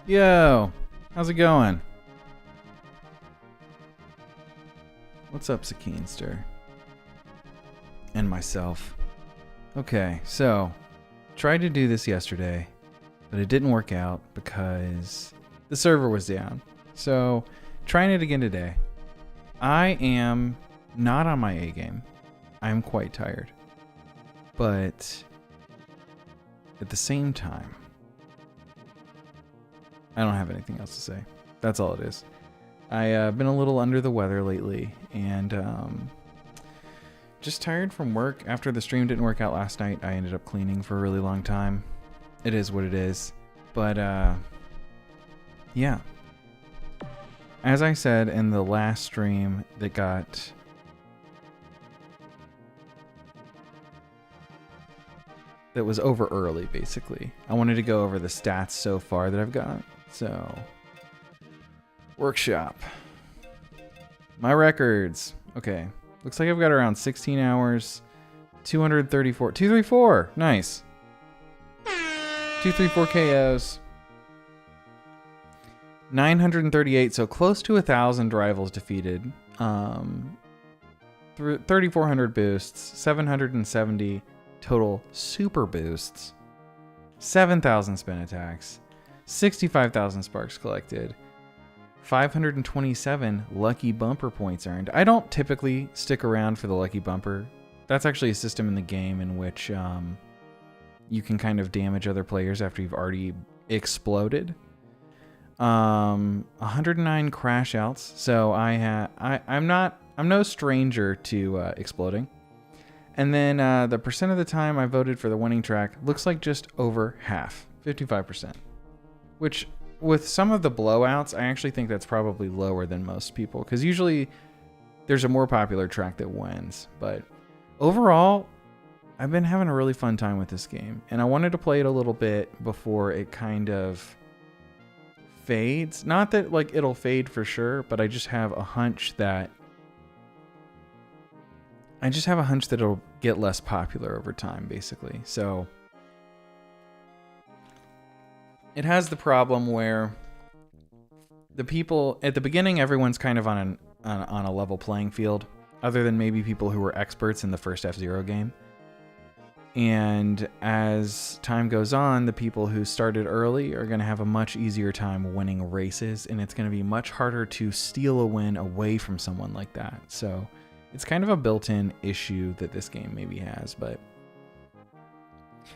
Yo, how's it going? What's up, Sakeenster? And myself. Okay, so tried to do this yesterday, but it didn't work out because the server was down. So trying it again today. I am not on my A game. I'm quite tired. But at the same time, I don't have anything else to say. That's all it is. I've been a little under the weather lately, and just tired from work. After the stream didn't work out last night, I ended up cleaning for a really long time. It is what it is. But, yeah. As I said in the last stream that was over early, basically. I wanted to go over the stats so far that I've got. So, workshop. My records. Okay. Looks like I've got around 16 hours. 234. Nice. 234 KOs. 938, so close to 1,000 rivals defeated. 3,400 boosts. 770 total super boosts. 7,000 spin attacks. 65,000 sparks collected. 527 lucky bumper points earned. I don't typically stick around for the lucky bumper. That's actually a system in the game in which you can kind of damage other players after you've already exploded. 109 crash outs. So I'm no stranger to exploding. And then the percent of the time I voted for the winning track looks like just over half, 55%. Which, with some of the blowouts, I actually think that's probably lower than most people, because usually there's a more popular track that wins. But overall, I've been having a really fun time with this game, and I wanted to play it a little bit before it kind of fades. Not that like it'll fade for sure, but I just have a hunch that it'll get less popular over time, basically. So it has the problem where the people at the beginning, everyone's kind of on a level playing field, other than maybe people who were experts in the first F-Zero game. And as time goes on, the people who started early are going to have a much easier time winning races, and it's going to be much harder to steal a win away from someone like that. So it's kind of a built-in issue that this game maybe has, but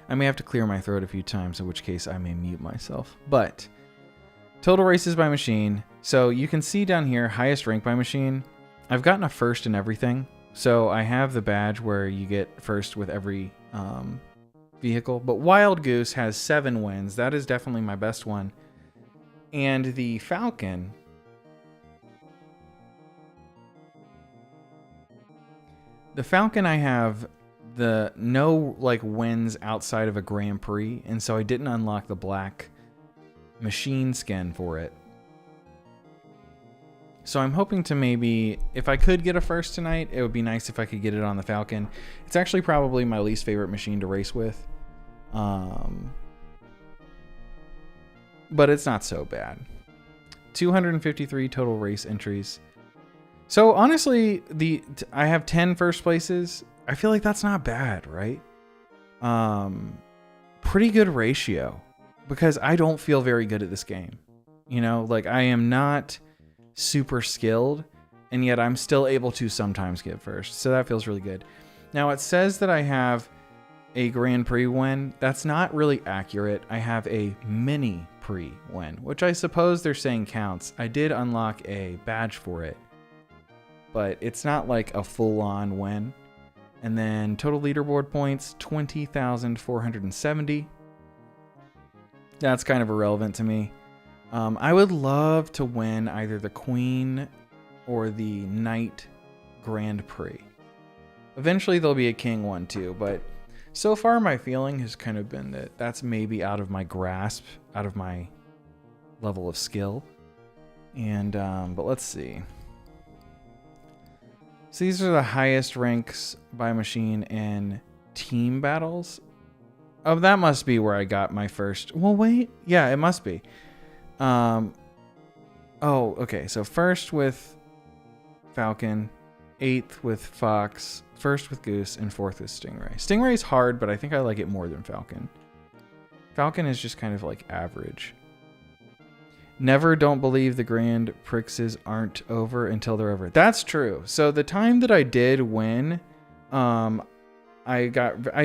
I may have to clear my throat a few times, in which case I may mute myself. But total races by machine. So you can see down here, highest rank by machine. I've gotten a first in everything. So I have the badge where you get first with every vehicle. But Wild Goose has 7 wins. That is definitely my best one. And the Falcon, I have the no like wins outside of a Grand Prix, and so I didn't unlock the black machine skin for it. So I'm hoping to maybe, if I could get a first tonight, it would be nice if I could get it on the Falcon. It's actually probably my least favorite machine to race with. But it's not so bad. 253 total race entries. So honestly, I have 10 first places. I feel like that's not bad, right? Pretty good ratio, because I don't feel very good at this game. You know, like I am not super skilled, and yet I'm still able to sometimes get first. So that feels really good. Now it says that I have a Grand Prix win. That's not really accurate. I have a mini Prix win, which I suppose they're saying counts. I did unlock a badge for it, but it's not like a full-on win. And then total leaderboard points, 20,470. That's kind of irrelevant to me. I would love to win either the Queen or the Knight Grand Prix. Eventually there'll be a King one too, but so far my feeling has kind of been that that's maybe out of my grasp, out of my level of skill. And, but let's see. So these are the highest ranks by machine in team battles. Oh, that must be where I got my first. Well, wait. Yeah, it must be. Oh, okay. So first with Falcon, 8th with Fox, 1st with Goose, and 4th with Stingray. Stingray's hard, but I think I like it more than Falcon. Falcon is just kind of like average. Never don't believe the Grand Prixes aren't over until they're over. That's true. So the time that I did win, I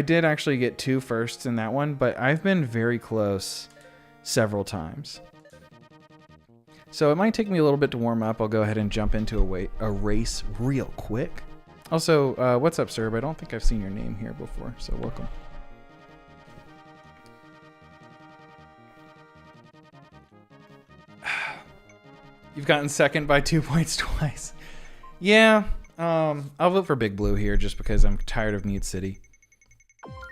did actually get 2 firsts in that one, but I've been very close several times. So it might take me a little bit to warm up. I'll go ahead and jump into a race real quick. Also, what's up, Serb? I don't think I've seen your name here before, so welcome. You've gotten second by 2 points twice. Yeah, I'll vote for Big Blue here just because I'm tired of Mute City.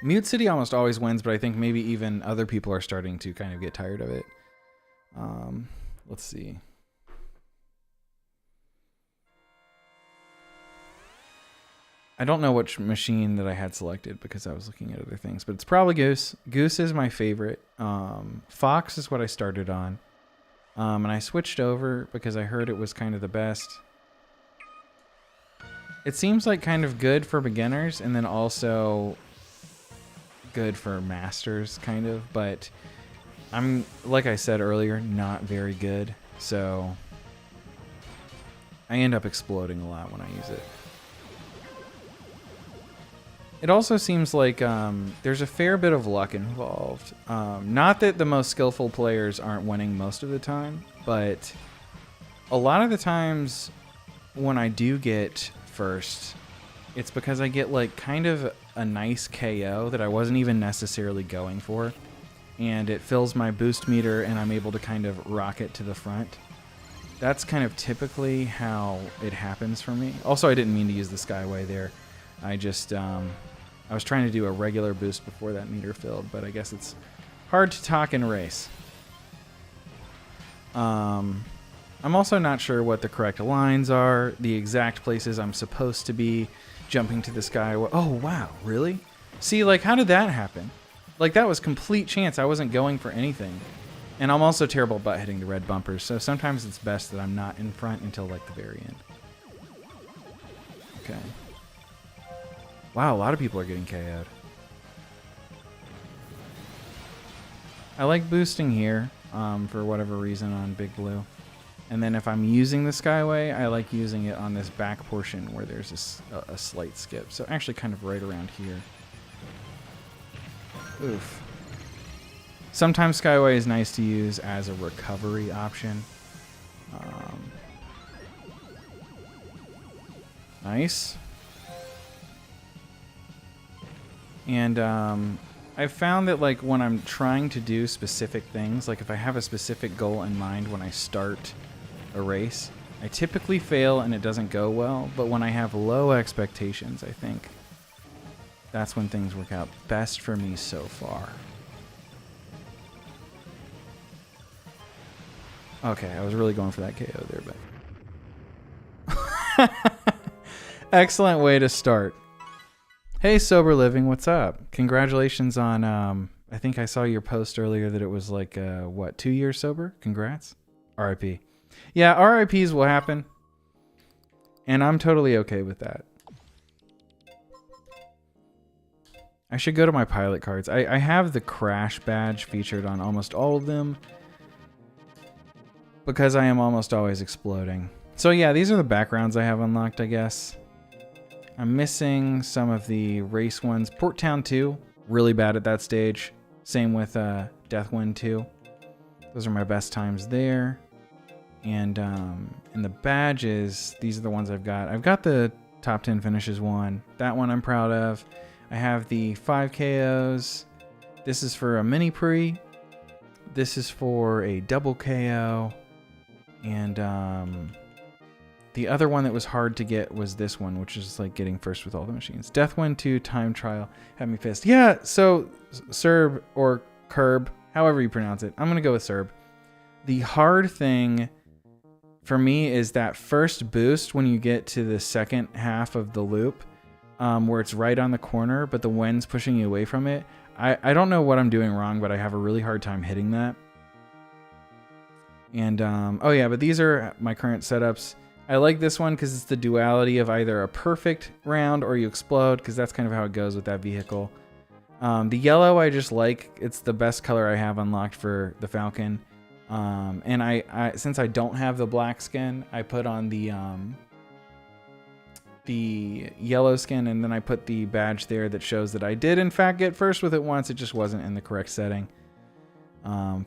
Mute City almost always wins, but I think maybe even other people are starting to kind of get tired of it. Let's see. I don't know which machine that I had selected because I was looking at other things, but it's probably Goose. Goose is my favorite. Fox is what I started on. And I switched over because I heard it was kind of the best. It seems like kind of good for beginners and then also good for masters, kind of, but I'm, like I said earlier, not very good, so I end up exploding a lot when I use it. It also seems like there's a fair bit of luck involved. Not that the most skillful players aren't winning most of the time, but a lot of the times when I do get first, it's because I get like kind of a nice KO that I wasn't even necessarily going for. And it fills my boost meter and I'm able to kind of rocket to the front. That's kind of typically how it happens for me. Also, I didn't mean to use the Skyway there. I just, I was trying to do a regular boost before that meter filled, but I guess it's hard to talk in race. I'm also not sure what the correct lines are, the exact places I'm supposed to be jumping to the Skyway. Oh, wow, really? See, like, how did that happen? Like, that was complete chance. I wasn't going for anything. And I'm also terrible about hitting the red bumpers, so sometimes it's best that I'm not in front until, like, the very end. Okay. Wow, a lot of people are getting KO'd. I like boosting here, for whatever reason, on Big Blue. And then if I'm using the Skyway, I like using it on this back portion where there's a slight skip. So actually kind of right around here. Oof. Sometimes Skyway is nice to use as a recovery option. Nice. And I've found that like when I'm trying to do specific things, like if I have a specific goal in mind when I start a race, I typically fail and it doesn't go well. But when I have low expectations, I think that's when things work out best for me so far. Okay, I was really going for that KO there, but... Excellent way to start. Hey, Sober Living, what's up? Congratulations on, I think I saw your post earlier that it was like, what, 2 years sober? Congrats. RIP. Yeah, RIPs will happen. And I'm totally okay with that. I should go to my pilot cards. I have the crash badge featured on almost all of them because I am almost always exploding. So yeah, these are the backgrounds I have unlocked, I guess. I'm missing some of the race ones. Port Town 2, really bad at that stage. Same with Deathwind 2. Those are my best times there. And in the badges, these are the ones I've got. I've got the top 10 finishes one. That one I'm proud of. I have the 5 KOs. This is for a mini Prix. This is for a double KO. And the other one that was hard to get was this one, which is like getting first with all the machines. Deathwind 2 time trial had me pissed. Yeah, so Serb or Curb, however you pronounce it. I'm going to go with Serb. The hard thing for me is that first boost when you get to the second half of the loop, where it's right on the corner, but the wind's pushing you away from it. I don't know what I'm doing wrong, but I have a really hard time hitting that. And, oh yeah, but these are my current setups. I like this one because it's the duality of either a perfect round or you explode, because that's kind of how it goes with that vehicle. The yellow I just like. It's the best color I have unlocked for the Falcon. And I since I don't have the black skin, I put on the yellow skin, and then I put the badge there that shows that I did in fact get first with it once. It just wasn't in the correct setting.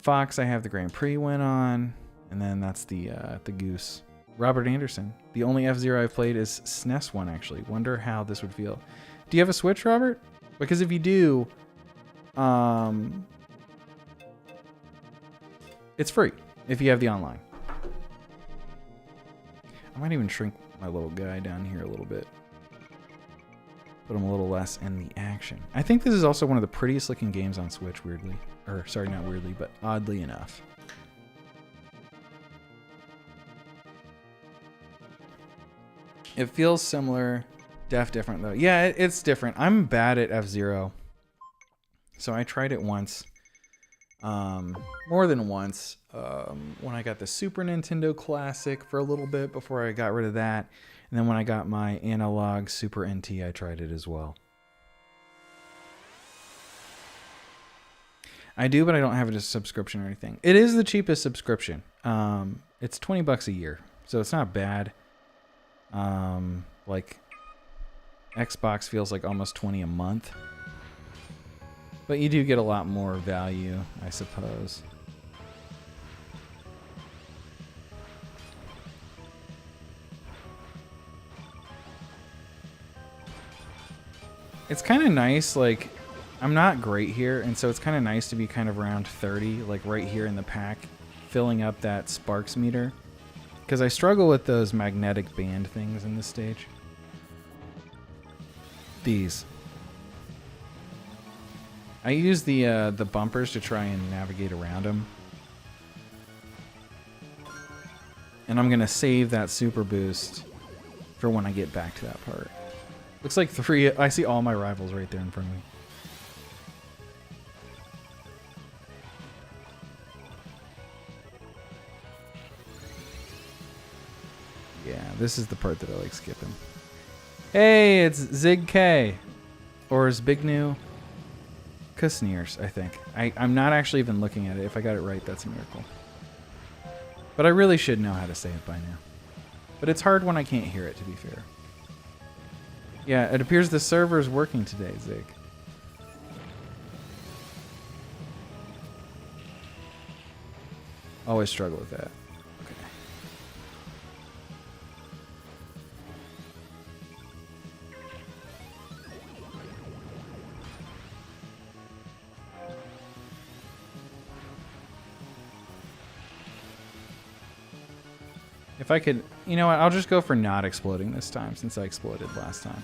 Fox, I have the Grand Prix win on, and then that's the Goose. Robert Anderson. The only F-Zero I've played is SNES one, actually. Wonder how this would feel. Do you have a Switch, Robert? Because if you do, it's free if you have the online. I might even shrink my little guy down here a little bit. Put him a little less in the action. I think this is also one of the prettiest looking games on Switch, weirdly. Or, sorry, not weirdly, but oddly enough. It feels similar, different though. Yeah, it's different. I'm bad at F-Zero. So I tried it once. More than once. When I got the Super Nintendo Classic for a little bit before I got rid of that. And then when I got my analog Super NT, I tried it as well. I do, but I don't have a subscription or anything. It is the cheapest subscription. It's $20 a year, so it's not bad. Like Xbox feels like almost 20 a month. But you do get a lot more value, I suppose. It's kind of nice, like, I'm not great here, and so it's kind of nice to be kind of around 30, like right here in the pack, filling up that sparks meter. Because I struggle with those magnetic band things in this stage. These. I use the bumpers to try and navigate around them. And I'm going to save that super boost for when I get back to that part. Looks like 3... I see all my rivals right there in front of me. Yeah, this is the part that I like skipping. Hey, it's Zig K. Or Zbigniew Kusniers, I think. I'm not actually even looking at it. If I got it right, that's a miracle. But I really should know how to say it by now. But it's hard when I can't hear it, to be fair. Yeah, it appears the server's working today, Zig. Always struggle with that. Okay. If I could, you know what, I'll just go for not exploding this time since I exploded last time.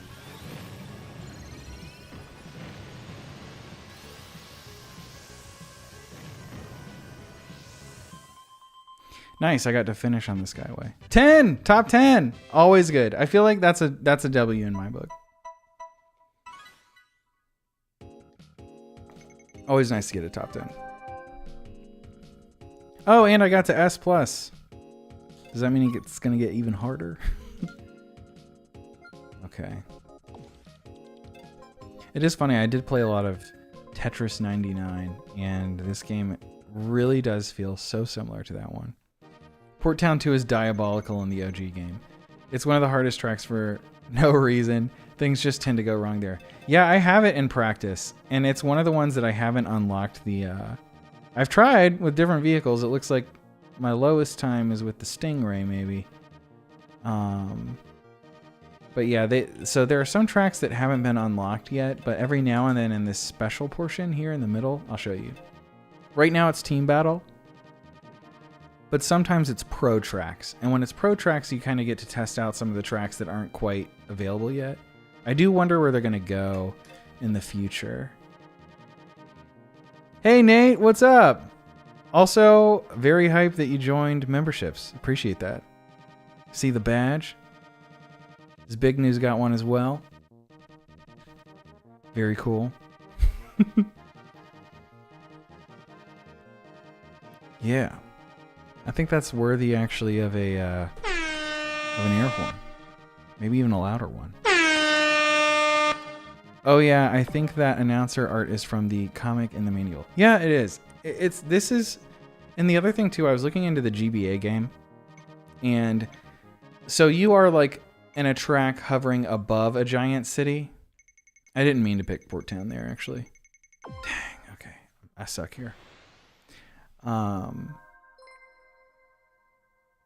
Nice, I got to finish on this Skyway. 10! Top 10! Always good. I feel like that's a W in my book. Always nice to get a top 10. Oh, and I got to S+. Does that mean it's going to get even harder? Okay. It is funny, I did play a lot of Tetris 99, and this game really does feel so similar to that one. Port Town 2 is diabolical in the OG game. It's one of the hardest tracks for no reason. Things just tend to go wrong there. Yeah, I have it in practice, and it's one of the ones that I haven't unlocked the... I've tried with different vehicles. It looks like my lowest time is with the Stingray, maybe. But yeah, so there are some tracks that haven't been unlocked yet, but every now and then in this special portion here in the middle, I'll show you. Right now it's Team Battle, but sometimes it's pro tracks. And when it's pro tracks, you kind of get to test out some of the tracks that aren't quite available yet. I do wonder where they're going to go in the future. Hey, Nate, what's up? Also, very hyped that you joined memberships. Appreciate that. See the badge? This Big News got one as well. Very cool. Yeah. I think that's worthy actually of a of an air horn. Maybe even a louder one. Oh yeah, I think that announcer art is from the comic in the manual. Yeah, it is. This is, and the other thing too, I was looking into the GBA game, and so you are like in a track hovering above a giant city. I didn't mean to pick Port Town there actually. Dang, okay. I suck here.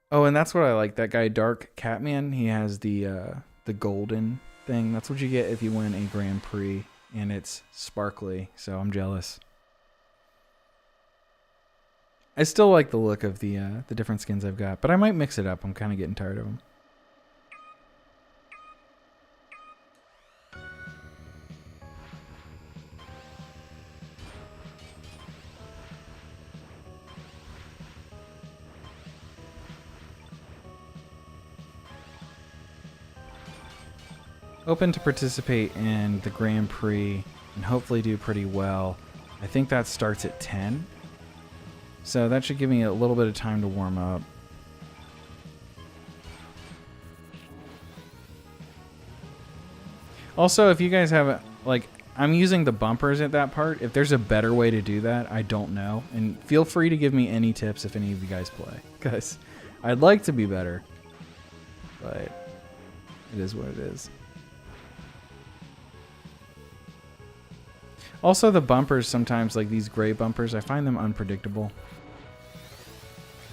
Oh, and that's what I like. That guy, Dark Catman, he has the golden thing. That's what you get if you win a Grand Prix, and it's sparkly, so I'm jealous. I still like the look of the different skins I've got, but I might mix it up. I'm kind of getting tired of them. Open to participate in the Grand Prix and hopefully do pretty well. I think that starts at 10. So that should give me a little bit of time to warm up. Also, if you guys have, like, I'm using the bumpers at that part. If there's a better way to do that, I don't know. And feel free to give me any tips if any of you guys play. Because I'd like to be better. But it is what it is. Also, the bumpers sometimes, like these gray bumpers, I find them unpredictable.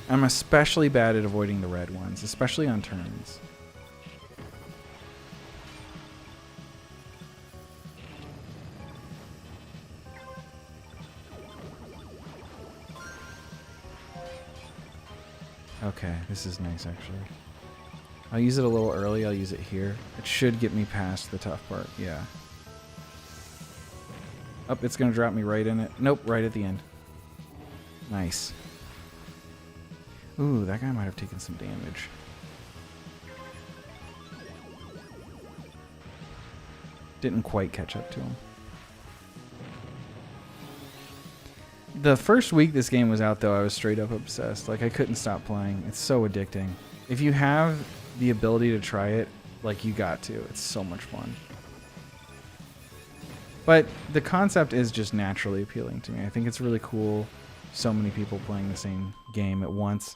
I'm especially bad at avoiding the red ones, especially on turns. Okay, this is nice actually. I'll use it a little early, I'll use it here. It should get me past the tough part, yeah. Oh, it's gonna drop me right in it. Nope, right at the end. Nice. Ooh, that guy might have taken some damage. Didn't quite catch up to him. The first week this game was out, though, I was straight up obsessed. Like, I couldn't stop playing. It's so addicting. If you have the ability to try it, like, you got to. It's so much fun. But the concept is just naturally appealing to me. I think it's really cool. So many people playing the same game at once.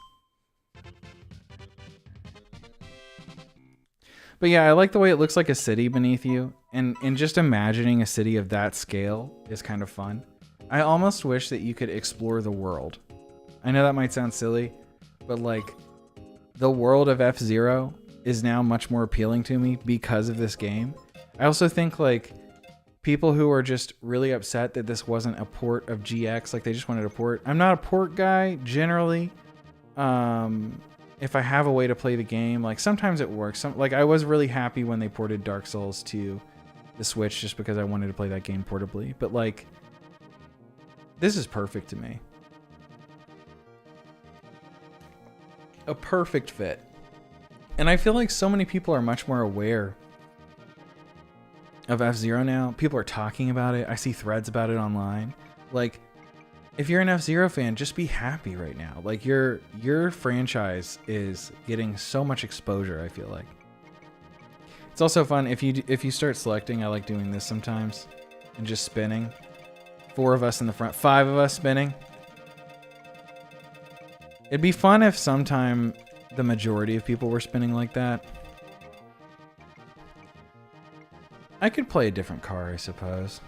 But yeah, I like the way it looks like a city beneath you. And just imagining a city of that scale is kind of fun. I almost wish that you could explore the world. I know that might sound silly, but like the world of F-Zero is now much more appealing to me because of this game. I also think like people who are just really upset that this wasn't a port of GX, like they just wanted a port. I'm not a port guy generally. If I have a way to play the game, like sometimes it works. Like I was really happy when they ported Dark Souls to the Switch just because I wanted to play that game portably. But like, this is perfect to me. A perfect fit. And I feel like so many people are much more aware of F-Zero now. People are talking about it. I see threads about it online. Like, if you're an F-Zero fan, just be happy right now. Like, your franchise is getting so much exposure, I feel like. It's also fun if you start selecting. I like doing this sometimes and just spinning. 4 of us in the front, 5 of us spinning. It'd be fun if sometime the majority of people were spinning like that. I could play a different car, I suppose.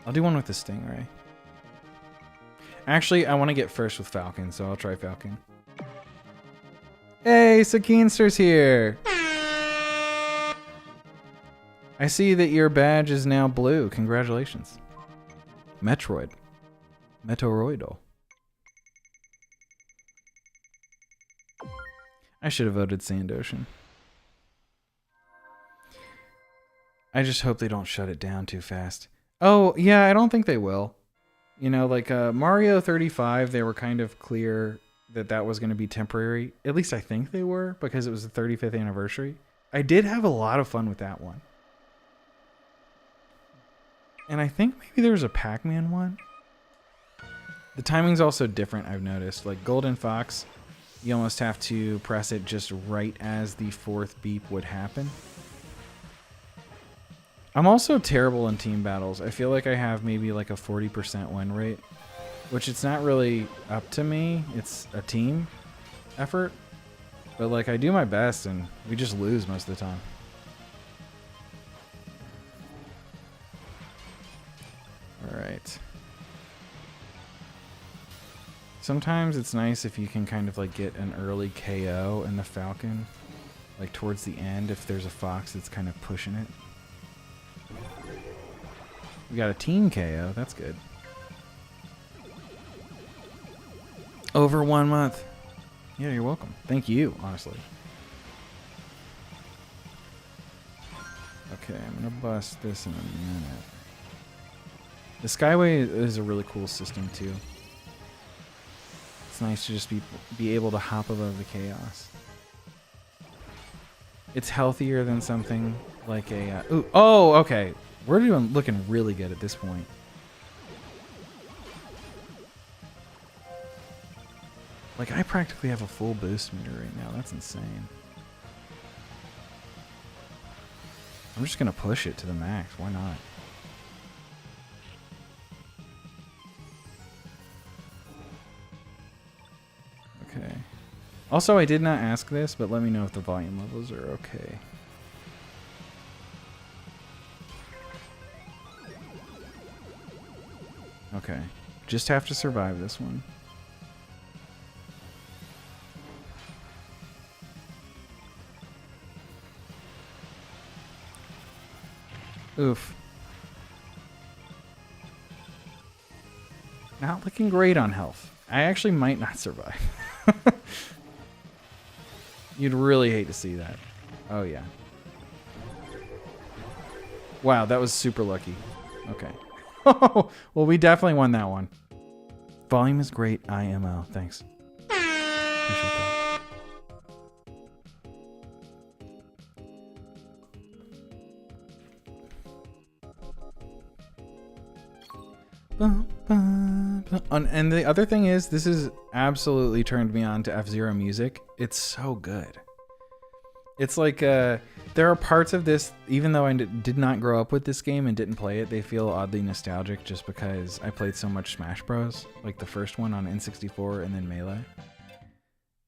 I'll do one with the Stingray. Actually, I want to get first with Falcon, so I'll try Falcon. Hey, Sakeenster's here! I see that your badge is now blue. Congratulations. Metroid. Metoroidal. I should have voted Sand Ocean. I just hope they don't shut it down too fast. Oh, yeah, I don't think they will. You know, like Mario 35, they were kind of clear that that was going to be temporary. At least I think they were, because it was the 35th anniversary. I did have a lot of fun with that one. And I think maybe there was a Pac-Man one. The timing's also different, I've noticed. Like Golden Fox, You almost have to press it just right as the 4th beep would happen. I'm also terrible in team battles. I feel like I have maybe like a 40% win rate, which it's not really up to me. It's a team effort. But like I do my best and we just lose most of the time. All right. Sometimes it's nice if you can kind of like get an early KO in the Falcon, like towards the end if there's a fox that's kind of pushing it. We got a team KO, that's good. Over 1 month. Yeah, you're welcome. Thank you, honestly. Okay, I'm gonna bust this in a minute. The Skyway is a really cool system too. It's nice to just be able to hop above the chaos. It's healthier than something like a... oh, okay. We're looking really good at this point. Like, I practically have a full boost meter right now. That's insane. I'm just going to push it to the max. Why not? Okay. Also, I did not ask this, but let me know if the volume levels are okay. Okay. Just have to survive this one. Oof. Not looking great on health. I actually might not survive. You'd really hate to see that. Oh, yeah. Wow, that was super lucky. Okay. Well, we definitely won that one. Volume is great, IMO. Thanks. Appreciate that. And the other thing is, this has absolutely turned me on to F-Zero music. It's so good. It's like, there are parts of this, even though I did not grow up with this game and didn't play it, they feel oddly nostalgic just because I played so much Smash Bros. Like the first one on N64 and then Melee.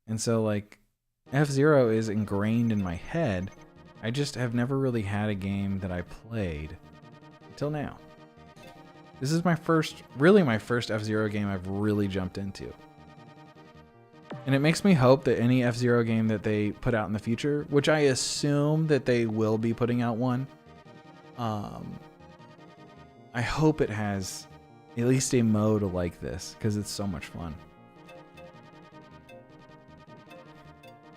And so like, F-Zero is ingrained in my head. I just have never really had a game that I played until now. This is my first, really my first F-Zero game I've really jumped into. And it makes me hope that any F-Zero game that they put out in the future, which I assume that they will be putting out one, I hope it has at least a mode like this, because it's so much fun.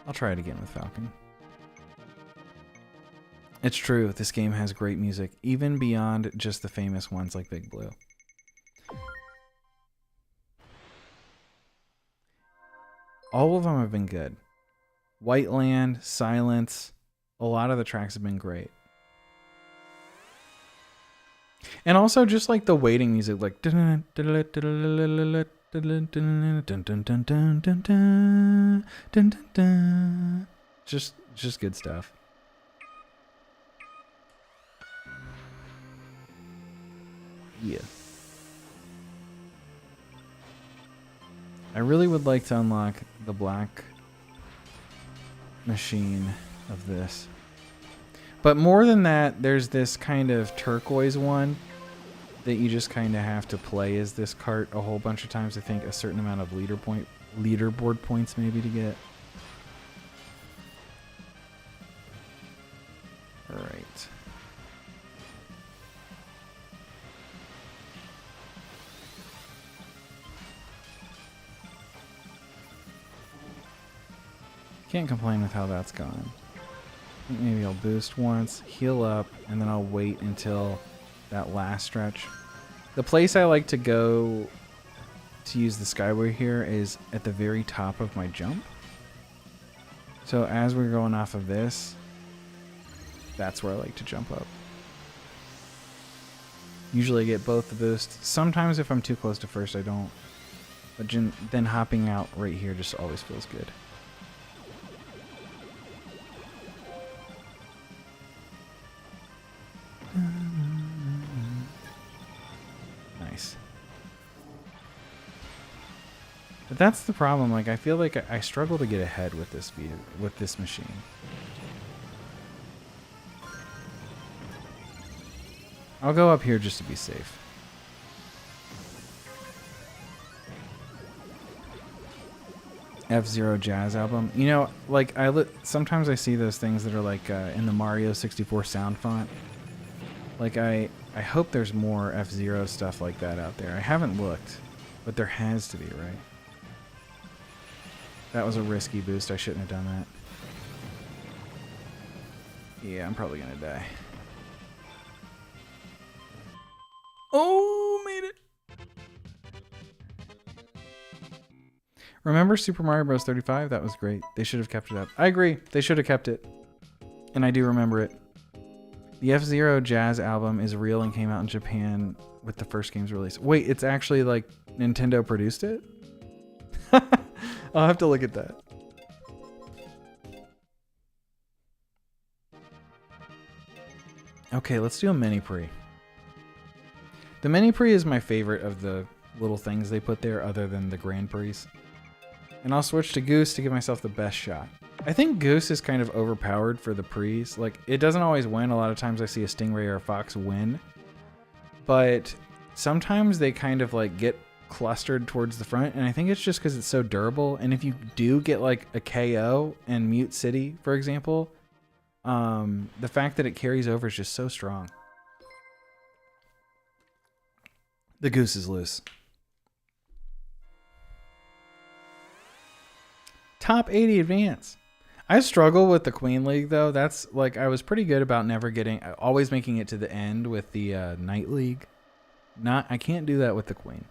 I'll try it again with Falcon. It's true, this game has great music, even beyond just the famous ones like Big Blue. All of them have been good. White Land, Silence, a lot of the tracks have been great. And also just like the waiting music, like just good stuff. Yeah. I really would like to unlock the black machine of this. But more than that, there's this kind of turquoise one that you just kind of have to play as this cart a whole bunch of times. I think a certain amount of leaderboard points maybe to get. All right. Can't complain with how that's gone. I think maybe I'll boost once, heal up, and then I'll wait until that last stretch. The place I like to go to use the Skyway here is at the very top of my jump. So as we're going off of this, that's where I like to jump up. Usually I get both the boosts. Sometimes if I'm too close to first, I don't. But then hopping out right here just always feels good. But that's the problem. Like, I feel like I struggle to get ahead with this machine. I'll go up here just to be safe. F-Zero Jazz album. You know, like, sometimes I see those things that are like in the Mario 64 sound font. Like, I hope there's more F-Zero stuff like that out there. I haven't looked, but there has to be, right? That was a risky boost. I shouldn't have done that. Yeah, I'm probably gonna die. Oh, made it! Remember Super Mario Bros. 35? That was great. They should have kept it up. I agree. They should have kept it. And I do remember it. The F-Zero Jazz album is real and came out in Japan with the first game's release. Wait, it's actually like Nintendo produced it? I'll have to look at that. Okay, let's do a mini Prix. The mini Prix is my favorite of the little things they put there other than the Grand Prix. And I'll switch to Goose to give myself the best shot. I think Goose is kind of overpowered for the Prix. Like, it doesn't always win. A lot of times I see a Stingray or a Fox win. But sometimes they kind of like get clustered towards the front. And I think it's just because it's so durable. And if you do get like a KO in Mute City, for example, the fact that it carries over is just so strong. The Goose is loose. Top 80 advance. I struggle with the Queen League though. That's like, I was pretty good about always making it to the end with the Night League. I can't do that with the Queen.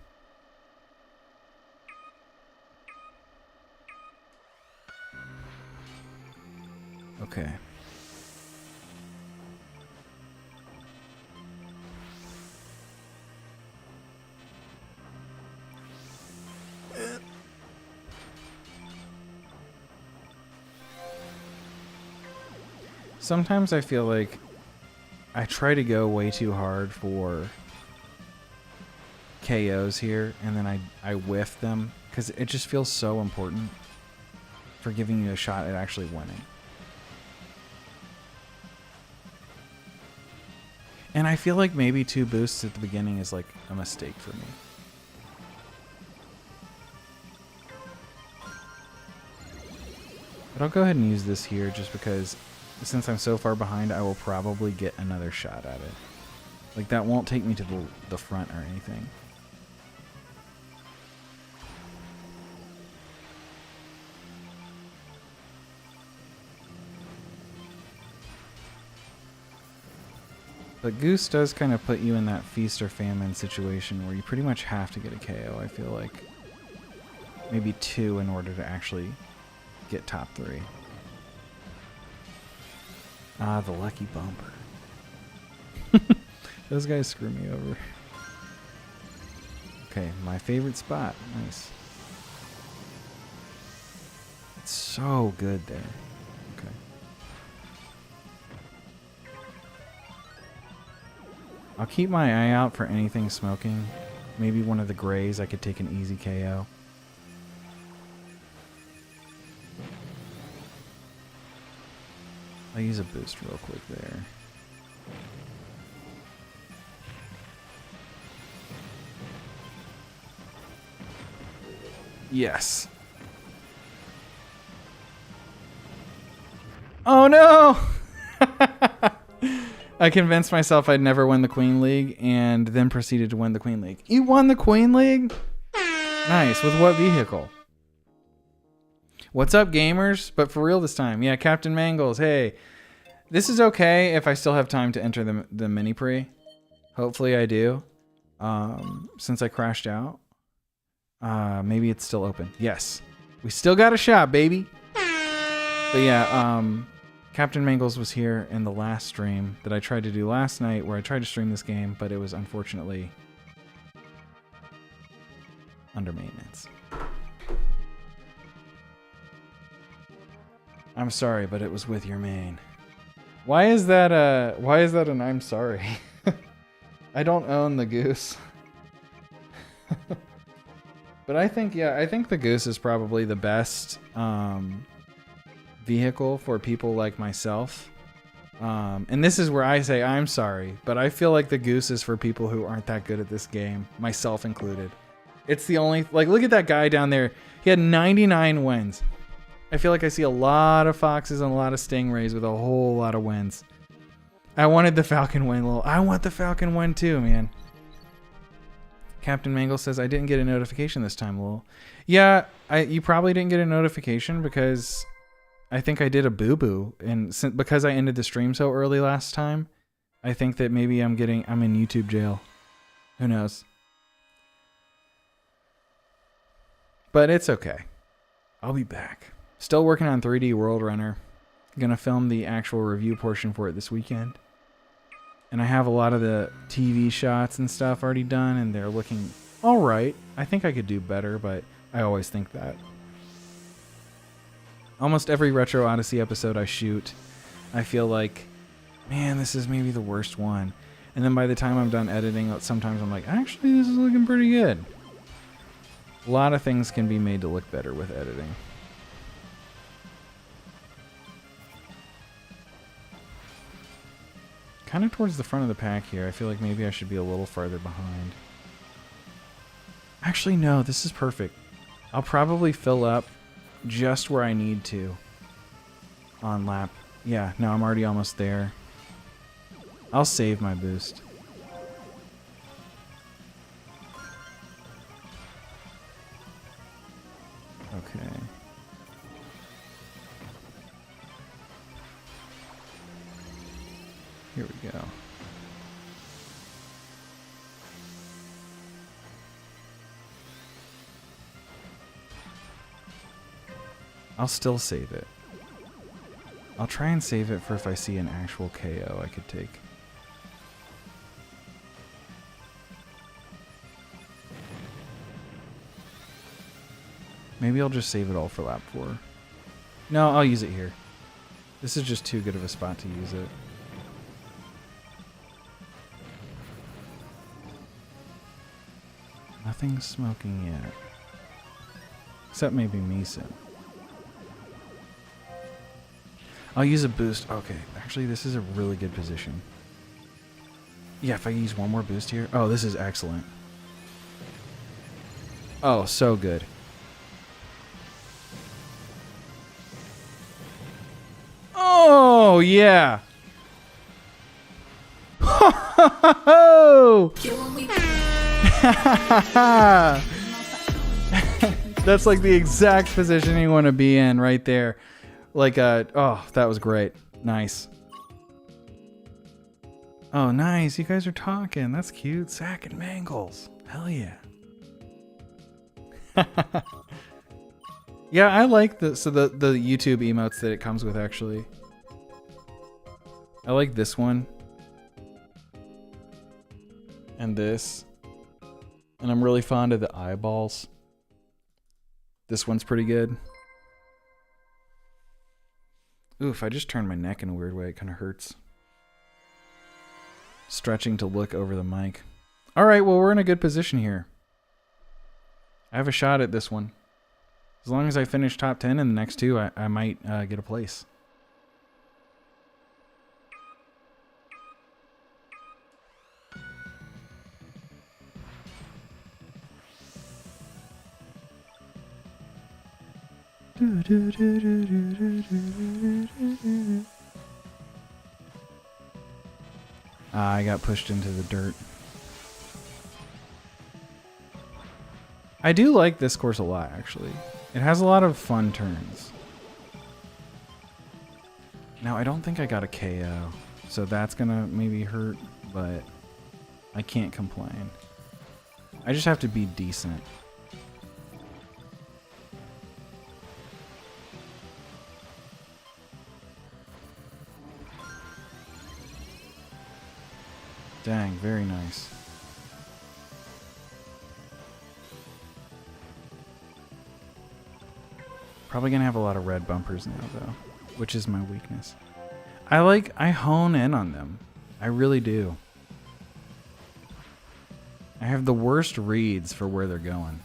Okay. Sometimes I feel like I try to go way too hard for KOs here, and then I whiff them, because it just feels so important for giving you a shot at actually winning. And I feel like maybe 2 boosts at the beginning is like a mistake for me. But I'll go ahead and use this here just because since I'm so far behind, I will probably get another shot at it. Like, that won't take me to the front or anything. But Goose does kind of put you in that feast or famine situation where you pretty much have to get a KO, I feel like. Maybe 2 in order to actually get top 3. Ah, the lucky bumper. Those guys screw me over. Okay, my favorite spot. Nice. It's so good there. Okay. I'll keep my eye out for anything smoking. Maybe one of the grays I could take an easy KO. I'll use a boost real quick there. Yes. Oh no! I convinced myself I'd never win the Queen League and then proceeded to win the Queen League. You won the Queen League? Nice. With what vehicle? What's up, gamers? But for real this time. Yeah, Captain Mangles. Hey, this is okay if I still have time to enter the mini Prix. Hopefully I do. Since I crashed out. Maybe it's still open. Yes. We still got a shot, baby. But yeah, Captain Mangles was here in the last stream that I tried to do last night where I tried to stream this game, but it was unfortunately under maintenance. I'm sorry, but it was with your main. Why is that an I'm sorry? I don't own the Goose. But I think, yeah, I think the Goose is probably the best vehicle for people like myself. And this is where I say I'm sorry, but I feel like the Goose is for people who aren't that good at this game, myself included. It's the only, like, look at that guy down there. He had 99 wins. I feel like I see a lot of foxes and a lot of stingrays with a whole lot of wins. I wanted the Falcon win, Lil. I want the Falcon win too, man. Captain Mangle says, I didn't get a notification this time, Lil. Yeah, you probably didn't get a notification because I think I did a boo-boo. And because I ended the stream so early last time, I think that maybe I'm in YouTube jail. Who knows? But it's okay. I'll be back. Still working on 3D World Runner. Gonna film the actual review portion for it this weekend. And I have a lot of the TV shots and stuff already done, and they're looking alright. I think I could do better, but I always think that. Almost every Retro Odyssey episode I shoot, I feel like, man, this is maybe the worst one. And then by the time I'm done editing, sometimes I'm like, actually, this is looking pretty good. A lot of things can be made to look better with editing. Kind of towards the front of the pack here. I feel like maybe I should be a little farther behind. Actually, no, this is perfect. I'll probably fill up just where I need to on lap. Yeah, no, I'm already almost there. I'll save my boost. Okay. Here we go. I'll still save it. I'll try and save it for if I see an actual KO I could take. Maybe I'll just save it all for lap 4. No, I'll use it here. This is just too good of a spot to use it. Nothing's smoking yet. Except maybe Meeson. I'll use a boost. Okay, actually this is a really good position. Yeah, if I use one more boost here. Oh, this is excellent. Oh, so good. Oh, yeah. That's like the exact position you want to be in right there. Like, oh, that was great. Nice. Oh, nice. You guys are talking. That's cute. Sack and Mangles. Hell yeah. Yeah, I like the YouTube emotes that it comes with, actually. I like this one. And this. And I'm really fond of the eyeballs. This one's pretty good. Oof, I just turned my neck in a weird way. It kind of hurts. Stretching to look over the mic. Alright, well, we're in a good position here. I have a shot at this one. As long as I finish top 10 in the next two, I might get a place. I got pushed into the dirt. I do like this course a lot, actually. It has a lot of fun turns. Now, I don't think I got a KO, so that's gonna maybe hurt, but I can't complain. I just have to be decent. Dang, very nice. Probably gonna have a lot of red bumpers now, though, which is my weakness. I hone in on them. I really do. I have the worst reads for where they're going.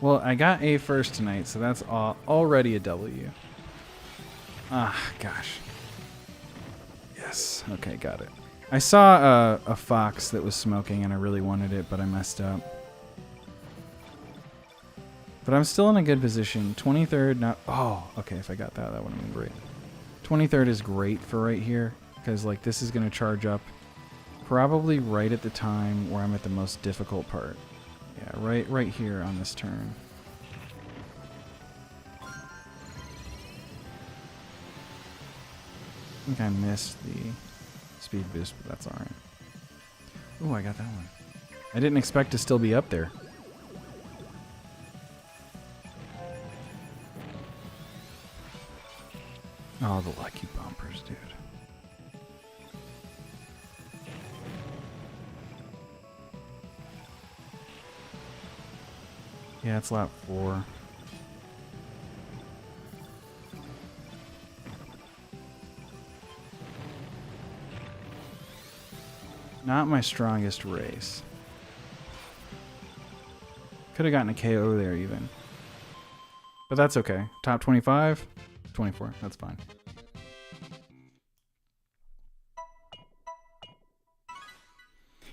Well, I got A first tonight, so that's already a W. Ah, gosh. Yes. Okay, got it. I saw a fox that was smoking, and I really wanted it, but I messed up. But I'm still in a good position. 23rd, not... Oh, okay, if I got that, that would have been great. 23rd is great for right here, because, like, this is going to charge up probably right at the time where I'm at the most difficult part. Yeah, right here on this turn. I think I missed the speed boost, but that's alright. Ooh, I got that one. I didn't expect to still be up there. Oh, the lucky bumpers, dude. Yeah, it's lap 4. Not my strongest race. Could have gotten a KO there even. But that's okay. Top 25, 24. That's fine.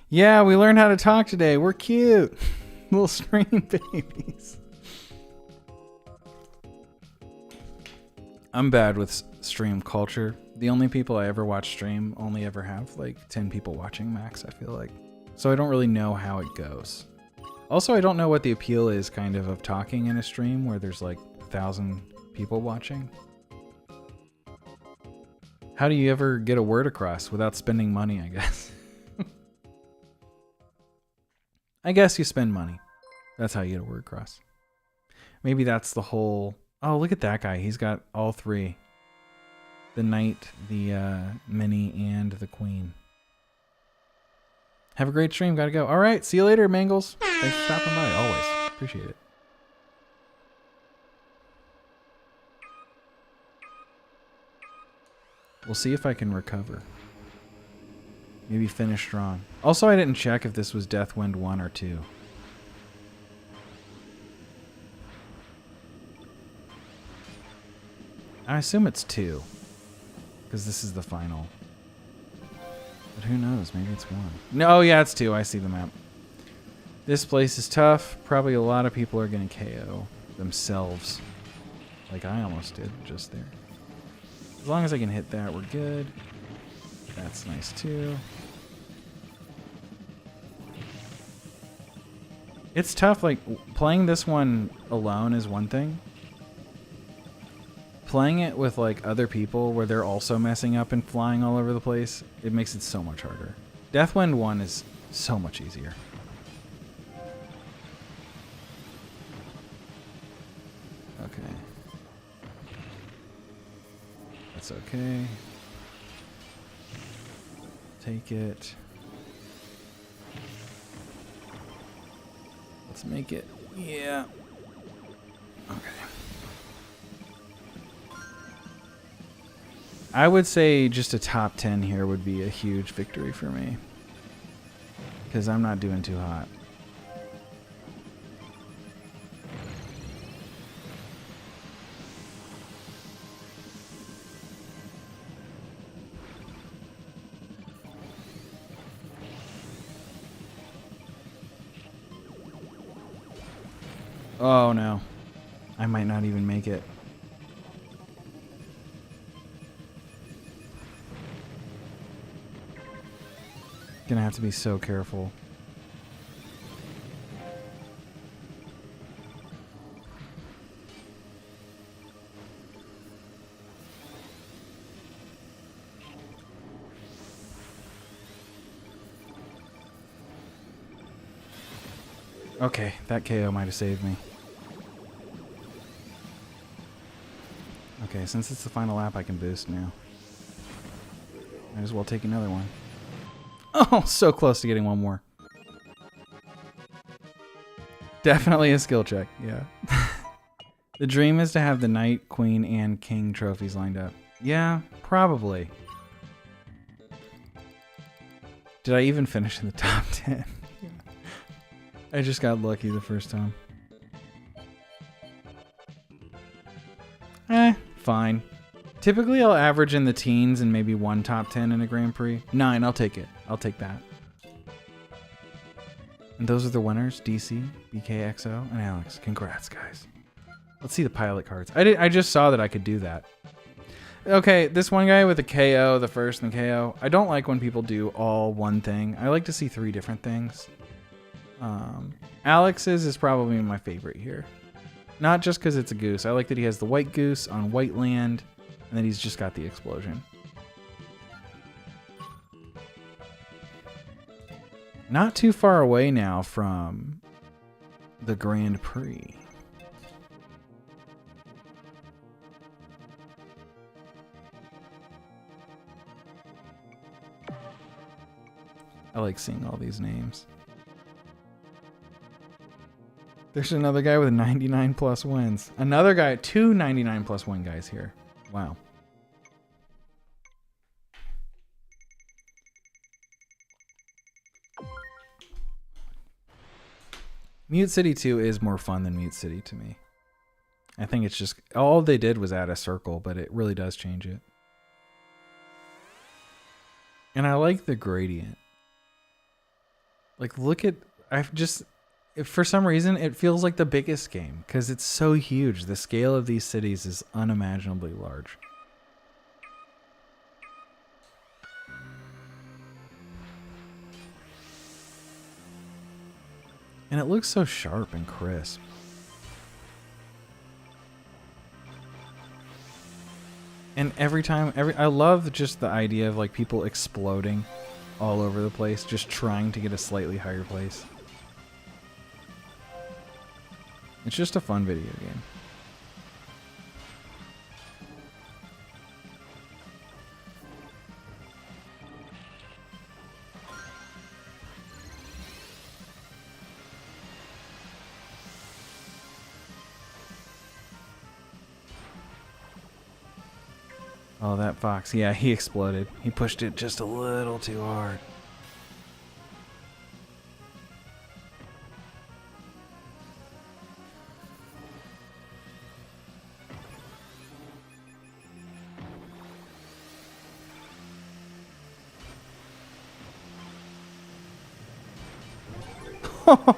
Yeah, we learned how to talk today. We're cute. Little stream babies. I'm bad with stream culture. The only people I ever watch stream only ever have like 10 people watching max, I feel like. So I don't really know how it goes. Also, I don't know what the appeal is kind of talking in a stream where there's like 1,000 people watching. How do you ever get a word across without spending money, I guess? I guess you spend money. That's how you get a word across. Maybe that's the whole... Oh, look at that guy. He's got all 3. The knight, the mini, and the queen. Have a great stream. Gotta go. All right. See you later, Mangles. Thanks for stopping by. Always. Appreciate it. We'll see if I can recover. Maybe finish strong. Also, I didn't check if this was Deathwind 1 or 2. I assume it's 2. Because this is the final. But who knows? Maybe it's 1. No, yeah, it's 2. I see the map. This place is tough. Probably a lot of people are going to KO themselves. Like I almost did just there. As long as I can hit that, we're good. That's nice too. It's tough, like, playing this one alone is one thing. Playing it with, like, other people where they're also messing up and flying all over the place, it makes it so much harder. Deathwind 1 is so much easier. Okay. That's okay. Take it. Let's make it. Yeah. Okay. I would say just a top 10 here would be a huge victory for me. Because I'm not doing too hot. Oh no. I might not even make it. Gonna have to be so careful. Okay, that KO might have saved me. Okay, since it's the final lap, I can boost now. Might as well take another one. Oh, so close to getting one more. Definitely a skill check, yeah. The dream is to have the knight, queen, and king trophies lined up. Yeah, probably. Did I even finish in the top 10? I just got lucky the first time. fine. Typically, I'll average in the teens and maybe one top 10 in a Grand Prix. 9, I'll take it. I'll take that. And those are the winners, DC, BKXO, and Alex. Congrats, guys. Let's see the pilot cards. I just saw that I could do that. Okay, this one guy with a KO, the first and the KO. I don't like when people do all one thing. I like to see 3 different things. Alex's is probably my favorite here. Not just because it's a goose. I like that he has the white goose on white land, and then he's just got the explosion. Not too far away now from the Grand Prix. I like seeing all these names. There's another guy with 99 plus wins. Another guy, 2 99 plus win guys here. Wow. Mute City 2 is more fun than Mute City to me. I think it's just, all they did was add a circle, but it really does change it. And I like the gradient. Like, look at, for some reason, it feels like the biggest game because it's so huge. The scale of these cities is unimaginably large. And it looks so sharp and crisp. And every time, I love just the idea of like people exploding all over the place, just trying to get a slightly higher place. It's just a fun video game. Oh, that fox. Yeah, he exploded. He pushed it just a little too hard.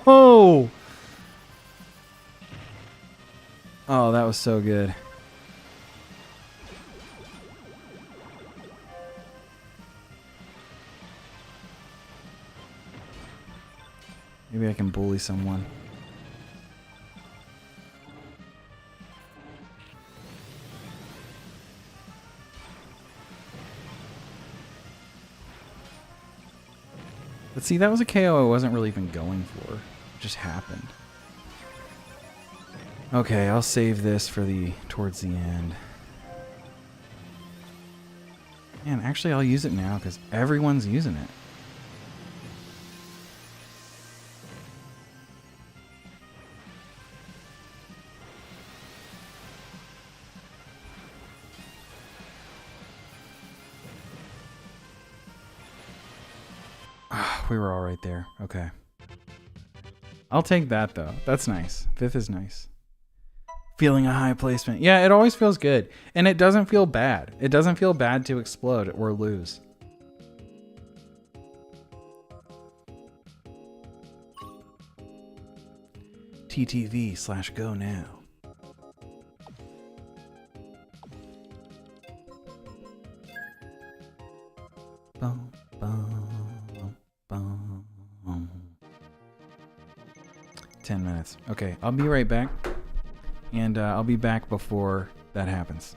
Oh, oh, that was so good. Maybe I can bully someone. But see, that was a KO I wasn't really even going for. It just happened. Okay, I'll save this for towards the end. Man, actually I'll use it now because everyone's using it. We were all right there. Okay. I'll take that though. That's nice. 5th is nice. Feeling a high placement. Yeah, it always feels good. And it doesn't feel bad. It doesn't feel bad to explode or lose. TTV/go now. Boom, boom. 10 minutes. Okay, I'll be right back. And I'll be back before that happens.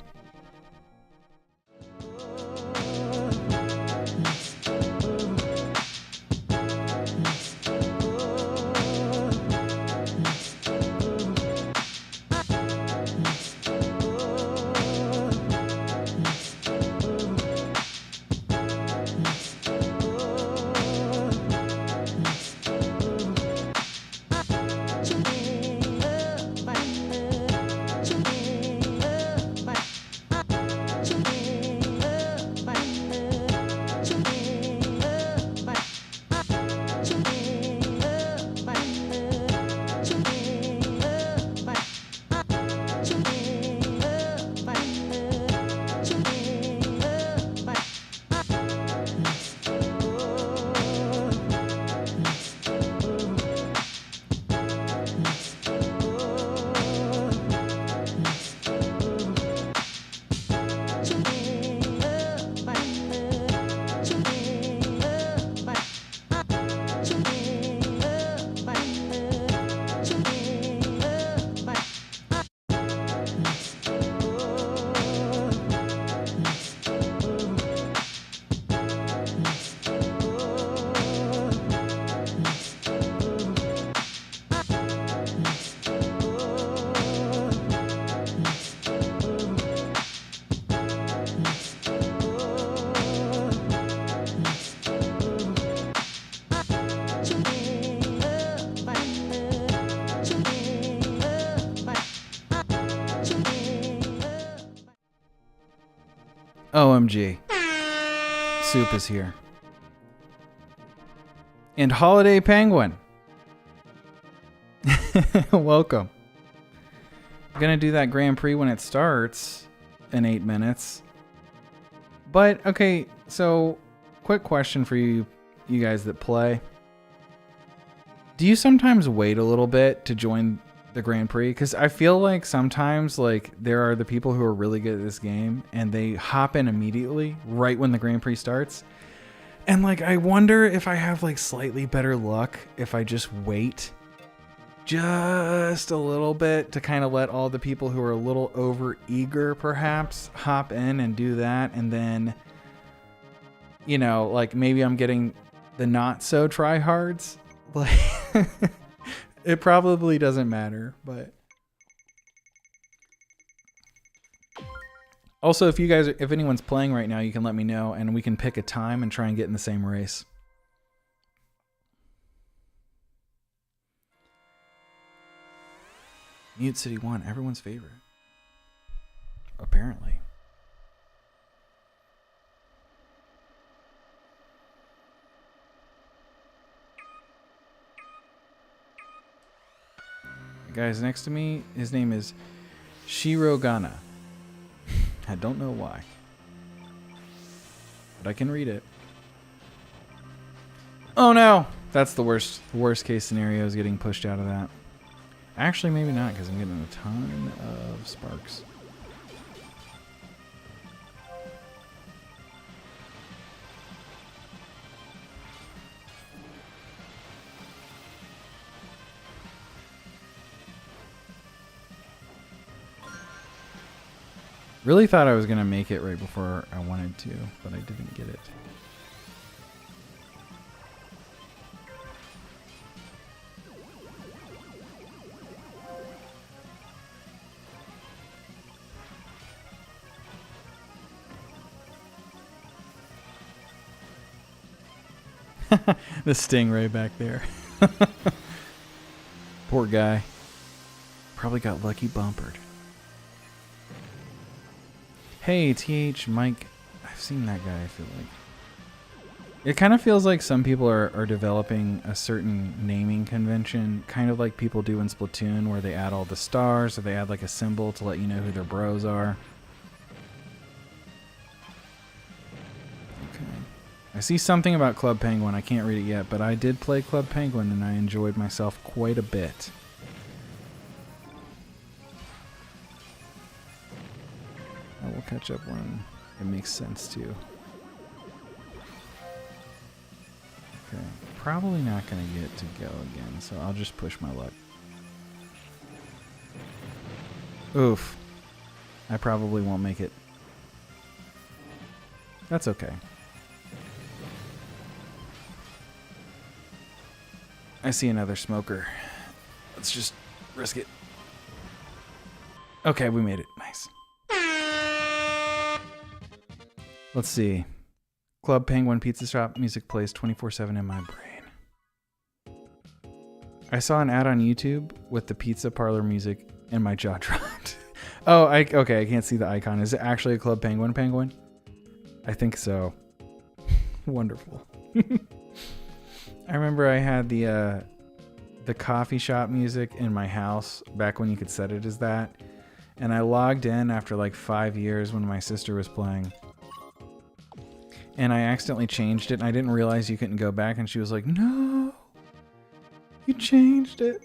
OMG. Soup is here. And Holiday Penguin. Welcome. I'm gonna do that Grand Prix when it starts in 8 minutes. But, okay, so, quick question for you guys that play. Do you sometimes wait a little bit to join the Grand Prix? Because I feel like sometimes, like, there are the people who are really good at this game, and they hop in immediately, right when the Grand Prix starts. And, like, I wonder if I have, like, slightly better luck if I just wait just a little bit to kind of let all the people who are a little over eager perhaps hop in and do that, and then, you know, like maybe I'm getting the not so tryhards. Like it probably doesn't matter, but also if anyone's playing right now, you can let me know and we can pick a time and try and get in the same race. Mute City 1, everyone's favorite. Apparently. The guy's next to me, his name is Shirogana. I don't know why. But I can read it. Oh no! That's the worst. The worst case scenario is getting pushed out of that. Actually, maybe not, because I'm getting a ton of sparks. Really thought I was going to make it right before I wanted to, but I didn't get it. The stingray back there. Poor guy. Probably got lucky bumpered. Hey, TH Mike. I've seen that guy, I feel like. It kind of feels like some people are developing a certain naming convention, kind of like people do in Splatoon, where they add all the stars, or they add like a symbol to let you know who their bros are. I see something about Club Penguin. I can't read it yet, but I did play Club Penguin and I enjoyed myself quite a bit. I will catch up when it makes sense to. Okay, probably not going to get to go again, so I'll just push my luck. Oof. I probably won't make it. That's okay. I see another smoker. Let's just risk it. Okay, we made it. Nice. Let's see. Club Penguin Pizza Shop music plays 24/7 in my brain. I saw an ad on YouTube with the pizza parlor music and my jaw dropped. Oh, okay, I can't see the icon. Is it actually a Club Penguin penguin? I think so. Wonderful. I remember I had the coffee shop music in my house back when you could set it as that. And I logged in after like 5 years when my sister was playing. And I accidentally changed it and I didn't realize you couldn't go back, and she was like, "No, you changed it."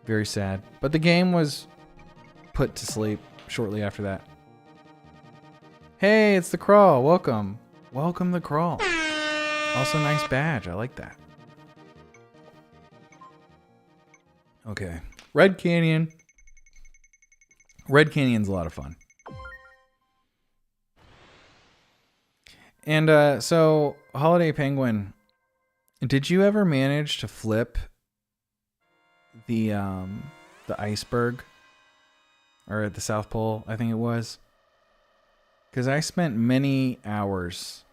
Very sad. But the game was put to sleep shortly after that. Hey, it's the Crawl. Welcome. Welcome, the Crawl. Also, nice badge. I like that. Okay. Red Canyon. Red Canyon's a lot of fun. And so, Holiday Penguin, did you ever manage to flip the iceberg? Or at the South Pole, I think it was? Because I spent many hours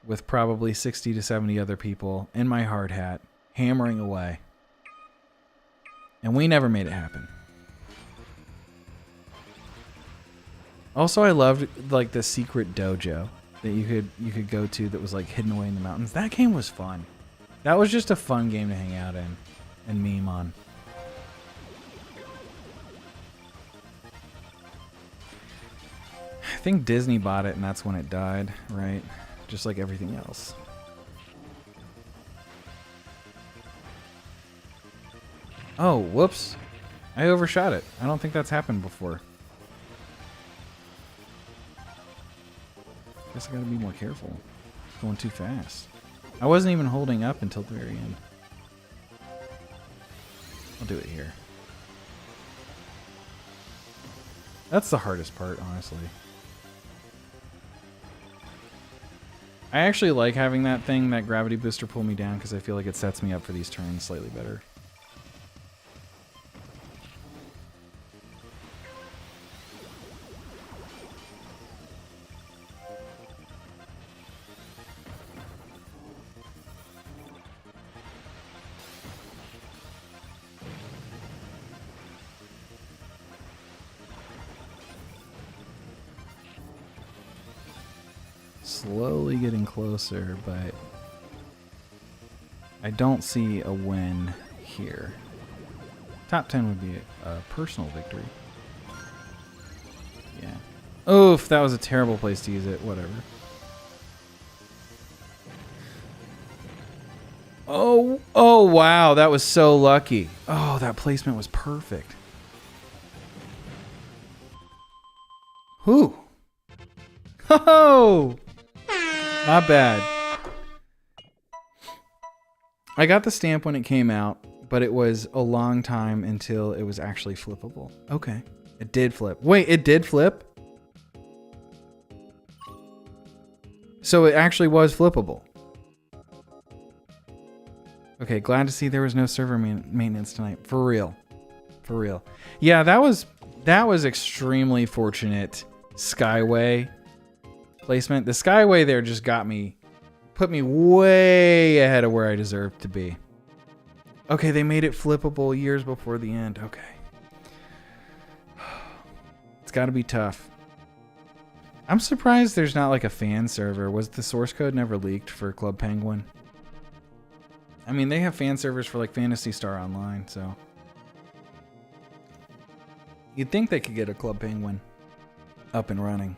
with probably 60 to 70 other people in my hard hat, hammering away. And we never made it happen. Also, I loved like the secret dojo that you could go to that was like hidden away in the mountains. That game was fun. That was just a fun game to hang out in and meme on. I think Disney bought it and that's when it died, right? Just like everything else. Oh, whoops. I overshot it. I don't think that's happened before. Guess I gotta be more careful. It's going too fast. I wasn't even holding up until the very end. I'll do it here. That's the hardest part, honestly. I actually like having that thing, that gravity booster, pull me down because I feel like it sets me up for these turns slightly better. Slowly getting closer, but I don't see a win here. Top 10 would be a personal victory. Yeah. Oof, that was a terrible place to use it. Whatever. Oh wow, that was so lucky. Oh, that placement was perfect. Whew. Ho! Not bad. I got the stamp when it came out, but it was a long time until it was actually flippable. Okay. It did flip. Wait, it did flip? So it actually was flippable. Okay, glad to see there was no server maintenance tonight. For real. For real. Yeah, that was extremely fortunate Skyway placement. The Skyway there just put me way ahead of where I deserved to be. Okay, they made it flippable years before the end. Okay. It's got to be tough. I'm surprised there's not like a fan server. Was the source code never leaked for Club Penguin? I mean, they have fan servers for like Phantasy Star Online, so you'd think they could get a Club Penguin up and running.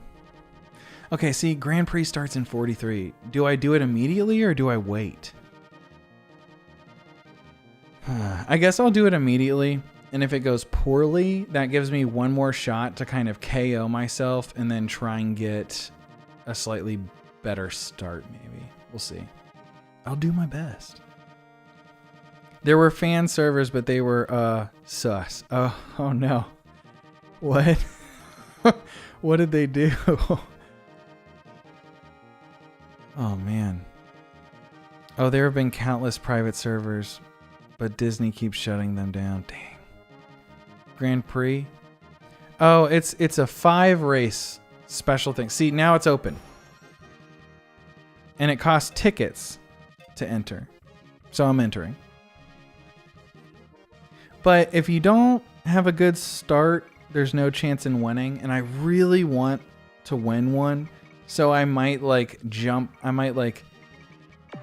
Okay, see, Grand Prix starts in 43. Do I do it immediately or do I wait? I guess I'll do it immediately. And if it goes poorly, that gives me one more shot to kind of KO myself and then try and get a slightly better start, maybe. We'll see. I'll do my best. There were fan servers, but they were sus. Oh no. What? What did they do? Oh man. Oh, there have been countless private servers, but Disney keeps shutting them down. Dang. Grand Prix. Oh, it's a 5 race special thing. See, now it's open. And it costs tickets to enter. So I'm entering. But if you don't have a good start, there's no chance in winning. And I really want to win one. So I might like jump. I might like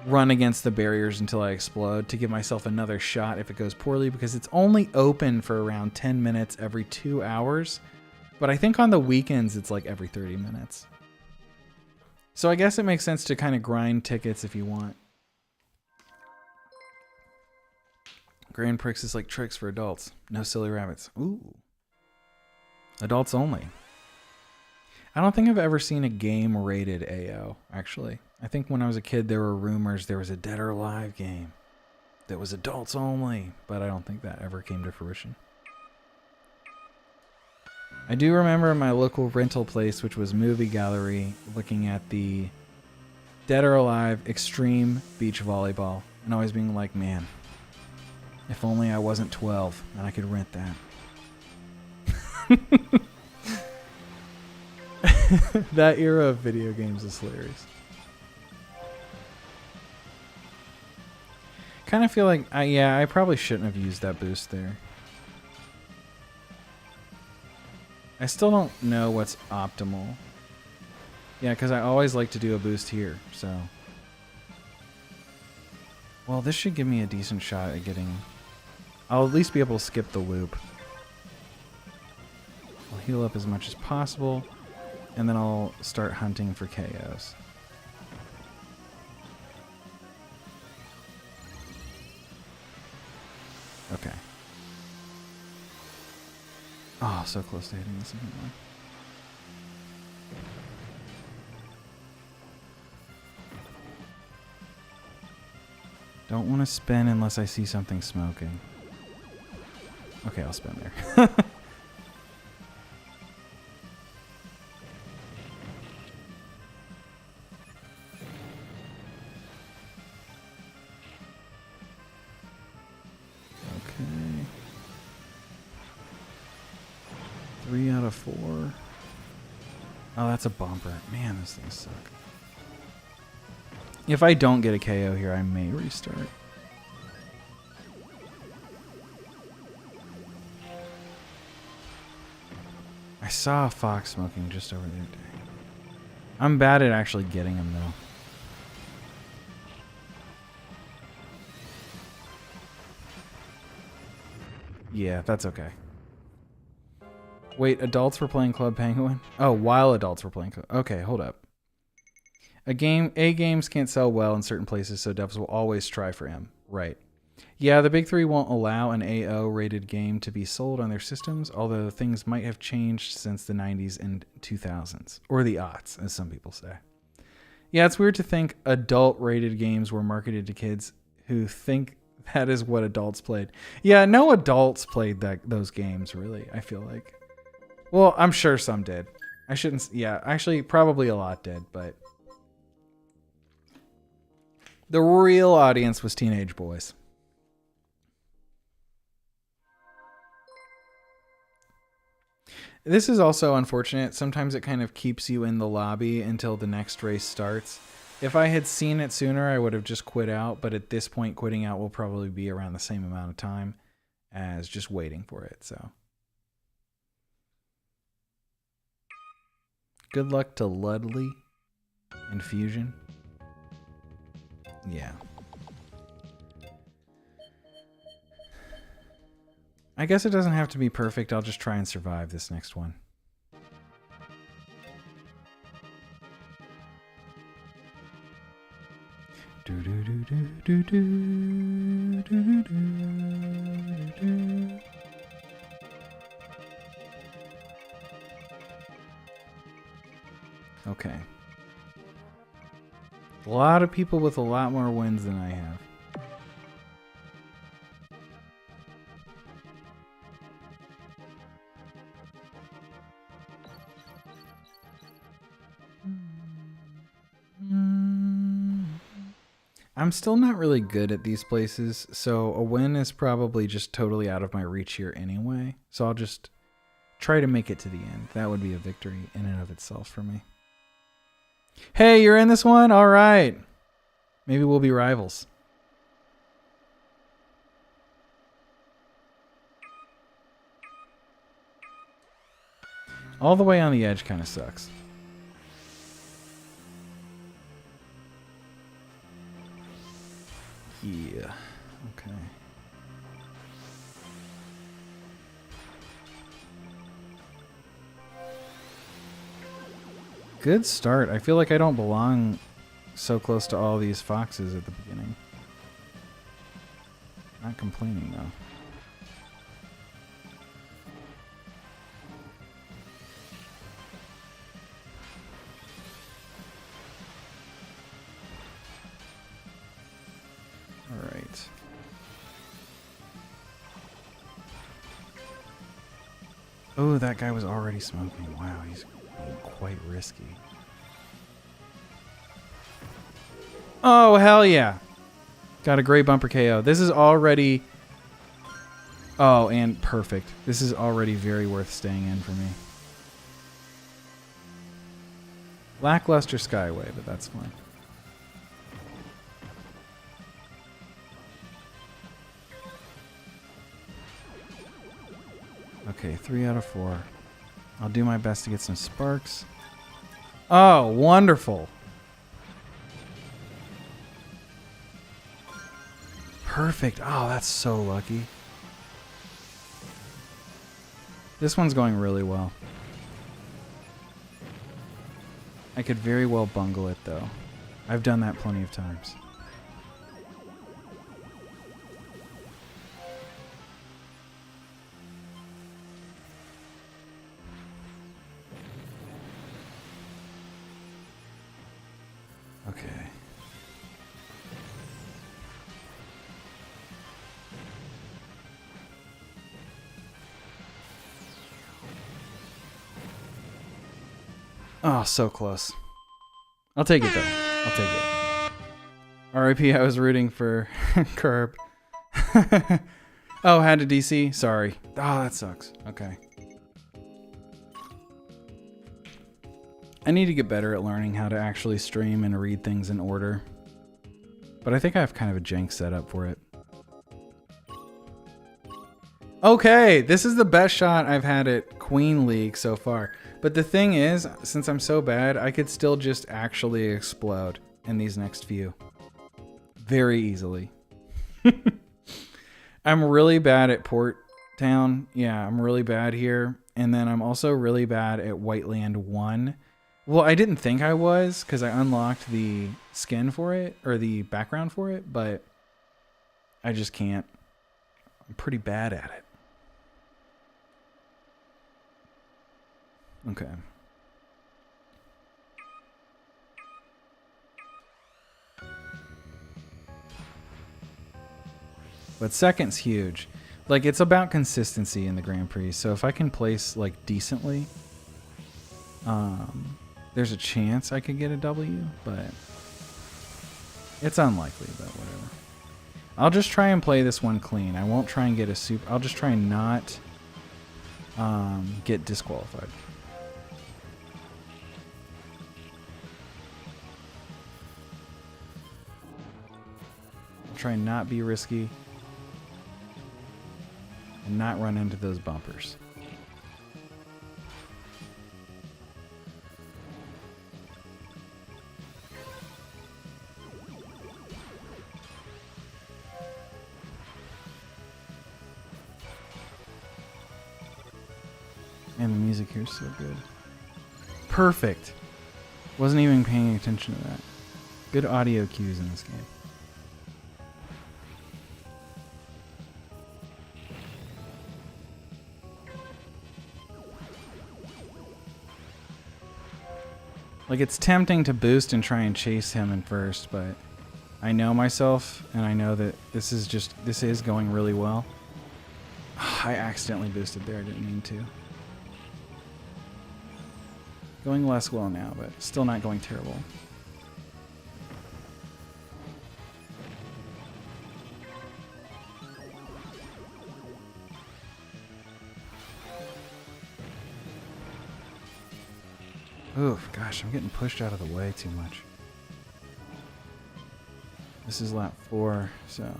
run against the barriers until I explode to give myself another shot if it goes poorly, because it's only open for around 10 minutes every 2 hours. But I think on the weekends, it's like every 30 minutes. So I guess it makes sense to kind of grind tickets if you want. Grand Prix is like tricks for adults. No silly rabbits. Ooh. Adults only. I don't think I've ever seen a game rated AO, actually. I think when I was a kid, there were rumors there was a Dead or Alive game that was adults only, but I don't think that ever came to fruition. I do remember my local rental place, which was Movie Gallery, looking at the Dead or Alive Extreme Beach Volleyball, and always being like, man, if only I wasn't 12 and I could rent that. That era of video games is hilarious. Kind of feel like, I probably shouldn't have used that boost there. I still don't know what's optimal. Yeah, because I always like to do a boost here, so... Well, this should give me a decent shot at getting... I'll at least be able to skip the loop. I'll heal up as much as possible, and then I'll start hunting for KOs. Okay. Oh, so close to hitting the second one. Don't want to spin unless I see something smoking. Okay, I'll spin there. Okay. 3 out of 4. Oh, that's a bumper. Man, those things suck. If I don't get a KO here, I may restart. I saw a fox smoking just over there. Dang. I'm bad at actually getting him, though. Yeah, that's okay. Wait, adults were playing Club Penguin? Oh, while adults were playing Club... Okay, hold up. A games can't sell well in certain places, so devs will always try for M. Right. Yeah, the big three won't allow an AO rated game to be sold on their systems, although things might have changed since the 90s and 2000s. Or the aughts, as some people say. Yeah, it's weird to think adult rated games were marketed to kids who think that is what adults played. Yeah, no adults played those games, really, I feel like. Well, I'm sure some did. I shouldn't... Yeah, actually, probably a lot did, but... The real audience was teenage boys. This is also unfortunate. Sometimes it kind of keeps you in the lobby until the next race starts. If I had seen it sooner, I would have just quit out. But at this point, quitting out will probably be around the same amount of time as just waiting for it. So, good luck to Ludley and Fusion. Yeah. I guess it doesn't have to be perfect. I'll just try and survive this next one. Okay. A lot of people with a lot more wins than I have. I'm still not really good at these places, so a win is probably just totally out of my reach here anyway. So I'll just try to make it to the end. That would be a victory in and of itself for me. Hey, you're in this one? All right. Maybe we'll be rivals. All the way on the edge kind of sucks. Yeah. Okay. Good start. I feel like I don't belong so close to all these foxes at the beginning. Not complaining, though. Alright. Oh, that guy was already smoking. Wow, he's being quite risky. Oh, hell yeah. Got a great bumper KO. This is already... Oh, and perfect. This is already very worth staying in for me. Lackluster Skyway, but that's fine. Okay, 3 out of 4. I'll do my best to get some sparks. Oh, wonderful. Perfect. Oh, that's so lucky. This one's going really well. I could very well bungle it, though. I've done that plenty of times. Okay. Oh, so close. I'll take it, though. I'll take it. RIP, I was rooting for Curb. Oh, had to DC? Sorry. Oh, that sucks. Okay. I need to get better at learning how to actually stream and read things in order. But I think I have kind of a jank setup for it. Okay, this is the best shot I've had at Queen League so far. But the thing is, since I'm so bad, I could still just actually explode in these next few. Very easily. I'm really bad at Port Town. Yeah, I'm really bad here. And then I'm also really bad at Whiteland 1. Well, I didn't think I was because I unlocked the skin for it, or the background for it, but I just can't. I'm pretty bad at it. Okay. But second's huge. Like, it's about consistency in the Grand Prix. So if I can place, like, decently, there's a chance I could get a W, but it's unlikely, but whatever. I'll just try and play this one clean. I won't try and get a super... I'll just try and not get disqualified. I'll try and not be risky and not run into those bumpers. And the music here is so good. Perfect. Wasn't even paying attention to that. Good audio cues in this game. Like, it's tempting to boost and try and chase him in first, but I know myself, and I know that this is going really well. I accidentally boosted there, I didn't mean to. Going less well now, but still not going terrible. Oof, gosh, I'm getting pushed out of the way too much. This is lap 4, so...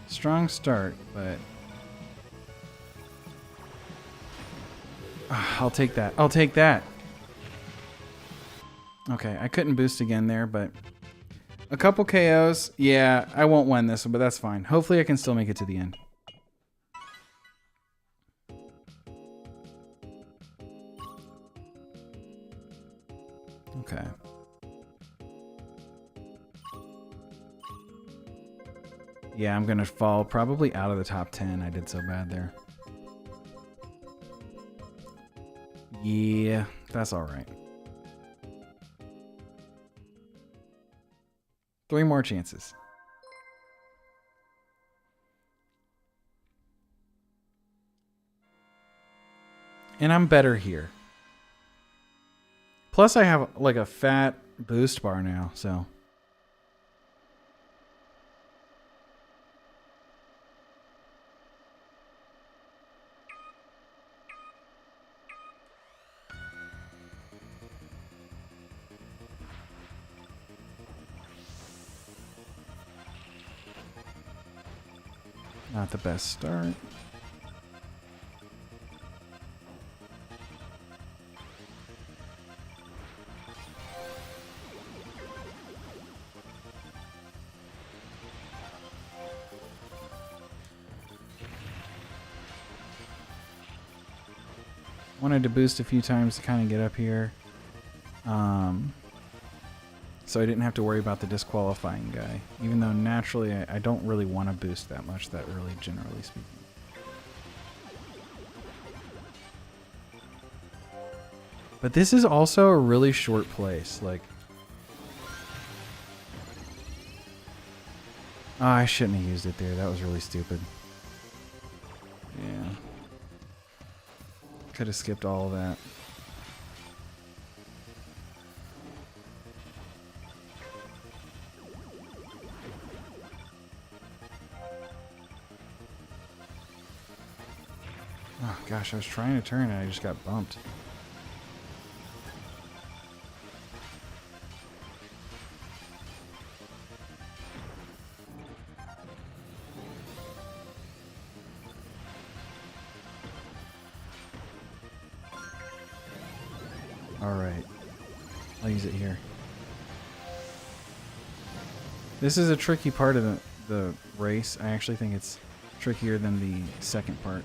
strong start, but... I'll take that. I'll take that. Okay, I couldn't boost again there, but... a couple KOs. Yeah, I won't win this one, but that's fine. Hopefully I can still make it to the end. Okay. Yeah, I'm gonna fall probably out of the top 10. I did so bad there. Yeah, that's all right. 3 more chances. And I'm better here. Plus I have like a fat boost bar now, so... not the best start. Wanted to boost a few times to kind of get up here. So I didn't have to worry about the disqualifying guy. Even though naturally I don't really want to boost that much that early, generally speaking. But this is also a really short place. Like, oh, I shouldn't have used it there. That was really stupid. Yeah. Could have skipped all of that. Oh gosh, I was trying to turn and I just got bumped. Alright. I'll use it here. This is a tricky part of the race. I actually think it's trickier than the second part.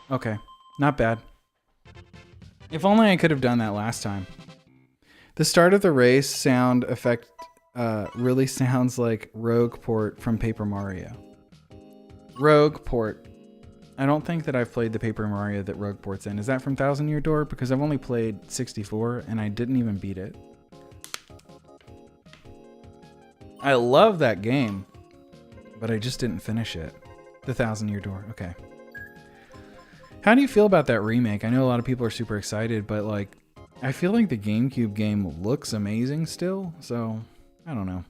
Okay, not bad. If only I could have done that last time. The start of the race sound effect really sounds like Rogue Port from Paper Mario. Rogue Port. I don't think that I've played the Paper Mario that Rogue Port's in. Is that from Thousand Year Door? Because I've only played 64 and I didn't even beat it. I love that game, but I just didn't finish it. The Thousand Year Door. Okay. How do you feel about that remake? I know a lot of people are super excited, but like, I feel like the GameCube game looks amazing still, so I don't know.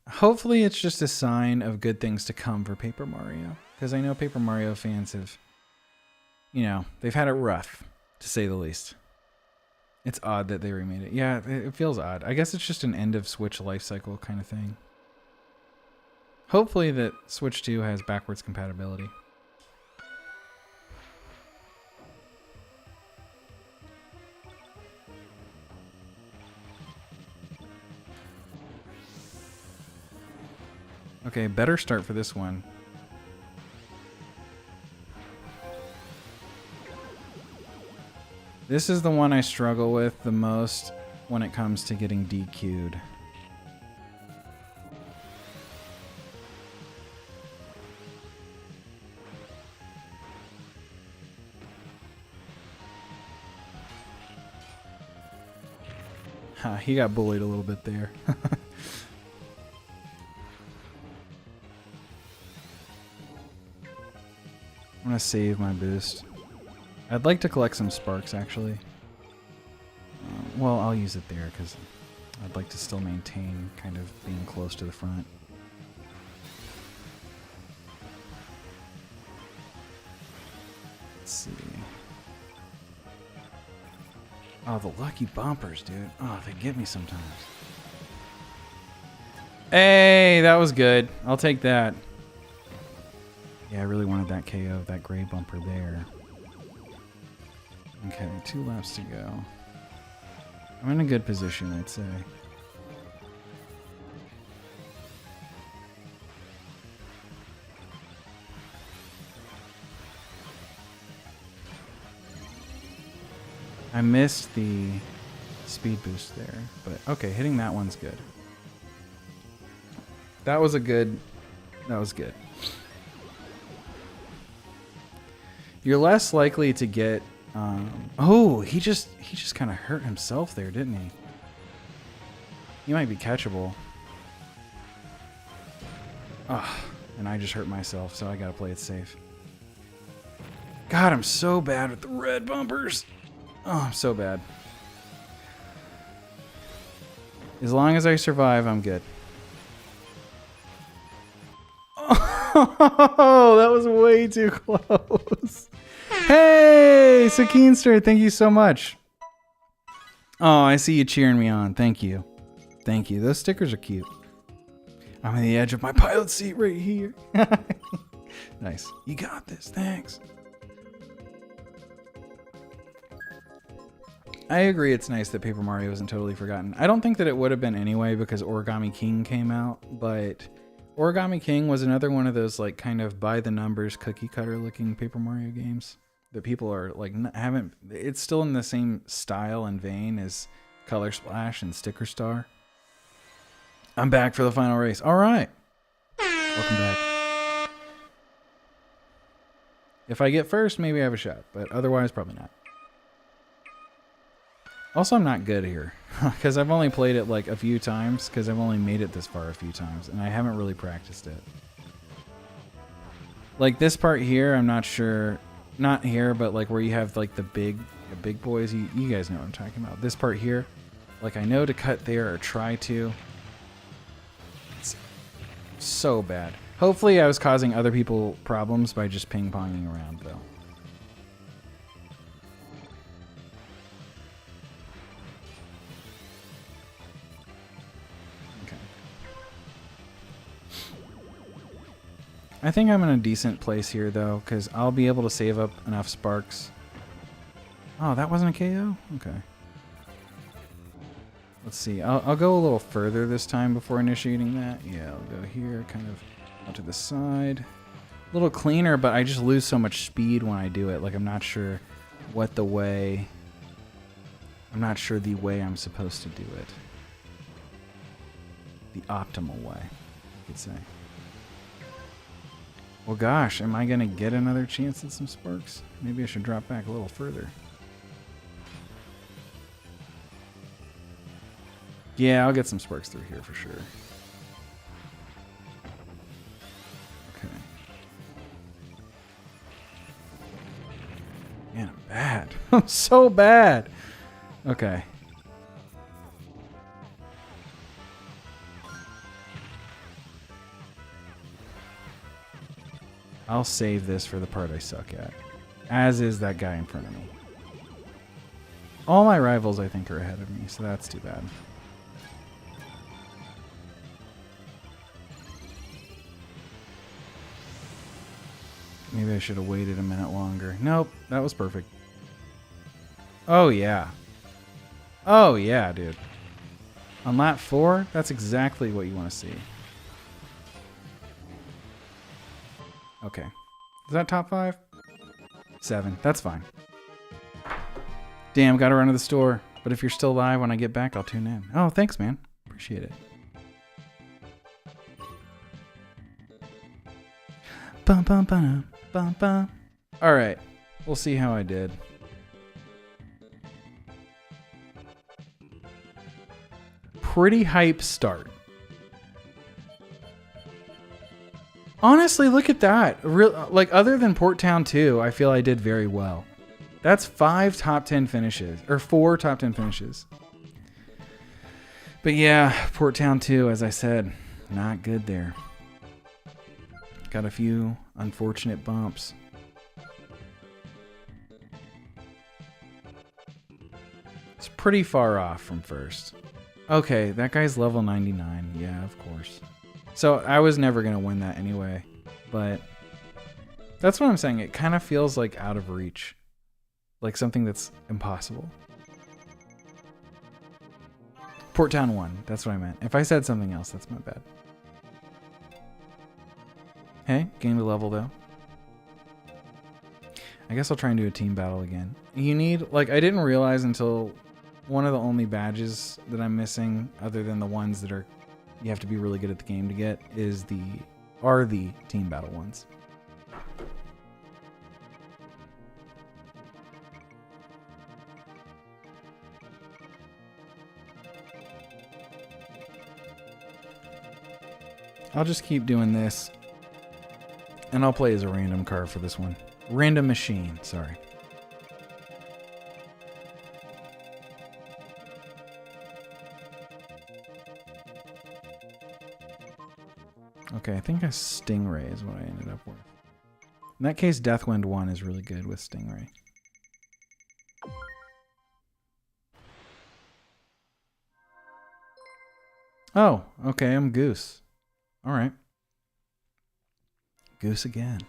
Hopefully it's just a sign of good things to come for Paper Mario, because I know Paper Mario fans have, you know, they've had it rough, to say the least. It's odd that they remade it. Yeah, it feels odd. I guess it's just an end of Switch life cycle kind of thing. Hopefully that Switch 2 has backwards compatibility. Okay, better start for this one. This is the one I struggle with the most when it comes to getting DQ'd. He got bullied a little bit there. I'm gonna save my boost. I'd like to collect some sparks, actually. Well, I'll use it there, because I'd like to still maintain kind of being close to the front. Let's see. Oh, the lucky bumpers, dude. Oh, they get me sometimes. Hey, that was good. I'll take that. Yeah, I really wanted that KO, that gray bumper there. Okay, 2 laps to go. I'm in a good position, I'd say. I missed the speed boost there, but okay, hitting that one's good. That was good. You're less likely to get, oh, he just kind of hurt himself there, didn't he? He might be catchable. Oh, and I just hurt myself, so I gotta play it safe. God, I'm so bad with the red bumpers. Oh, I'm so bad. As long as I survive, I'm good. Oh, that was way too close. Hey, Sakeenster, thank you so much. Oh, I see you cheering me on. Thank you. Thank you. Those stickers are cute. I'm on the edge of my pilot seat right here. Nice. You got this. Thanks. I agree it's nice that Paper Mario isn't totally forgotten. I don't think that it would have been anyway because Origami King came out, but Origami King was another one of those like kind of by the numbers cookie cutter looking Paper Mario games that people are like haven't. It's still in the same style and vein as Color Splash and Sticker Star. I'm back for the final race. All right, welcome back. If I get first, maybe I have a shot, but otherwise, probably not. Also, I'm not good here because I've only played it like a few times because I've only made it this far a few times and I haven't really practiced it. Like this part here, I'm not sure, not here, but like where you have like the big boys, you guys know what I'm talking about. This part here, like I know to cut there or try to. It's so bad. Hopefully I was causing other people problems by just ping-ponging around though. I think I'm in a decent place here, though, because I'll be able to save up enough sparks. Oh, that wasn't a KO? Okay. Let's see. I'll go a little further this time before initiating that. Yeah, I'll go here, kind of out to the side. A little cleaner, but I just lose so much speed when I do it. Like, I'm not sure what the way... I'm not sure the way I'm supposed to do it. The optimal way, I could say. Well, gosh, am I going to get another chance at some sparks? Maybe I should drop back a little further. Yeah, I'll get some sparks through here for sure. Okay. Man, I'm bad. I'm so bad. Okay. I'll save this for the part I suck at. As is that guy in front of me. All my rivals, I think, are ahead of me, so that's too bad. Maybe I should have waited a minute longer. Nope, that was perfect. Oh, yeah. Oh, yeah, dude. On lap 4, that's exactly what you want to see. Okay. Is that top 5? 7. That's fine. Damn, gotta run to the store. But if you're still live when I get back, I'll tune in. Oh, thanks, man. Appreciate it. Bum, bum, bum, bum, bum. All right. We'll see how I did. Pretty hype start. Honestly, look at that. Like, other than Port Town 2, I feel I did very well. That's 5 top 10 finishes, or 4 top 10 finishes. But yeah, Port Town 2, as I said, not good there. Got a few unfortunate bumps. It's pretty far off from first. Okay, that guy's level 99. Yeah, of course. So I was never going to win that anyway, but that's what I'm saying. It kind of feels like out of reach, like something that's impossible. Port Town 1, that's what I meant. If I said something else, that's my bad. Hey, gained a level though. I guess I'll try and do a team battle again. You need, like, I didn't realize until one of the only badges that I'm missing, other than the ones that are you have to be really good at the game to get, is the team battle ones. I'll just keep doing this, and I'll play as a random car for this one. Random machine, sorry. Okay, I think a Stingray is what I ended up with. In that case, Deathwind 1 is really good with Stingray. Oh, okay, I'm Goose. Alright. Goose again.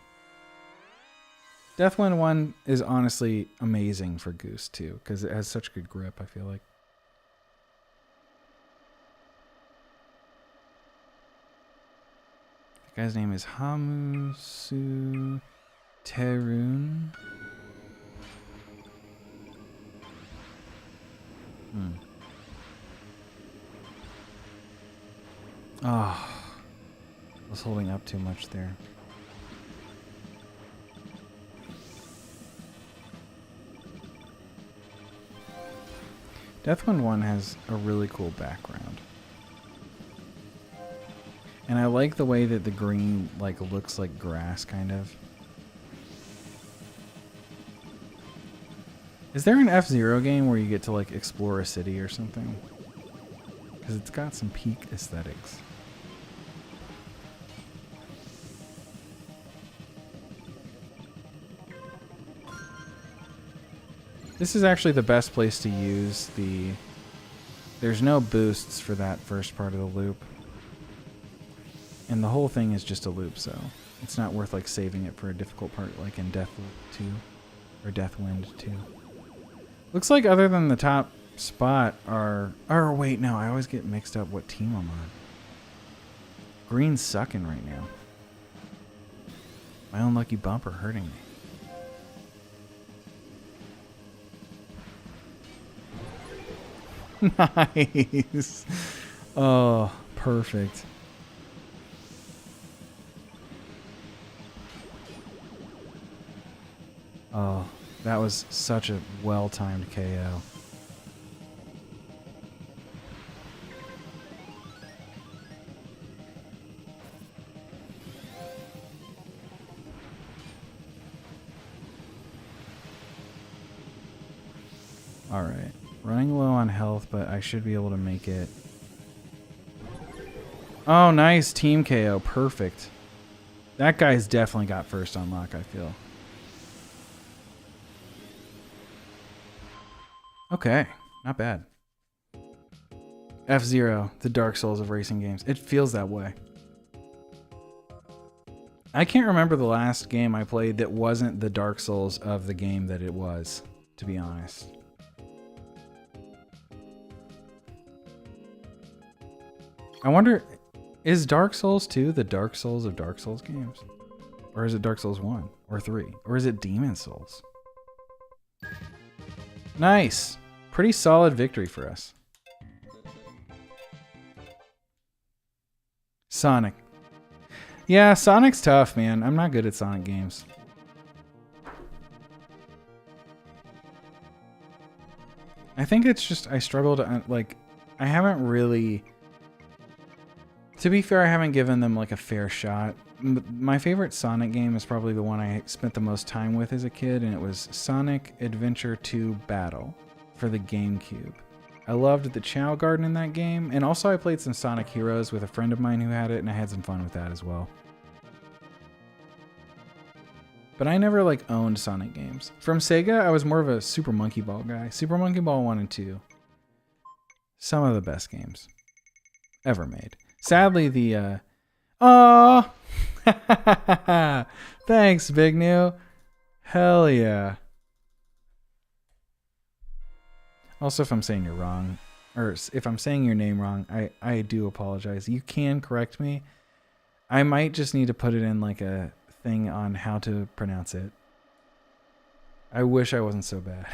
Deathwind 1 is honestly amazing for Goose, too, because it has such good grip, I feel like. The guy's name is Hamusu Terun. Oh, I was holding up too much there. Deathwind 1 has a really cool background. And I like the way that the green like looks like grass, kind of. Is there an F-Zero game where you get to like explore a city or something? Because it's got some peak aesthetics. This is actually the best place to use the... There's no boosts for that first part of the loop. And the whole thing is just a loop, so it's not worth like saving it for a difficult part like in Deathloop 2 or Deathwind 2. Looks like other than the top spot are... Oh, wait, no, I always get mixed up what team I'm on. Green's sucking right now. My own lucky bumper hurting me. Nice. Oh, perfect. Oh, that was such a well-timed KO. All right. Running low on health, but I should be able to make it. Oh, nice team KO. Perfect. That guy's definitely got first unlock, I feel. Okay. Not bad. F-Zero, the Dark Souls of racing games. It feels that way. I can't remember the last game I played that wasn't the Dark Souls of the game that it was, to be honest. I wonder, is Dark Souls 2 the Dark Souls of Dark Souls games? Or is it Dark Souls 1 or 3? Or is it Demon Souls? Nice. Pretty solid victory for us. Sonic. Yeah, Sonic's tough, man. I'm not good at Sonic games. I think it's just I struggle to, like, I haven't really... To be fair, I haven't given them like a fair shot. My favorite Sonic game is probably the one I spent the most time with as a kid, and it was Sonic Adventure 2 Battle for the GameCube. I loved the Chow Garden in that game, and also I played some Sonic Heroes with a friend of mine who had it, and I had some fun with that as well. But I never like owned Sonic games. From Sega, I was more of a Super Monkey Ball guy. Super Monkey Ball 1 and 2. Some of the best games ever made. Sadly, the, Aww! Thanks, Big New. Hell yeah. Also, if I'm saying you're wrong, or if I'm saying your name wrong, I do apologize. You can correct me. I might just need to put it in like a thing on how to pronounce it. I wish I wasn't so bad.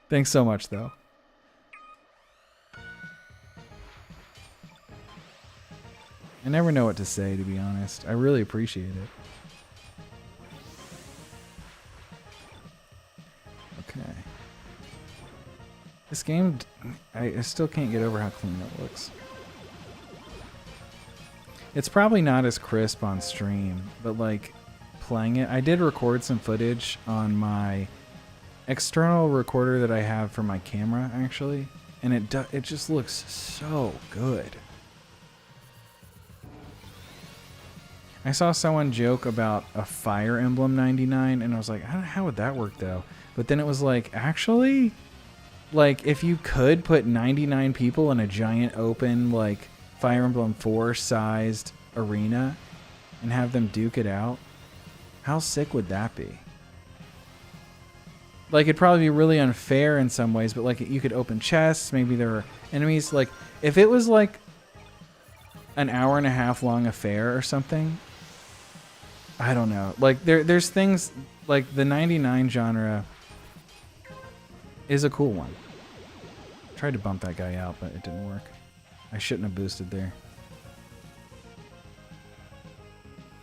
Thanks so much, though. I never know what to say, to be honest. I really appreciate it. Okay. This game, I still can't get over how clean it looks. It's probably not as crisp on stream, but like playing it, I did record some footage on my external recorder that I have for my camera, actually, and it just looks so good. I saw someone joke about a Fire Emblem 99, and I was like, how would that work, though? But then it was like, actually, like, if you could put 99 people in a giant open, like, Fire Emblem 4-sized arena and have them duke it out, how sick would that be? Like, it'd probably be really unfair in some ways, but, like, you could open chests. Maybe there are enemies. Like, if it was, like, an hour and a half long affair or something, I don't know. Like, there's things, like, the 99 genre is a cool one. Tried to bump that guy out, but it didn't work. I shouldn't have boosted there.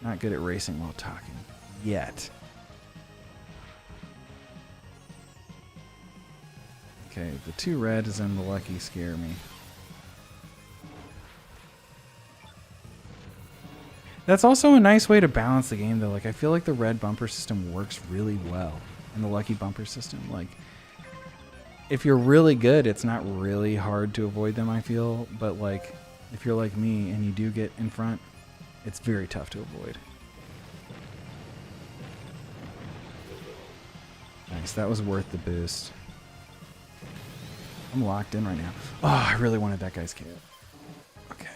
Not good at racing while talking. Yet. Okay, the 2 reds and the lucky scare me. That's also a nice way to balance the game, though. Like, I feel like the red bumper system works really well. And the lucky bumper system, like, if you're really good, it's not really hard to avoid them, I feel. But, like, if you're like me and you do get in front, it's very tough to avoid. Nice, that was worth the boost. I'm locked in right now. Oh, I really wanted that guy's KO. Okay.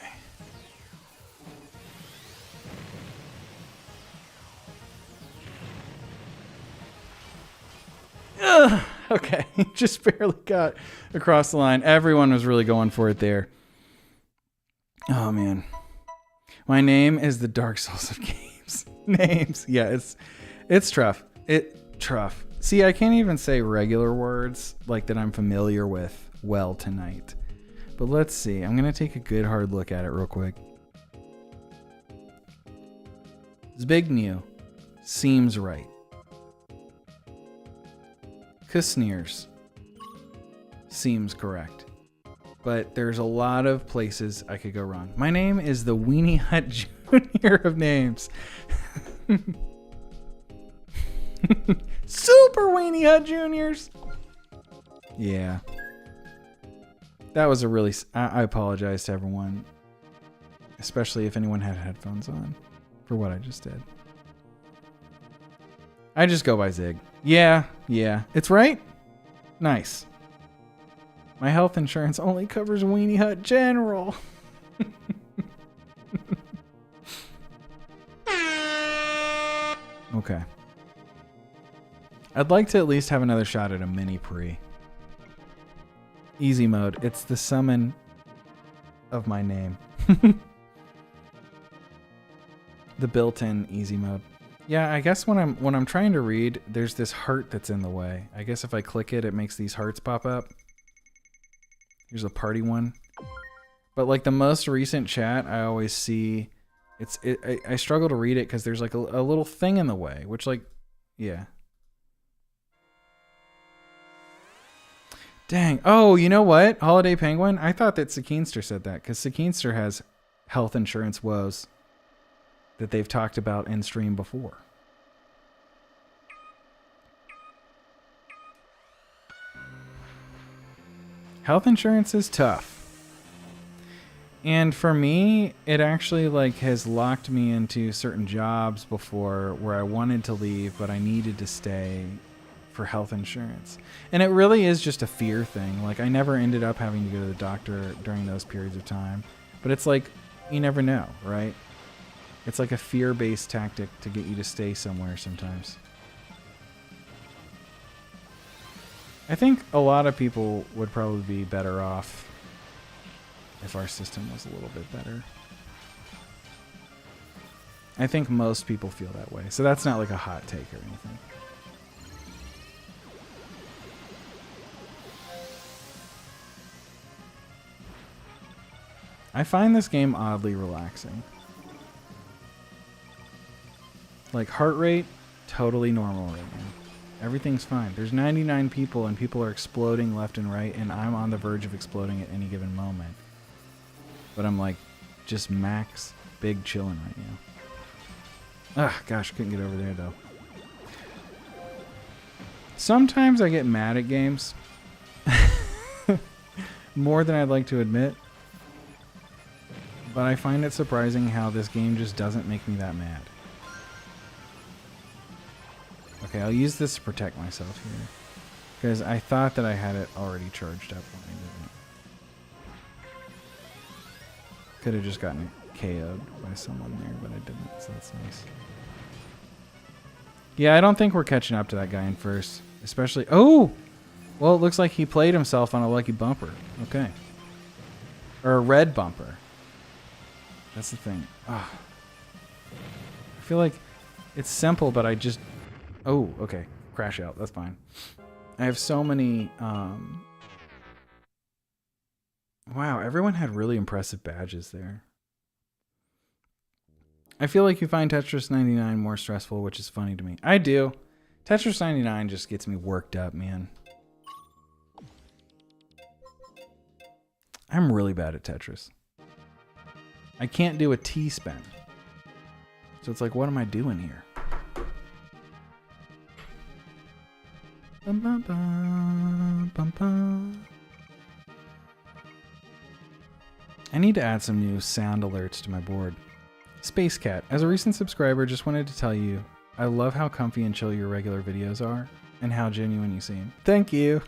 Ugh, okay, just barely got across the line. Everyone was really going for it there. Oh, man. My name is the Dark Souls of games. Names. Yeah, it's tough. Tough. See, I can't even say regular words like that I'm familiar with well tonight. But let's see. I'm going to take a good hard look at it real quick. Zbigniew seems right. Kusniers seems correct. But there's a lot of places I could go wrong. My name is the Weenie Hut Jr. of names. Super Weenie Hut Juniors. Yeah. That was a really... I apologize to everyone. Especially if anyone had headphones on. For what I just did. I just go by Zig. Yeah. It's right? Nice. My health insurance only covers Weenie Hut General. Okay. I'd like to at least have another shot at a mini Prix. Easy mode. It's the summon of my name. The built-in easy mode. Yeah, I guess when I'm trying to read, there's this heart that's in the way. I guess if I click it, it makes these hearts pop up. Here's a party one. But like the most recent chat, I always see I struggle to read it because there's like a little thing in the way, which like, yeah. Dang. Oh, you know what? Holiday Penguin? I thought that Sakeenster said that because Sakeenster has health insurance woes that they've talked about in stream before. Health insurance is tough. And for me, it actually like has locked me into certain jobs before where I wanted to leave, but I needed to stay for health insurance. And it really is just a fear thing. Like I never ended up having to go to the doctor during those periods of time. But it's like, you never know, right? It's like a fear-based tactic to get you to stay somewhere sometimes. I think a lot of people would probably be better off if our system was a little bit better. I think most people feel that way. So that's not like a hot take or anything. I find this game oddly relaxing. Like heart rate, totally normal right now. Everything's fine. There's 99 people and people are exploding left and right and I'm on the verge of exploding at any given moment. But I'm like just max big chilling right now. Ah, gosh, couldn't get over there though. Sometimes I get mad at games. More than I'd like to admit. But I find it surprising how this game just doesn't make me that mad. Okay, I'll use this to protect myself here. Because I thought that I had it already charged up when I didn't. Could have just gotten KO'd by someone there, but I didn't, so that's nice. Yeah, I don't think we're catching up to that guy in first. Especially... Oh! Well, it looks like he played himself on a lucky bumper. Okay. Or a red bumper. That's the thing. Ah. I feel like it's simple, but I just... Oh, okay. Crash out. That's fine. I have so many... Wow, everyone had really impressive badges there. I feel like you find Tetris 99 more stressful, which is funny to me. I do. Tetris 99 just gets me worked up, man. I'm really bad at Tetris. I can't do a T-spin. So it's like, what am I doing here? Bum, bum, bum, bum, bum. I need to add some new sound alerts to my board. Space Cat, as a recent subscriber, just wanted to tell you, I love how comfy and chill your regular videos are, and how genuine you seem. Thank you.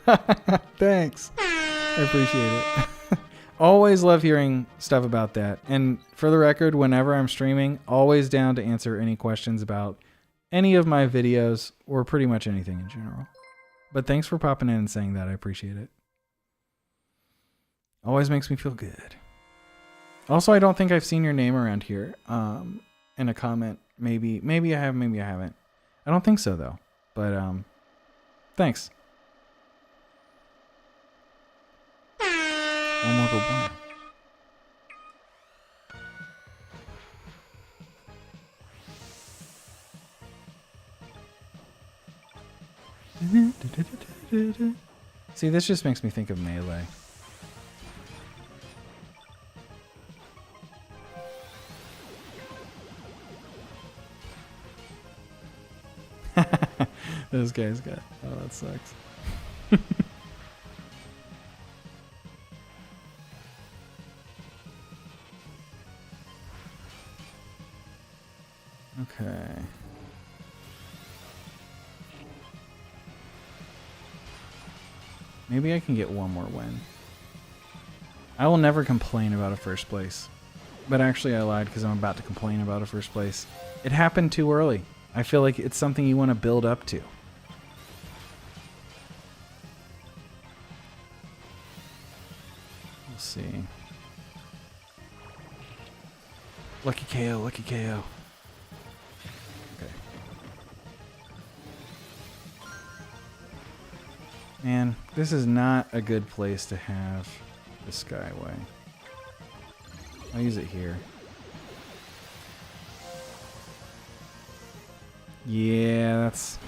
Thanks. I appreciate it. Always love hearing stuff about that. And for the record, whenever I'm streaming, always down to answer any questions about any of my videos, or pretty much anything in general. But thanks for popping in and saying that. I appreciate it. Always makes me feel good. Also, I don't think I've seen your name around here in a comment. Maybe I have, maybe I haven't. I don't think so, though. But thanks. One more goodbye. See, this just makes me think of Melee. Those guys got... Oh, that sucks. Okay. Maybe I can get one more win. I will never complain about a first place. But actually I lied because I'm about to complain about a first place. It happened too early. I feel like it's something you want to build up to. We'll see. Lucky KO, lucky KO. Okay. Man, this is not a good place to have the Skyway. I'll use it here. Yeah, that's...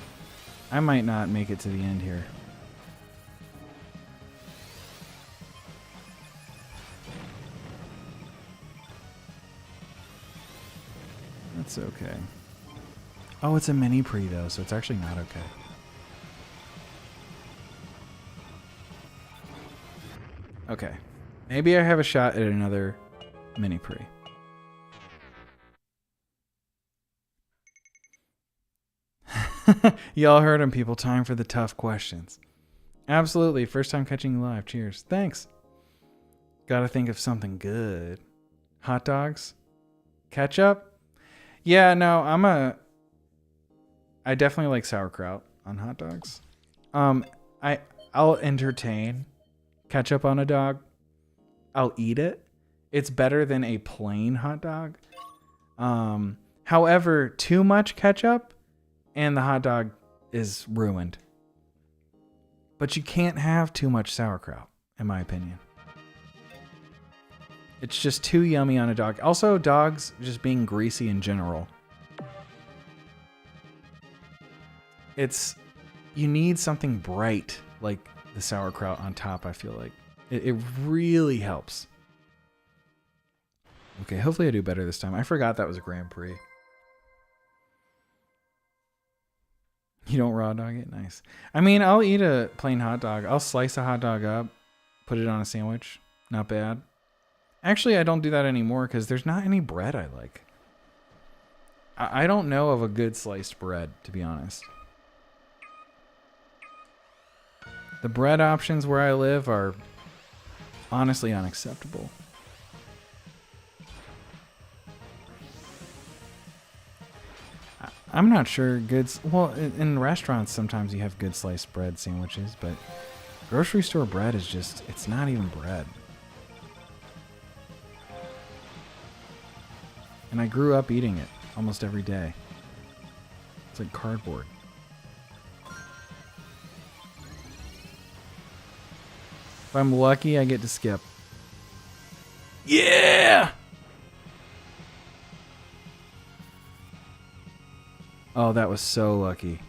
I might not make it to the end here. That's okay. Oh, it's a mini Prix though, so it's actually not okay. Okay. Maybe I have a shot at another mini Prix. Y'all heard him, people. Time for the tough questions. Absolutely. First time catching you live. Cheers. Thanks. Gotta think of something good. Hot dogs? Ketchup? Yeah, no, I definitely like sauerkraut on hot dogs. I'll entertain ketchup on a dog. I'll eat it. It's better than a plain hot dog. However, too much ketchup and the hot dog is ruined. But you can't have too much sauerkraut, in my opinion. It's just too yummy on a dog. Also, dogs just being greasy in general. You need something bright, like the sauerkraut on top, I feel like. It really helps. Okay, hopefully I do better this time. I forgot that was a Grand Prix. You don't raw dog it? Nice. I mean, I'll eat a plain hot dog. I'll slice a hot dog up, put it on a sandwich. Not bad. Actually, I don't do that anymore because there's not any bread I like. I don't know of a good sliced bread, to be honest. The bread options where I live are honestly unacceptable. I'm not sure. Well, in restaurants sometimes you have good sliced bread sandwiches, but grocery store bread is just, it's not even bread. And I grew up eating it almost every day. It's like cardboard. If I'm lucky, I get to skip. Yeah! Oh, that was so lucky.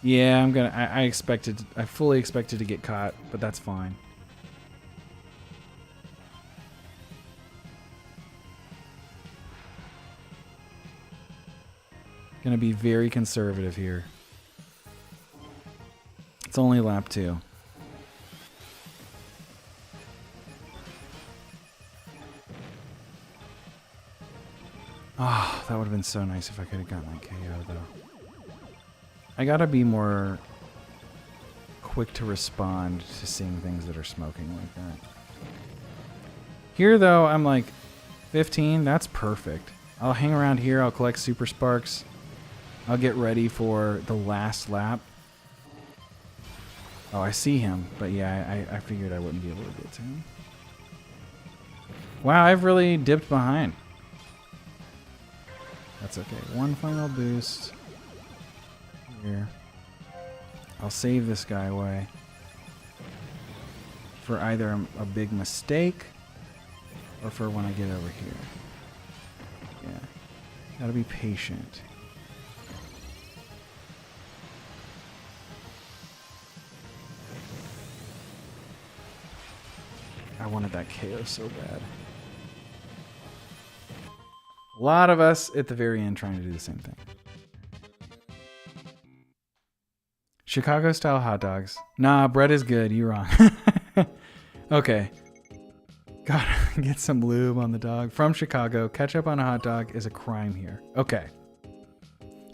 Yeah, I'm gonna. I fully expected to get caught, but that's fine. Gonna be very conservative here. It's only lap 2. Oh, that would have been so nice if I could have gotten that KO, though. I gotta be more quick to respond to seeing things that are smoking like that. Here, though, I'm like 15. That's perfect. I'll hang around here. I'll collect super sparks. I'll get ready for the last lap. Oh, I see him. But yeah, I figured I wouldn't be able to get to him. Wow, I've really dipped behind. That's okay. One final boost. Here. I'll save this guy away. For either a big mistake or for when I get over here. Yeah. Gotta be patient. I wanted that KO so bad. A lot of us at the very end trying to do the same thing. Chicago style hot dogs. Nah, bread is good. You're wrong. Okay. Gotta get some lube on the dog. From Chicago, ketchup on a hot dog is a crime here. Okay.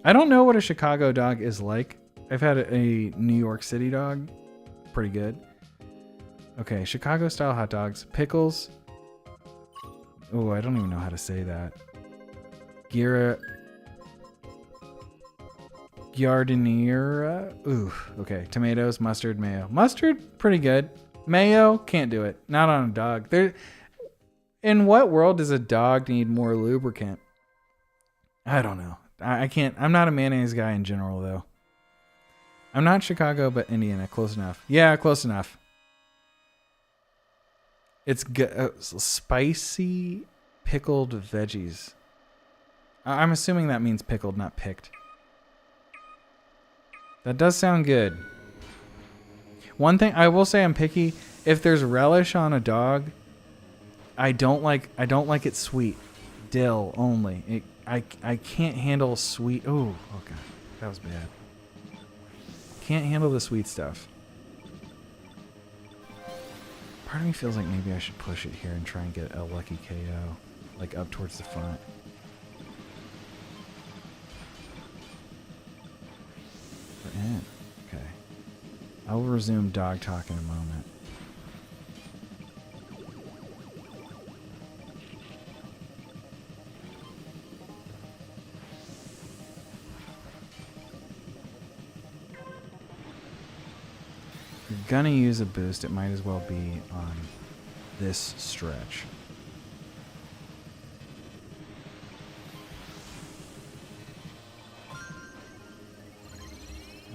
I don't know what a Chicago dog is like. I've had a New York City dog. Pretty good. Okay, Chicago style hot dogs. Pickles. Oh, I don't even know how to say that. Giardiniera. Ooh, okay. Tomatoes, mustard, mayo. Mustard, pretty good. Mayo, can't do it. Not on a dog. In what world does a dog need more lubricant? I don't know. I can't. I'm not a mayonnaise guy in general, though. I'm not Chicago, but Indiana. Close enough. Yeah, close enough. It's spicy pickled veggies. I'm assuming that means pickled, not picked. That does sound good. One thing I will say, I'm picky. If there's relish on a dog, I don't like it sweet. Dill only. I can't handle sweet. Oh god, that was bad. Can't handle the sweet stuff. Part of me feels like maybe I should push it here and try and get a lucky KO, like up towards the front. We're in. Okay. I will resume dog talk in a moment. If you're gonna use a boost, it might as well be on this stretch.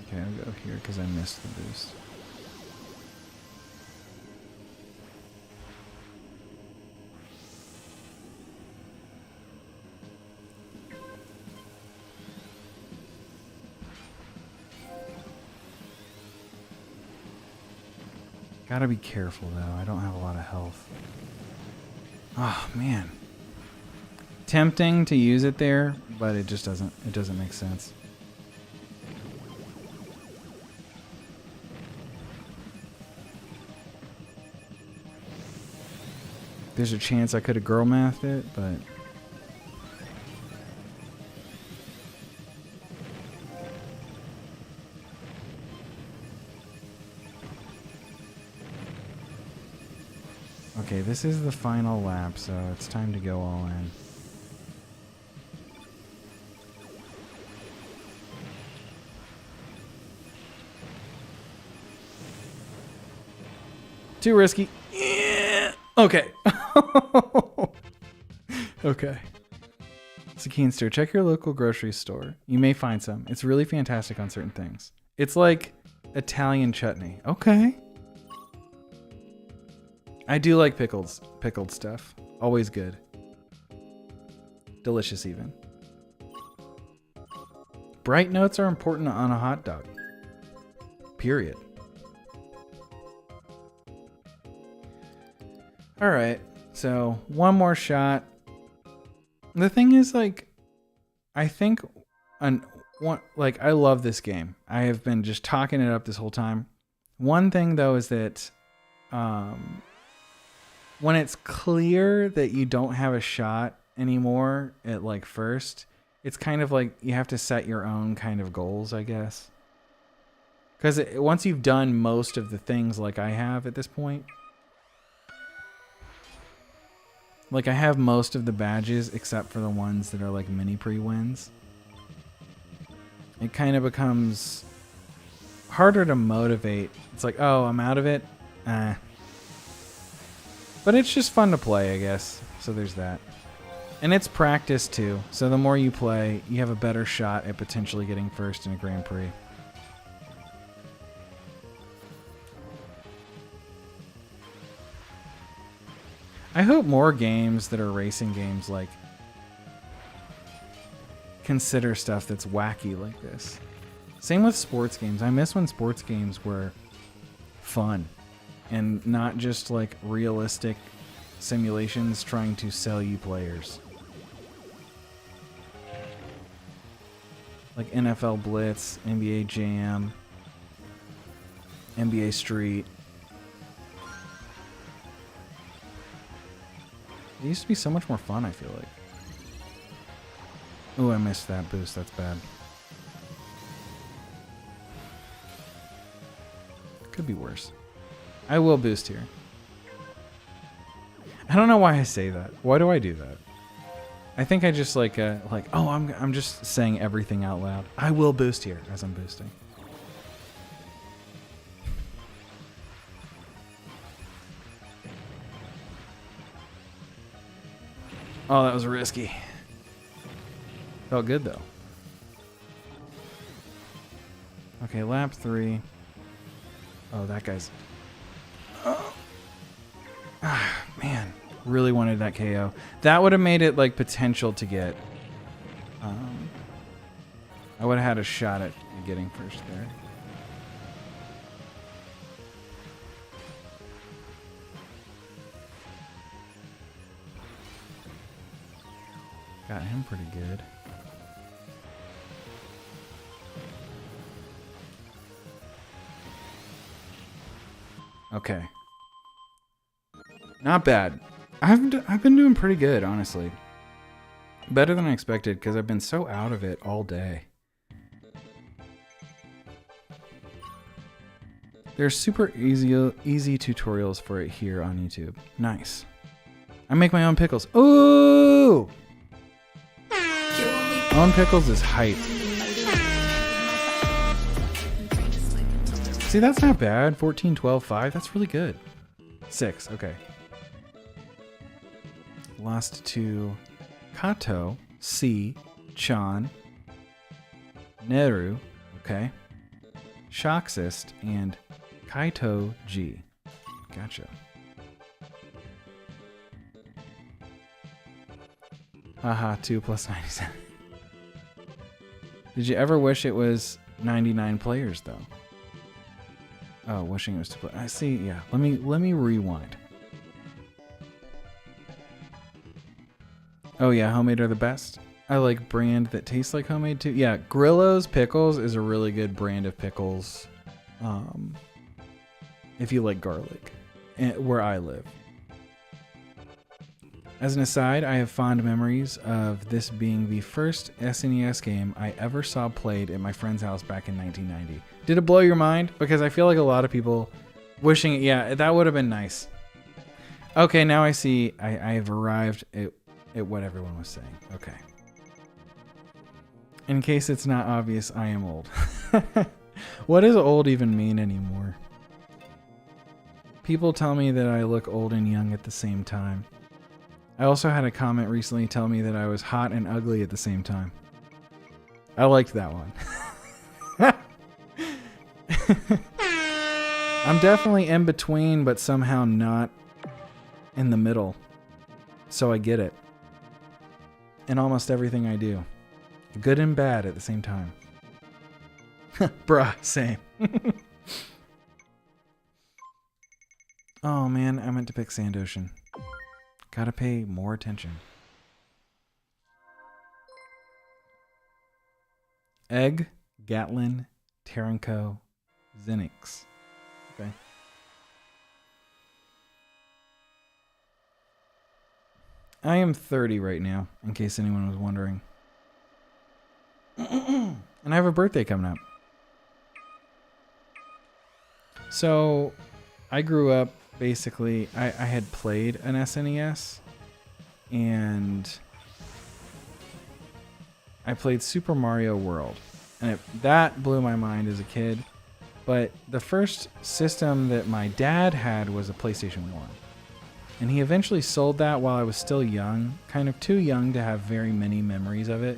Okay, I'll go here because I missed the boost. Gotta be careful though, I don't have a lot of health. Oh man. Tempting to use it there, but it just doesn't make sense. There's a chance I could have girl mathed it, but Okay, this is the final lap, so it's time to go all in. Too risky. Yeah. Okay. Okay. Sakeenster, check your local grocery store. You may find some. It's really fantastic on certain things. It's like Italian chutney. Okay. I do like pickled stuff. Always good. Delicious even. Bright notes are important on a hot dog. Period. All right. So one more shot. The thing is, like, I think I love this game. I have been just talking it up this whole time. One thing though is that when it's clear that you don't have a shot anymore at like first, it's kind of like you have to set your own kind of goals, I guess. Because once you've done most of the things like I have at this point, like I have most of the badges except for the ones that are like mini Prix wins. It kind of becomes harder to motivate. It's like, oh, I'm out of it. But it's just fun to play, I guess. So there's that. And it's practice too. So the more you play, you have a better shot at potentially getting first in a Grand Prix. I hope more games that are racing games like consider stuff that's wacky like this. Same with sports games. I miss when sports games were fun and not just like realistic simulations trying to sell you players. Like NFL Blitz, NBA Jam, NBA Street. It used to be so much more fun, I feel like. Oh, I missed that boost. That's bad. Could be worse. I will boost here. I don't know why I say that. Why do I do that? I think I just like oh, I'm just saying everything out loud. I will boost here as I'm boosting. Oh, that was risky. Felt good though. Okay, lap 3. Oh, that guy's... Oh. Ah, man. Really wanted that KO. That would have made it like potential to get... I would have had a shot at getting first there. Got him pretty good. Okay. Not bad. I've been doing pretty good, honestly. Better than I expected because I've been so out of it all day. There's super easy tutorials for it here on YouTube. Nice. I make my own pickles. Ooh! Own pickles is hype. See, that's not bad. 14, 12, 5. That's really good. 6. Okay. Lost to Kato, C, Chan, Neru, okay, Shoxist, and Kaito G. Gotcha. Haha, 2 plus 97. Did you ever wish it was 99 players though? Oh, wishing it was 2 players. I see. Yeah. Let me rewind. Oh yeah, homemade are the best. I like brand that tastes like homemade too. Yeah, Grillo's Pickles is a really good brand of pickles. If you like garlic, where I live. As an aside, I have fond memories of this being the first SNES game I ever saw played at my friend's house back in 1990. Did it blow your mind? Because I feel like a lot of people wishing, yeah, that would have been nice. Okay, now I see. I have arrived at what everyone was saying. Okay. In case it's not obvious, I am old. What does old even mean anymore? People tell me that I look old and young at the same time. I also had a comment recently tell me that I was hot and ugly at the same time. I liked that one. I'm definitely in between, but somehow not in the middle. So I get it. In almost everything I do. Good and bad at the same time. Bruh, same. Oh man, I meant to pick Sand Ocean. Gotta pay more attention. Egg, Gatlin, Taranko, Zenix. Okay. I am 30 right now, in case anyone was wondering. And I have a birthday coming up. So, I grew up, basically, I had played an SNES, and I played Super Mario World. And that blew my mind as a kid. But the first system that my dad had was a PlayStation 1. And he eventually sold that while I was still young, kind of too young to have very many memories of it.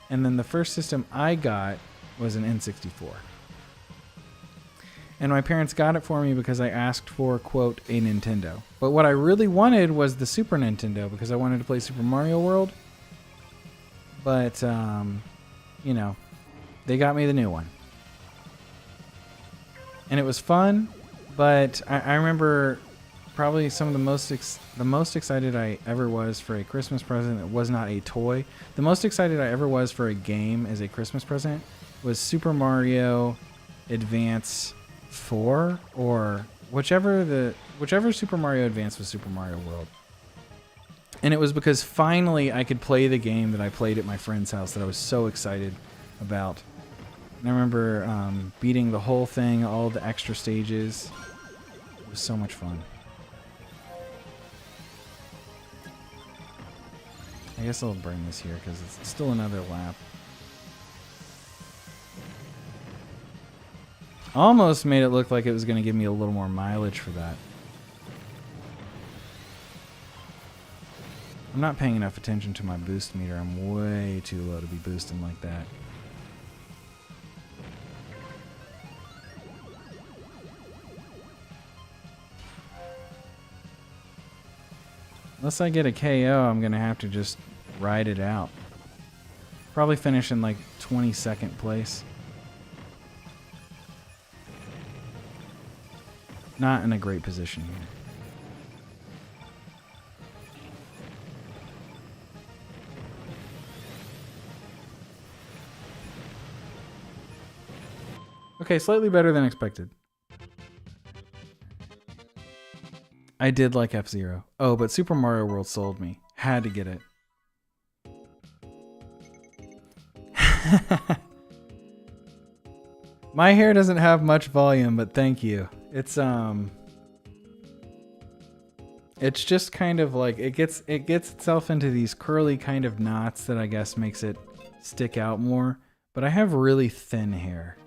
And then the first system I got was an N64. And my parents got it for me because I asked for, quote, a Nintendo. But what I really wanted was the Super Nintendo because I wanted to play Super Mario World. But, you know, they got me the new one. And it was fun, but I remember probably some of the most excited I ever was for a Christmas present that was not a toy. The most excited I ever was for a game as a Christmas present was Super Mario Advance 4 or whichever Super Mario Advance was Super Mario World. And it was because finally I could play the game that I played at my friend's house that I was so excited about. And I remember beating the whole thing, all the extra stages. It was so much fun. I guess I'll bring this here because it's still another lap. Almost made it look like it was going to give me a little more mileage for that. I'm not paying enough attention to my boost meter. I'm way too low to be boosting like that. Unless I get a KO, I'm going to have to just ride it out. Probably finish in like 22nd place. Not in a great position here. Okay, slightly better than expected. I did like F-Zero. Oh, but Super Mario World sold me. Had to get it. My hair doesn't have much volume, but thank you. It's just kind of like it gets itself into these curly kind of knots that I guess makes it stick out more. But I have really thin hair.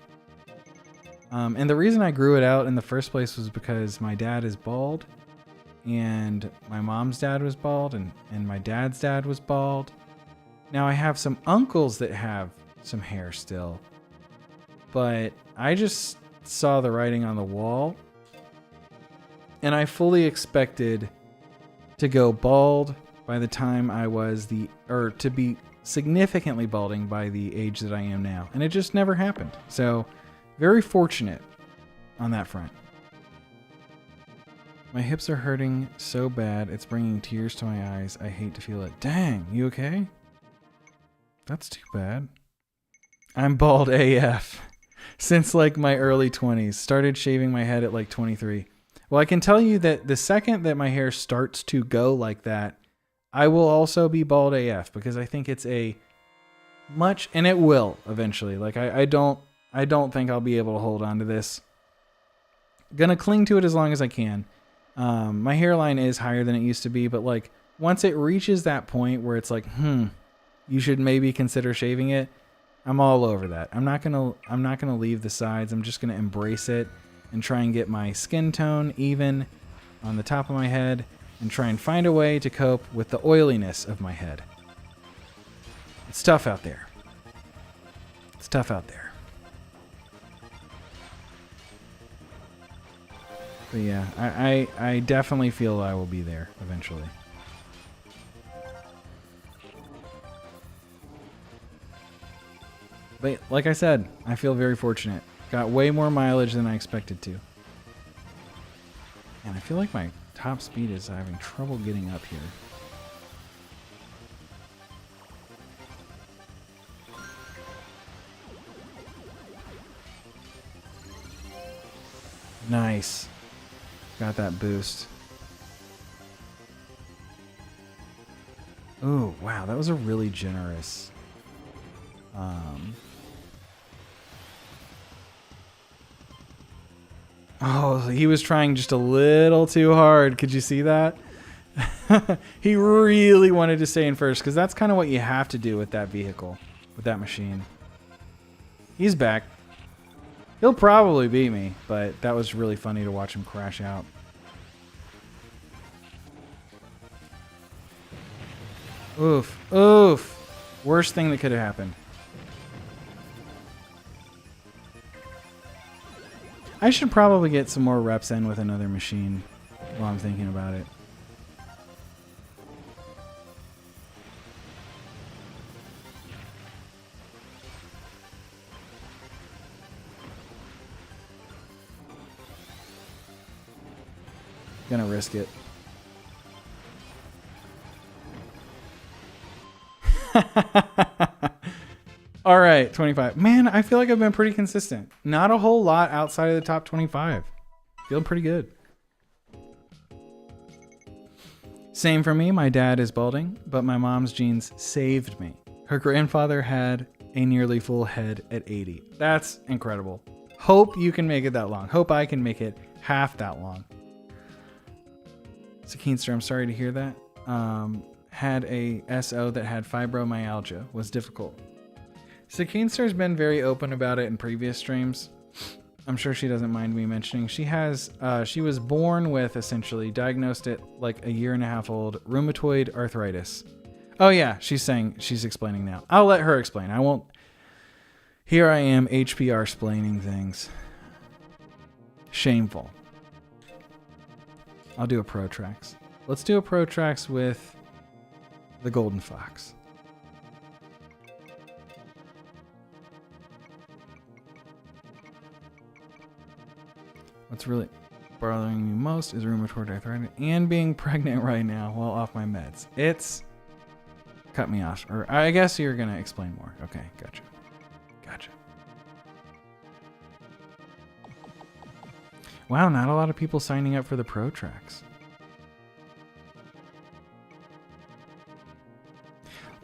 And the reason I grew it out in the first place was because my dad is bald. And my mom's dad was bald, and my dad's dad was bald. Now I have some uncles that have some hair still. But I just saw the writing on the wall. And I fully expected to go bald by the time I was to be significantly balding by the age that I am now. And it just never happened. So, very fortunate on that front. My hips are hurting so bad, it's bringing tears to my eyes. I hate to feel it. Dang, you okay? That's too bad. I'm bald AF. Since like my early 20s. Started shaving my head at like 23. Well, I can tell you that the second that my hair starts to go like that, I will also be bald AF because I think it's and it will eventually. Like I don't think I'll be able to hold on to this. Gonna cling to it as long as I can. My hairline is higher than it used to be, but like once it reaches that point where it's like, you should maybe consider shaving it, I'm all over that. I'm not gonna leave the sides. I'm just gonna embrace it and try and get my skin tone even on the top of my head and try and find a way to cope with the oiliness of my head. It's tough out there. It's tough out there. But yeah, I definitely feel I will be there eventually. But like I said, I feel very fortunate. Got way more mileage than I expected to. And I feel like my top speed is having trouble getting up here. Nice. Got that boost. Ooh, wow, that was a really generous. Oh, he was trying just a little too hard. Could you see that? He really wanted to stay in first because that's kind of what you have to do with that vehicle, with that machine. He's back. He'll probably beat me, but that was really funny to watch him crash out. Oof. Oof. Worst thing that could have happened. I should probably get some more reps in with another machine while I'm thinking about it. Gonna risk it. All right, 25. Man, I feel like I've been pretty consistent. Not a whole lot outside of the top 25. Feeling pretty good. Same for me. My dad is balding, but my mom's genes saved me. Her grandfather had a nearly full head at 80. That's incredible. Hope you can make it that long. Hope I can make it half that long. Sakeenster, I'm sorry to hear that. Had a SO that had fibromyalgia. Was difficult. Sakeenster's been very open about it in previous streams. I'm sure she doesn't mind me mentioning. She was born with, essentially, diagnosed at like a 1.5 years old, rheumatoid arthritis. Oh yeah, she's explaining now. I'll let her explain. I won't. Here I am, HPR-splaining things. Shameful. I'll do a Pro Tracks. Let's do a Pro Tracks with the Golden Fox. What's really bothering me most is rheumatoid arthritis and being pregnant right now while off my meds. It's cut me off. Or I guess you're going to explain more. Okay, gotcha. Gotcha. Wow, not a lot of people signing up for the Pro Tracks.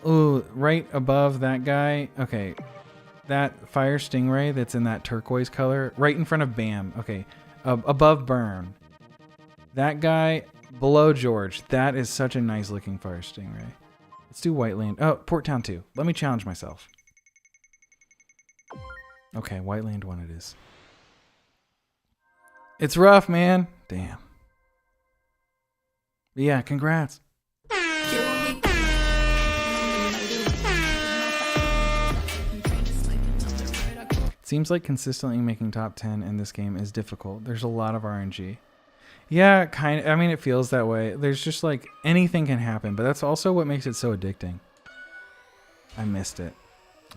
Ooh, right above that guy. Okay, that Fire Stingray that's in that turquoise color, right in front of Bam. Okay, above Burn. That guy below George. That is such a nice looking Fire Stingray. Let's do White Land. Oh, Port Town 2. Let me challenge myself. Okay, White Land 1 it is. It's rough, man. Damn. But yeah, congrats. It seems like consistently making top 10 in this game is difficult. There's a lot of RNG. Yeah, kind of. I mean, it feels that way. There's just like anything can happen, but that's also what makes it so addicting. I missed it.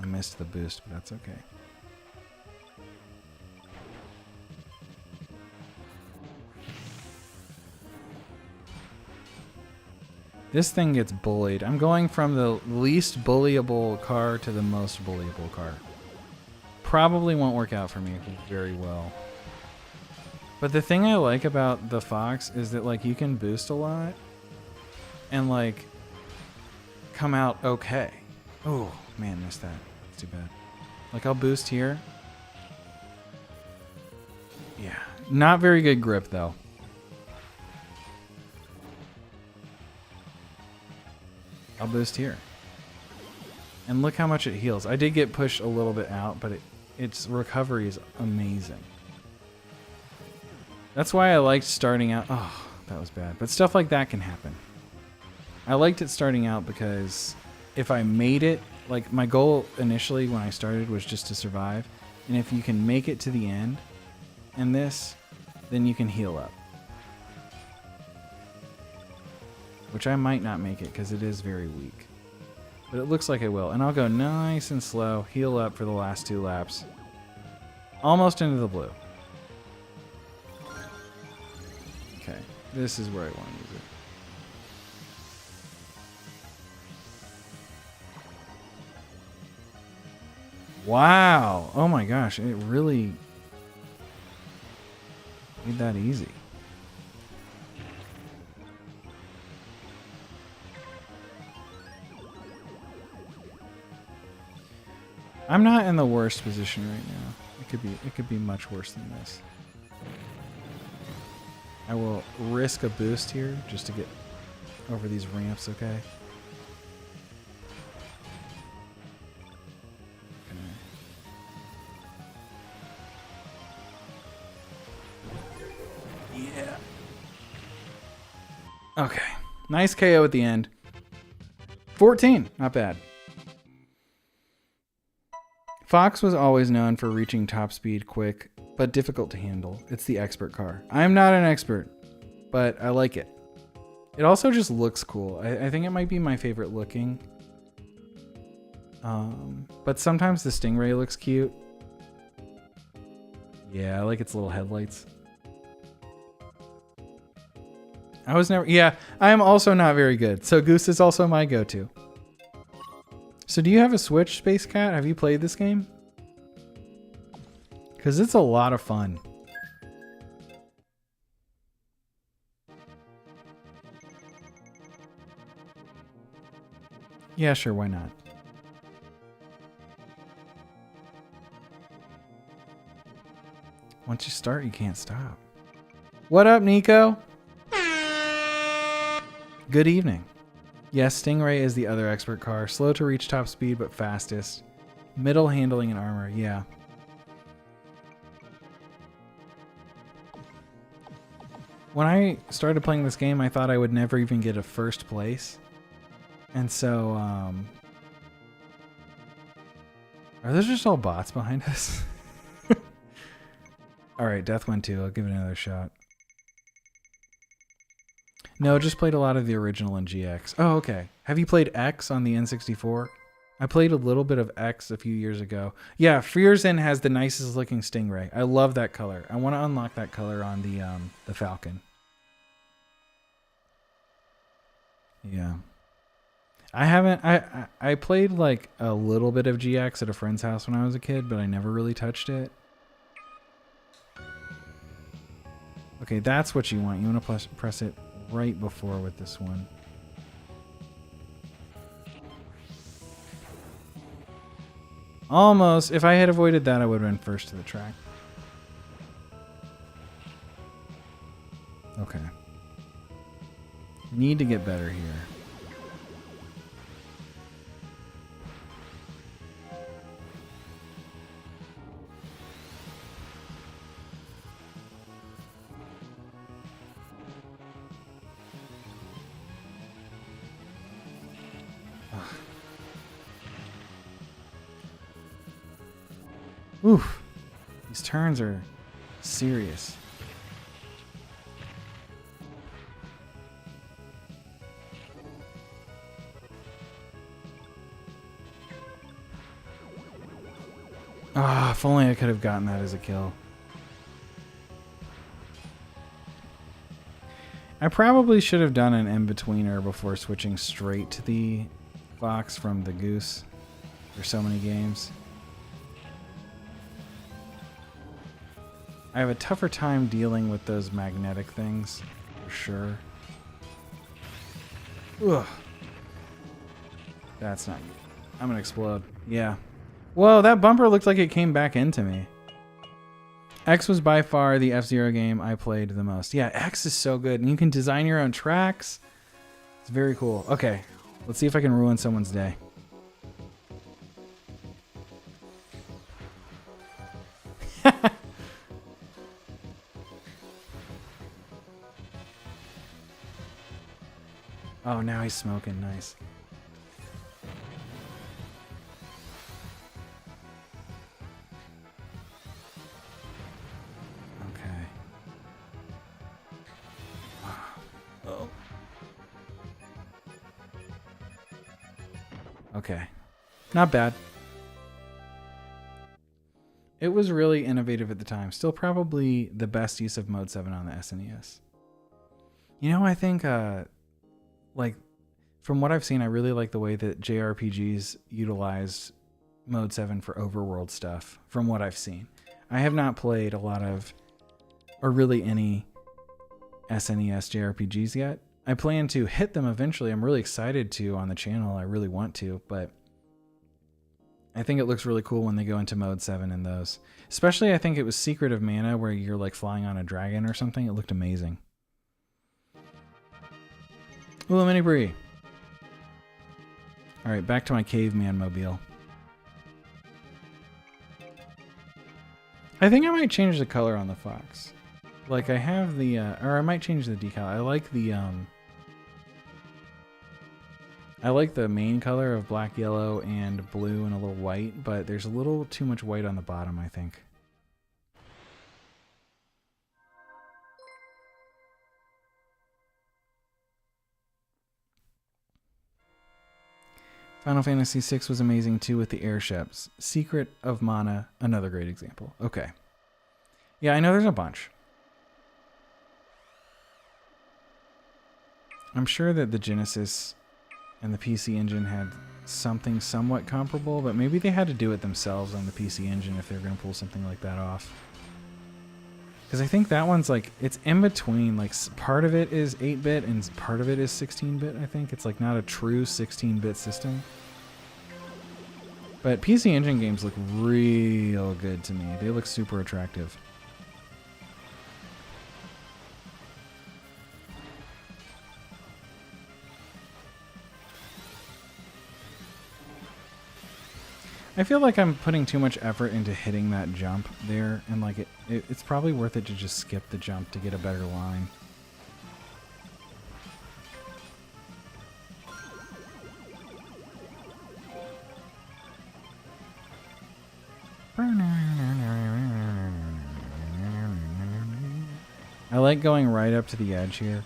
I missed the boost, but that's okay. This thing gets bullied. I'm going from the least bullyable car to the most bullyable car. Probably won't work out for me very well. But the thing I like about the Fox is that like you can boost a lot and like come out okay. Oh man, missed that. It's too bad. Like I'll boost here. Yeah, not very good grip though. I'll boost here. And look how much it heals. I did get pushed a little bit out, but its recovery is amazing. That's why I liked starting out. Oh, that was bad. But stuff like that can happen. I liked it starting out because if I made it, like my goal initially when I started was just to survive. And if you can make it to the end in this, then you can heal up. Which I might not make it because it is very weak. But it looks like I will. And I'll go nice and slow, heal up for the last 2 laps. Almost into the blue. Okay, this is where I want to use it. Wow! Oh my gosh, it really made that easy. I'm not in the worst position right now. It could be much worse than this. I will risk a boost here just to get over these ramps, okay? Yeah. Okay. Nice KO at the end. 14. Not bad. Fox was always known for reaching top speed quick, but difficult to handle. It's the expert car. I'm not an expert, but I like it. It also just looks cool. I think it might be my favorite looking. But sometimes the Stingray looks cute. Yeah, I like its little headlights. Yeah, I am also not very good. So Goose is also my go-to. So do you have a Switch, Space Cat? Have you played this game? Because it's a lot of fun. Yeah, sure, why not? Once you start, you can't stop. What up, Nico? Good evening. Yes, Stingray is the other expert car. Slow to reach top speed, but fastest. Middle handling and armor, yeah. When I started playing this game, I thought I would never even get a first place. And so, are those just all bots behind us? Alright, Death went 2. I'll give it another shot. No, just played a lot of the original in GX. Oh, okay. Have you played X on the N64? I played a little bit of X a few years ago. Yeah, Fearsyn has the nicest looking Stingray. I love that color. I want to unlock that color on the Falcon. Yeah. I haven't... I played like a little bit of GX at a friend's house when I was a kid, but I never really touched it. Okay, that's what you want. You want to press it right before with this one. Almost. If I had avoided that, I would have been first to the track. Okay. Need to get better here. Oof. These turns are serious. Ah, if only I could have gotten that as a kill. I probably should have done an in-betweener before switching straight to the Fox from the Goose. There's so many games. I have a tougher time dealing with those magnetic things, for sure. Ugh. That's not good. I'm gonna explode. Yeah. Whoa, that bumper looked like it came back into me. X was by far the F-Zero game I played the most. Yeah, X is so good. And you can design your own tracks. It's very cool. Okay. Let's see if I can ruin someone's day. Oh, now he's smoking. Nice. Okay. Oh. Okay. Not bad. It was really innovative at the time. Still probably the best use of Mode 7 on the SNES. You know, I think, like, from what I've seen, I really like the way that JRPGs utilize Mode 7 for overworld stuff, from what I've seen. I have not played a lot of, or really any, SNES JRPGs yet. I plan to hit them eventually. I'm really excited to on the channel. I really want to, but I think it looks really cool when they go into Mode 7 in those. Especially, I think it was Secret of Mana, where you're like flying on a dragon or something. It looked amazing. Ooh, mini Prix. All right, back to my caveman mobile. I think I might change the color on the fox. Like I have the, or I might change the decal. I like the main color of black, yellow, and blue, and a little white, but there's a little too much white on the bottom, I think. Final Fantasy VI was amazing too with the airships. Secret of Mana, another great example. Okay. Yeah, I know there's a bunch. I'm sure that the Genesis and the PC Engine had something somewhat comparable, but maybe they had to do it themselves on the PC Engine if they're going to pull something like that off. Because I think that one's like, it's in between, like part of it is 8-bit and part of it is 16-bit, I think. It's like not a true 16-bit system. But PC Engine games look real good to me. They look super attractive. I feel like I'm putting too much effort into hitting that jump there, and like it's probably worth it to just skip the jump to get a better line. I like going right up to the edge here.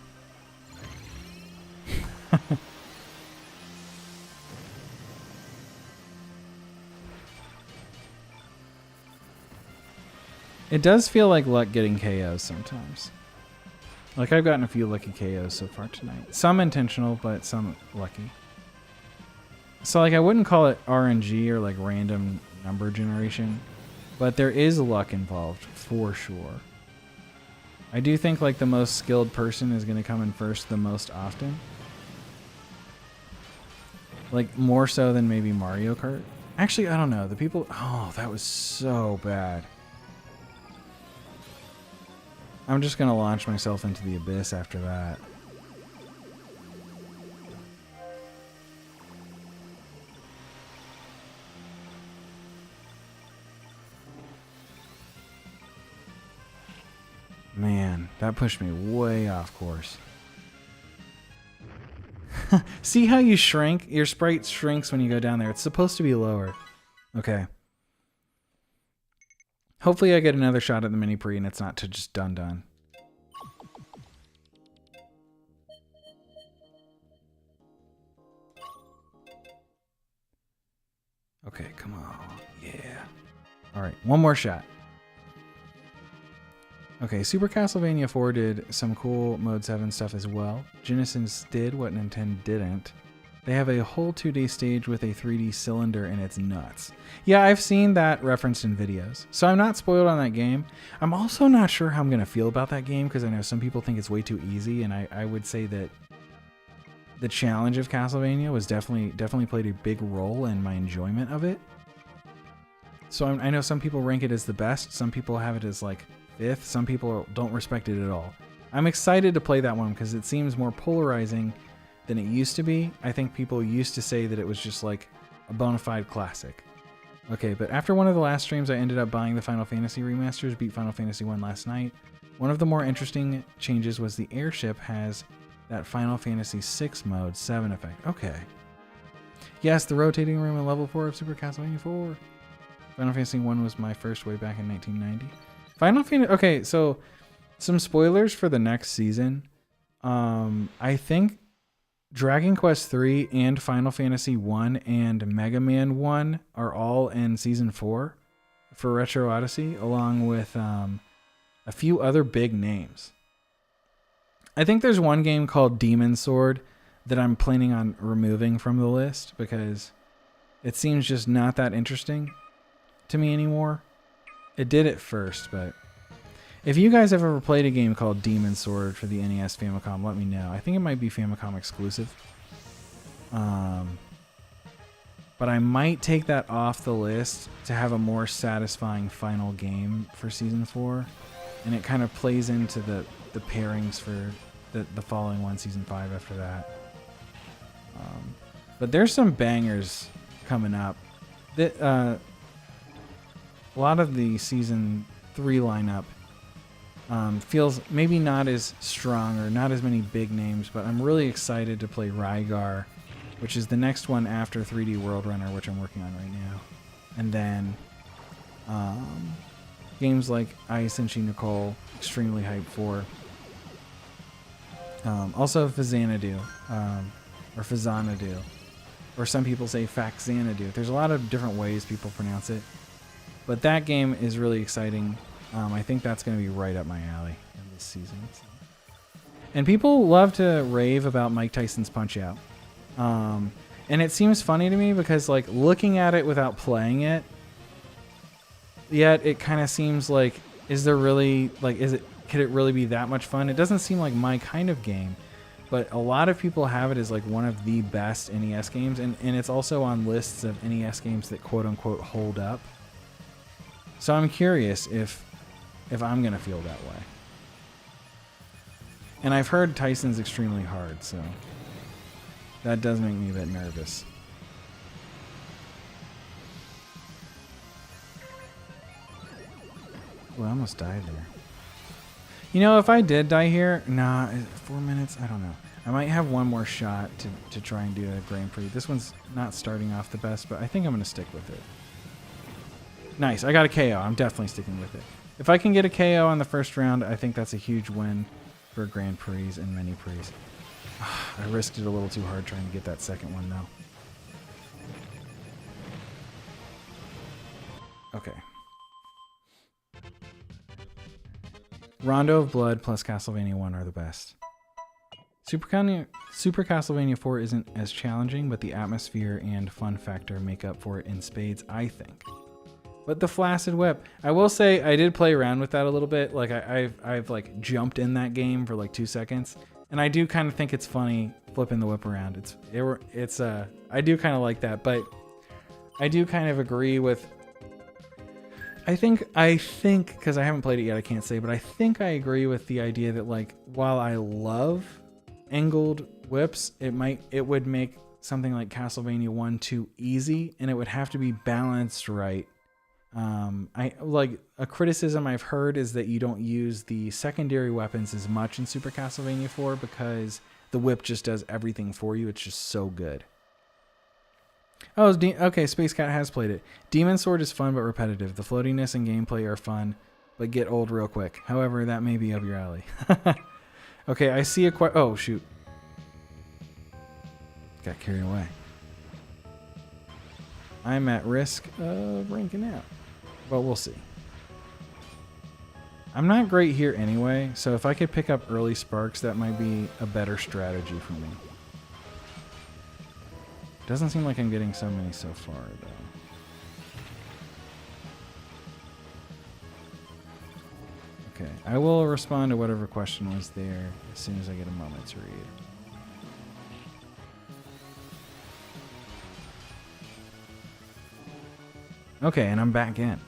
It does feel like luck getting KOs sometimes. Like I've gotten a few lucky KOs so far tonight. Some intentional, but some lucky. So like I wouldn't call it RNG or like random number generation, but there is luck involved for sure. I do think like the most skilled person is going to come in first the most often. Like more so than maybe Mario Kart. Actually, I don't know. The people... Oh, that was so bad. I'm just going to launch myself into the abyss after that. Man, that pushed me way off course. See how you shrink? Your sprite shrinks when you go down there. It's supposed to be lower. Okay. Hopefully I get another shot at the mini Prix and it's not to just done. Okay, come on. Yeah. All right, one more shot. Okay, Super Castlevania 4 did some cool Mode 7 stuff as well. Genesis did what Nintendo didn't. They have a whole 2D stage with a 3D cylinder and it's nuts. Yeah, I've seen that referenced in videos. So I'm not spoiled on that game. I'm also not sure how I'm going to feel about that game because I know some people think it's way too easy, and I would say that the challenge of Castlevania was definitely played a big role in my enjoyment of it. So I know some people rank it as the best. Some people have it as like 5th. Some people don't respect it at all. I'm excited to play that one because it seems more polarizing than it used to be. I think people used to say that it was just like a bona fide classic. Okay, but after one of the last streams, I ended up buying the Final Fantasy remasters, beat Final Fantasy 1 last night. One of the more interesting changes was the airship has that Final Fantasy 6 mode 7 effect. Okay. Yes, the rotating room in level 4 of Super Castlevania 4. Final Fantasy 1 was my first way back in 1990. Final Fantasy... Okay, so some spoilers for the next season. I think Dragon Quest 3 and Final Fantasy 1 and Mega Man 1 are all in Season 4 for Retro Odyssey, along with a few other big names. I think there's one game called Demon Sword that I'm planning on removing from the list because it seems just not that interesting to me anymore. It did at first, but if you guys have ever played a game called Demon Sword for the NES Famicom, let me know. I think it might be Famicom exclusive. But I might take that off the list to have a more satisfying final game for Season 4. And it kind of plays into the pairings for the following one, Season 5 after that. But there's some bangers coming up. A lot of the Season 3 lineup feels maybe not as strong or not as many big names, but I'm really excited to play Rygar, which is the next one after 3D World Runner, which I'm working on right now. And then games like Ice and Nicole, extremely hyped for. Also Fazanadu, or Fazanadu, or some people say Faxanadu. There's a lot of different ways people pronounce it. But that game is really exciting. I think that's going to be right up my alley in this season. And people love to rave about Mike Tyson's Punch-Out. And it seems funny to me because, like, looking at it without playing it, yet it kind of seems like, is there really, like, could it really be that much fun? It doesn't seem like my kind of game, but a lot of people have it as, like, one of the best NES games, and it's also on lists of NES games that quote-unquote hold up. So I'm curious if I'm going to feel that way. And I've heard Tyson's extremely hard, so that does make me a bit nervous. Well, I almost died there. You know, if I did die here, 4 minutes, I don't know. I might have one more shot to try and do a Grand Prix. This one's not starting off the best, but I think I'm going to stick with it. Nice, I got a KO. I'm definitely sticking with it. If I can get a KO on the first round, I think that's a huge win for Grand Prix and Mini Prix. I risked it a little too hard trying to get that second one, though. Okay. Rondo of Blood plus Castlevania 1 are the best. Super Castlevania 4 isn't as challenging, but the atmosphere and fun factor make up for it in spades, I think. But the Flaccid Whip, I will say I did play around with that a little bit. Like I've like jumped in that game for like 2 seconds, and I do kind of think it's funny flipping the whip around. I do kind of like that, but I do kind of agree with. I think because I haven't played it yet, I can't say, but I think I agree with the idea that, like, while I love angled whips, it would make something like Castlevania 1 too easy, and it would have to be balanced right. A criticism I've heard is that you don't use the secondary weapons as much in Super Castlevania 4 because the whip just does everything for you. It's just so good. Oh, okay, Space Cat has played it. Demon Sword is fun but repetitive. The floatiness and gameplay are fun, but get old real quick. However, that may be up your alley. Okay, I see a oh, shoot. Got carried away. I'm at risk of ranking out. But we'll see. I'm not great here anyway, so if I could pick up early sparks, that might be a better strategy for me. Doesn't seem like I'm getting so many so far, though. Okay, I will respond to whatever question was there as soon as I get a moment to read. Okay, and I'm back in.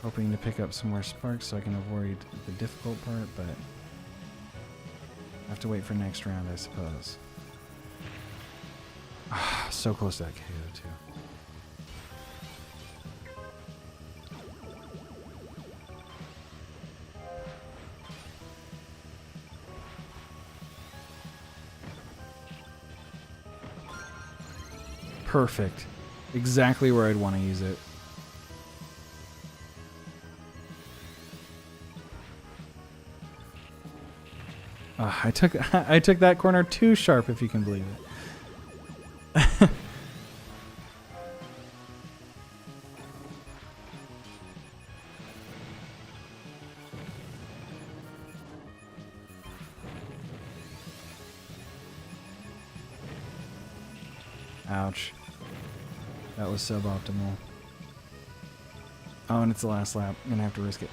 Hoping to pick up some more sparks so I can avoid the difficult part, but I have to wait for next round, I suppose. So close to that KO, too. Perfect. Exactly where I'd want to use it. I took that corner too sharp, if you can believe it. Ouch. That was suboptimal. Oh, and it's the last lap. I'm gonna have to risk it.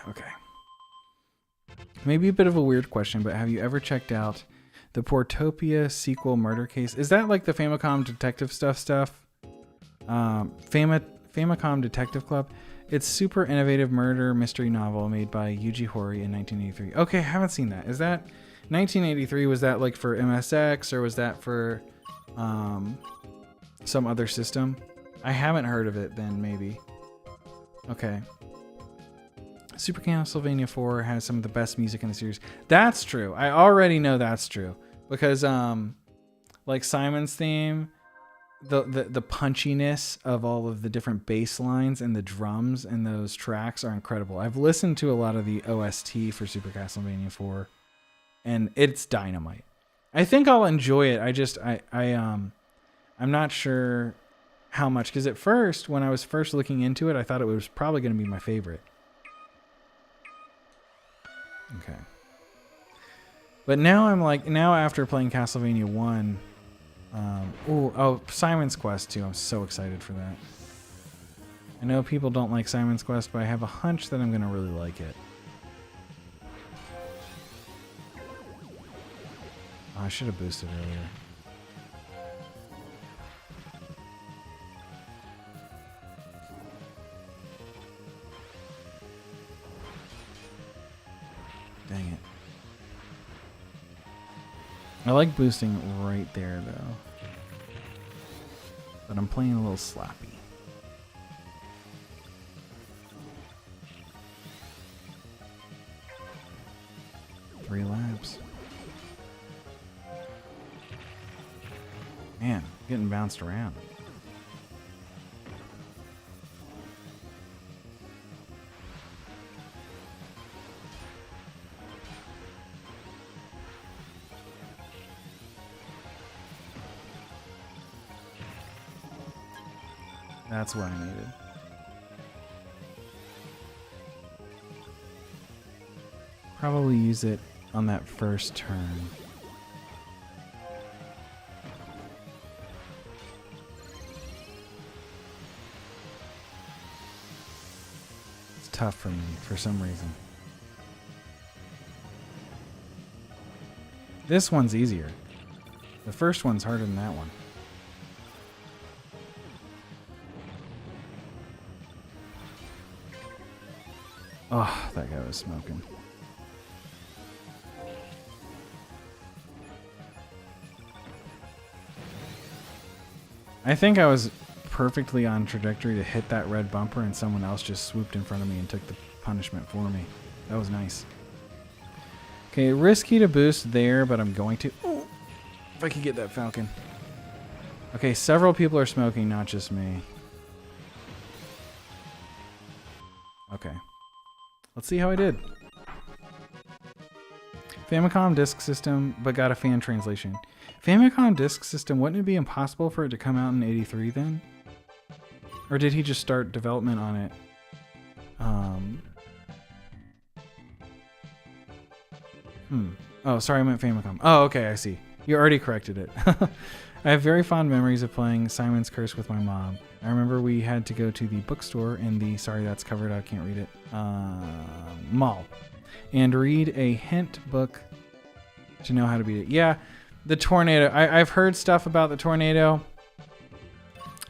Okay. Maybe a bit of a weird question, but have you ever checked out the Portopia sequel murder case? Is that like the Famicom Detective stuff? Famicom Detective Club. It's super innovative murder mystery novel made by Yuji Horii in 1983. Okay, I haven't seen that. Is that 1983? Was that like for MSX or was that for some other system? I haven't heard of it then, maybe. Okay. Super Castlevania 4 has some of the best music in the series. That's true. I already know that's true. Because like Simon's theme, the punchiness of all of the different bass lines and the drums and those tracks are incredible. I've listened to a lot of the OST for Super Castlevania 4 and it's dynamite. I think I'll enjoy it. I'm not sure how much, because at first, when I was first looking into it, I thought it was probably going to be my favorite. Okay. But now I'm like, now after playing Castlevania 1, oh, Simon's Quest too. I'm so excited for that. I know people don't like Simon's Quest, but I have a hunch that I'm going to really like it. Oh, I should have boosted earlier. Dang it. I like boosting right there, though. But I'm playing a little sloppy. Three laps. Man, getting bounced around. That's what I needed. Probably use it on that first turn. It's tough for me for some reason. This one's easier. The first one's harder than that one. Oh, that guy was smoking. I think I was perfectly on trajectory to hit that red bumper and someone else just swooped in front of me and took the punishment for me. That was nice. Okay, risky to boost there, but I'm going to. Oh, if I could get that Falcon. Okay, several people are smoking, not just me. Okay. Let's see how I did. Famicom Disk System, but got a fan translation. Famicom Disk System, wouldn't it be impossible for it to come out in '83 then? Or did he just start development on it? Oh, sorry, I meant Famicom. Oh, okay, I see. You already corrected it. I have very fond memories of playing Simon's Curse with my mom. I remember we had to go to the bookstore in the, sorry that's covered, I can't read it, mall, and read a hint book to know how to beat it. Yeah, the tornado. I've heard stuff about the tornado.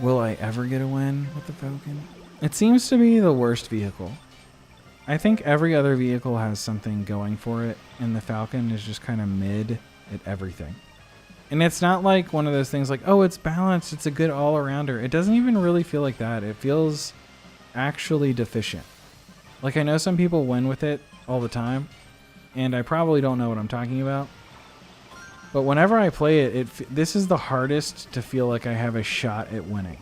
Will I ever get a win with the Falcon? It seems to be the worst vehicle. I think every other vehicle has something going for it, and the Falcon is just kind of mid at everything. And it's not like one of those things like, oh, it's balanced, it's a good all-arounder. It doesn't even really feel like that. It feels actually deficient. Like, I know some people win with it all the time, and I probably don't know what I'm talking about. But whenever I play it, this is the hardest to feel like I have a shot at winning.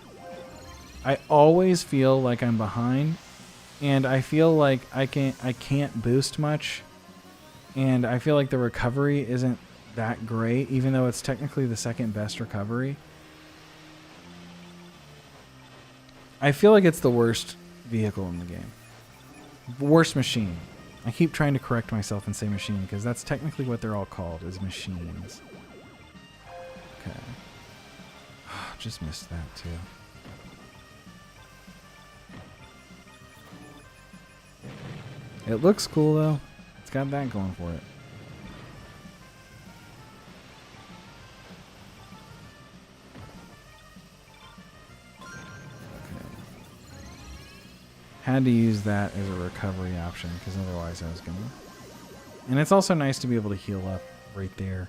I always feel like I'm behind, and I feel like I can't boost much, and I feel like the recovery isn't that great, even though it's technically the second best recovery. I feel like it's the worst vehicle in the game. Worst machine. I keep trying to correct myself and say machine because that's technically what they're all called, is machines. Okay. Just missed that too. It looks cool though. It's got that going for it. Had to use that as a recovery option because otherwise I was gonna. And it's also nice to be able to heal up right there.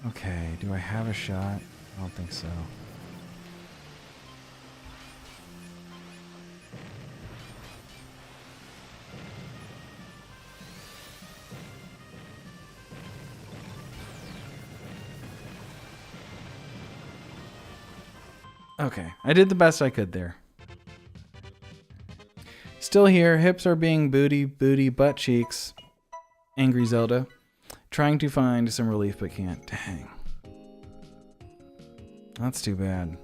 Okay, do I have a shot? I don't think so. Okay, I did the best I could there. Still here, hips are being booty, butt cheeks. Angry Zelda. Trying to find some relief but can't. Dang. That's too bad.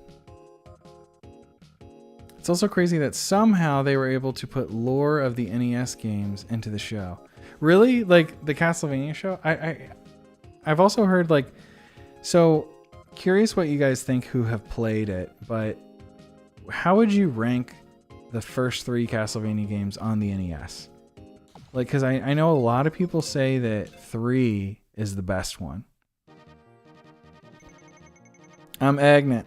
It's also crazy that somehow they were able to put lore of the NES games into the show. Really? Like the Castlevania show? I've also heard like, so curious what you guys think who have played it, but how would you rank the first 3 Castlevania games on the NES? Like, because I know a lot of people say that 3 is the best one. I'm Agnet.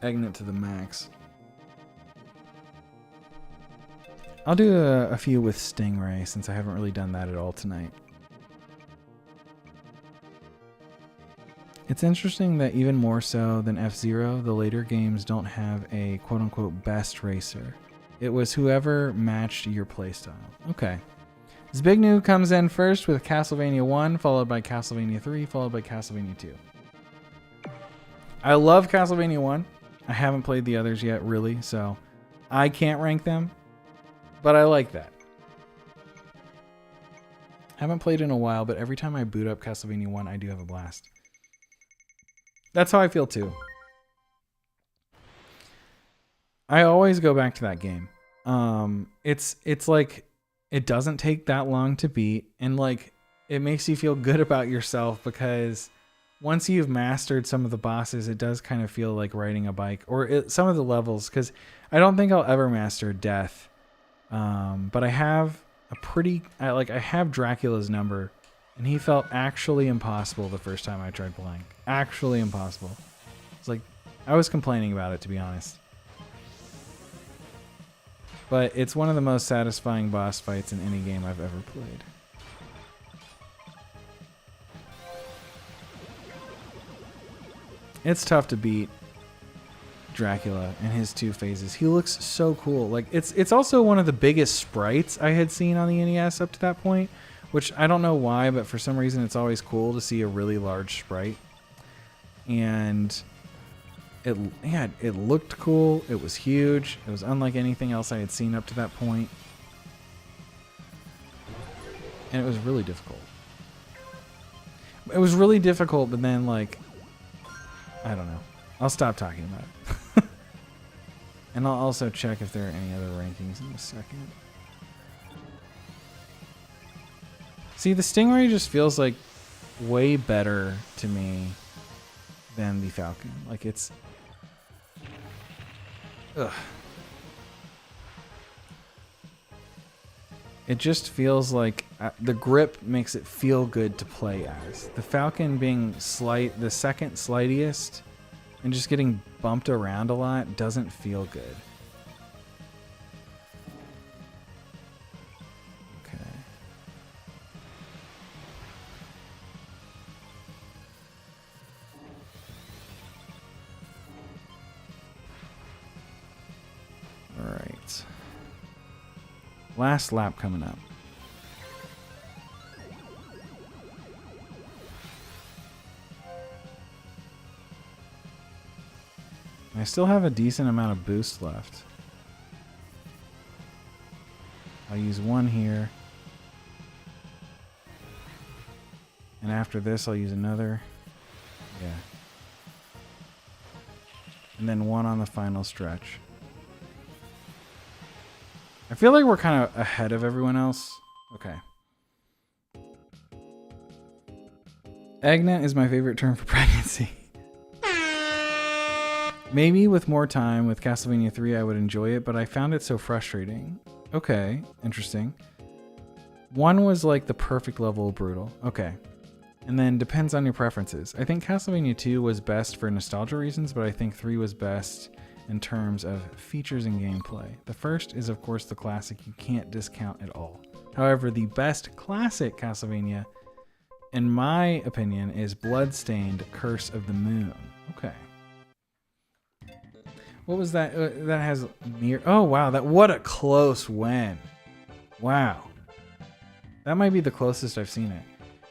Agnet to the max. I'll do a few with Stingray since I haven't really done that at all tonight. It's interesting that even more so than F-Zero, the later games don't have a quote-unquote best racer. It was whoever matched your playstyle. Okay. Zbigniew comes in first with Castlevania 1, followed by Castlevania 3, followed by Castlevania 2. I love Castlevania 1. I haven't played the others yet, really, so I can't rank them, but I like that. Haven't played in a while, but every time I boot up Castlevania 1, I do have a blast. That's how I feel too. I always go back to that game. It's like it doesn't take that long to beat, and like it makes you feel good about yourself because once you've mastered some of the bosses, it does kind of feel like riding a bike, or some of the levels. Because I don't think I'll ever master Death, but I have I have Dracula's number. And he felt actually impossible the first time I tried playing. Actually impossible. It's like, I was complaining about it, to be honest. But it's one of the most satisfying boss fights in any game I've ever played. It's tough to beat Dracula in his 2 phases. He looks so cool. Like, it's also one of the biggest sprites I had seen on the NES up to that point. Which I don't know why, but for some reason it's always cool to see a really large sprite. And it looked cool. It was huge. It was unlike anything else I had seen up to that point. And it was really difficult. It was really difficult, but then like, I don't know. I'll stop talking about it. And I'll also check if there are any other rankings in a second. See, the Stingray just feels like way better to me than the Falcon. Like it's... Ugh. It just feels like the grip makes it feel good to play as. The Falcon being the second slightiest and just getting bumped around a lot doesn't feel good. Okay. All right. Last lap coming up. I still have a decent amount of boost left. I'll use one here. And after this, I'll use another. Yeah. And then one on the final stretch. I feel like we're kind of ahead of everyone else. Okay. Eggnet is my favorite term for pregnancy. Maybe with more time with Castlevania 3 I would enjoy it, but I found it so frustrating. Okay, interesting. 1 was like the perfect level of brutal. Okay. And then depends on your preferences. I think Castlevania 2 was best for nostalgia reasons, but I think 3 was best in terms of features and gameplay. The first is of course the classic you can't discount at all. However, the best classic Castlevania, in my opinion, is Bloodstained Curse of the Moon. Okay. What was that? That has near. Oh wow! What a close win! Wow, that might be the closest I've seen it.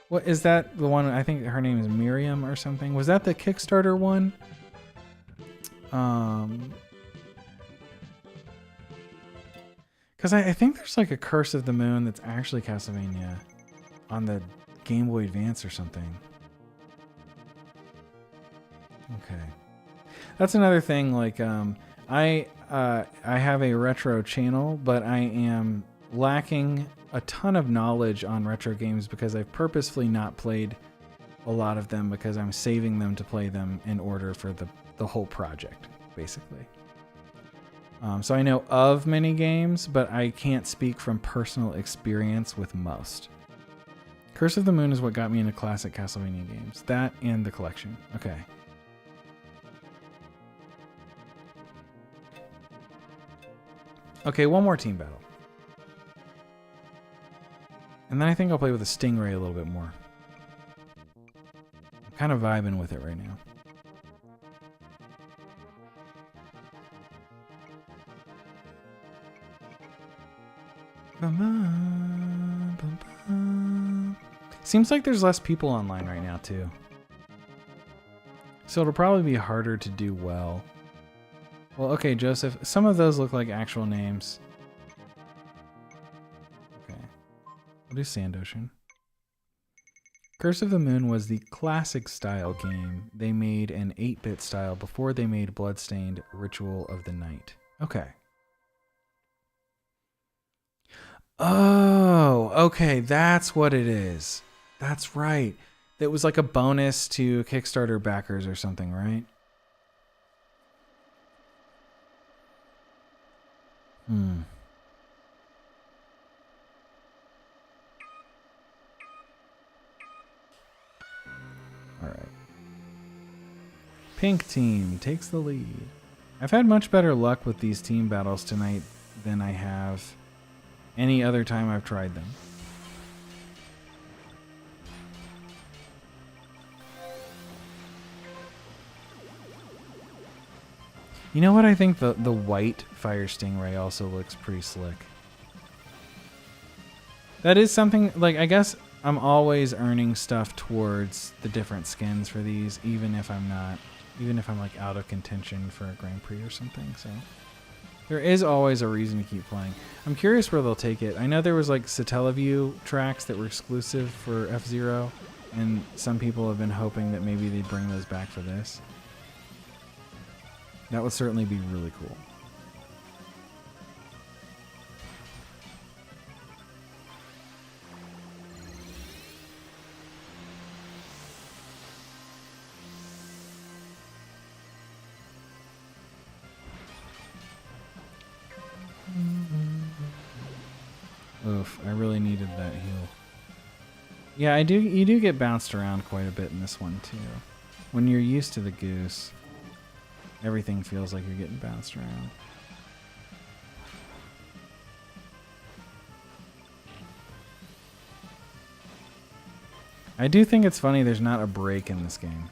What is that? The one I think her name is Miriam or something. Was that the Kickstarter one? Because I think there's like a Curse of the Moon that's actually Castlevania on the Game Boy Advance or something. Okay. That's another thing, like, I have a retro channel, but I am lacking a ton of knowledge on retro games because I've purposefully not played a lot of them because I'm saving them to play them in order for the whole project, basically. So I know of many games, but I can't speak from personal experience with most. Curse of the Moon is what got me into classic Castlevania games. That and the collection. Okay. Okay, one more team battle. And then I think I'll play with a Stingray a little bit more. I'm kind of vibing with it right now. Seems like there's less people online right now, too. So it'll probably be harder to do well. Well, okay, Joseph. Some of those look like actual names. Okay. We'll do Sand Ocean. Curse of the Moon was the classic style game. They made an 8-bit style before they made Bloodstained Ritual of the Night. Okay. Oh, okay. That's what it is. That's right. That was like a bonus to Kickstarter backers or something, right? All right. Pink team takes the lead. I've had much better luck with these team battles tonight than I have any other time I've tried them. You know what? I think the white Fire Stingray also looks pretty slick. That is something, like, I guess I'm always earning stuff towards the different skins for these, even if I'm like out of contention for a Grand Prix or something. So there is always a reason to keep playing. I'm curious where they'll take it. I know there was like Satellaview tracks that were exclusive for F-Zero, and some people have been hoping that maybe they'd bring those back for this. That would certainly be really cool. Oof, I really needed that heal. Yeah, you do get bounced around quite a bit in this one too. When you're used to the goose, everything feels like you're getting bounced around. I do think it's funny there's not a break in this game.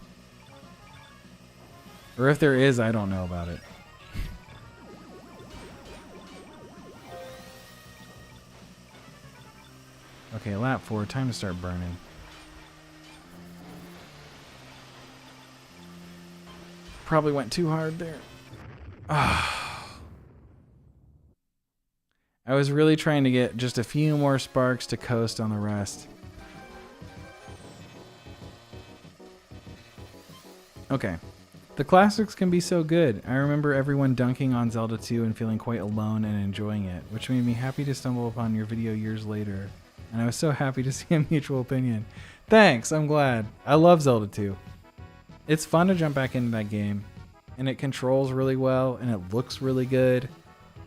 Or if there is, I don't know about it. Okay, lap 4, time to start burning. Probably went too hard there. I was really trying to get just a few more sparks to coast on the rest. Okay. The classics can be so good. I remember everyone dunking on Zelda 2 and feeling quite alone and enjoying it, which made me happy to stumble upon your video years later. And I was so happy to see a mutual opinion. Thanks, I'm glad. I love Zelda 2. It's fun to jump back into that game. And it controls really well, and it looks really good.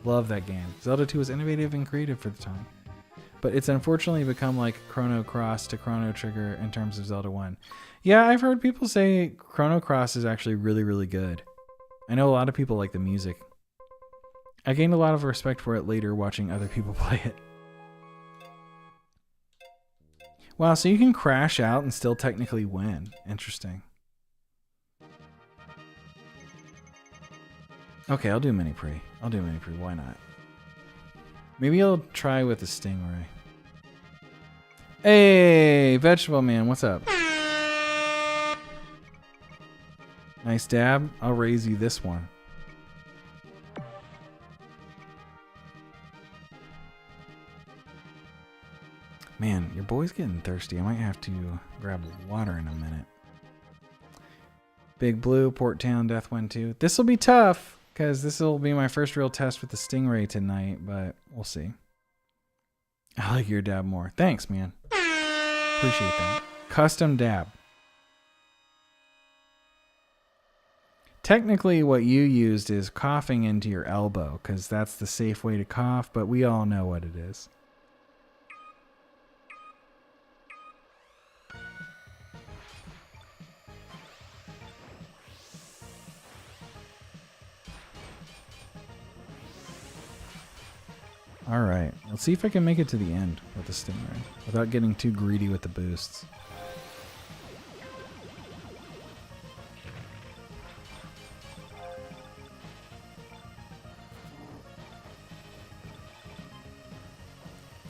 Love that game. Zelda 2 is innovative and creative for the time. But it's unfortunately become like Chrono Cross to Chrono Trigger in terms of Zelda 1. Yeah, I've heard people say Chrono Cross is actually really, really good. I know a lot of people like the music. I gained a lot of respect for it later watching other people play it. Wow, so you can crash out and still technically win. Interesting. Okay, I'll do Mini Prix. Why not? Maybe I'll try with the Stingray. Hey, Vegetable Man, what's up? Nice dab. I'll raise you this one. Man, your boy's getting thirsty. I might have to grab water in a minute. Big Blue, Port Town, Deathwind 2. This will be tough, because this will be my first real test with the Stingray tonight, but we'll see. I like your dab more. Thanks, man. Appreciate that. Custom dab. Technically, what you used is coughing into your elbow, because that's the safe way to cough, but we all know what it is. Alright, let's see if I can make it to the end with the Stingray, without getting too greedy with the boosts.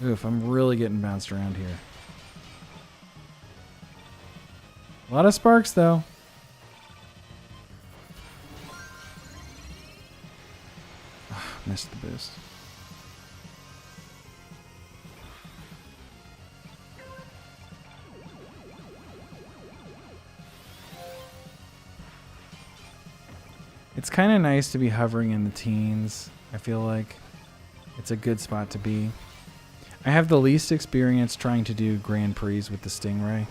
Oof, I'm really getting bounced around here. A lot of sparks, though. Missed the boost. It's kind of nice to be hovering in the teens. I feel like it's a good spot to be. I have the least experience trying to do Grand Prix with the Stingray.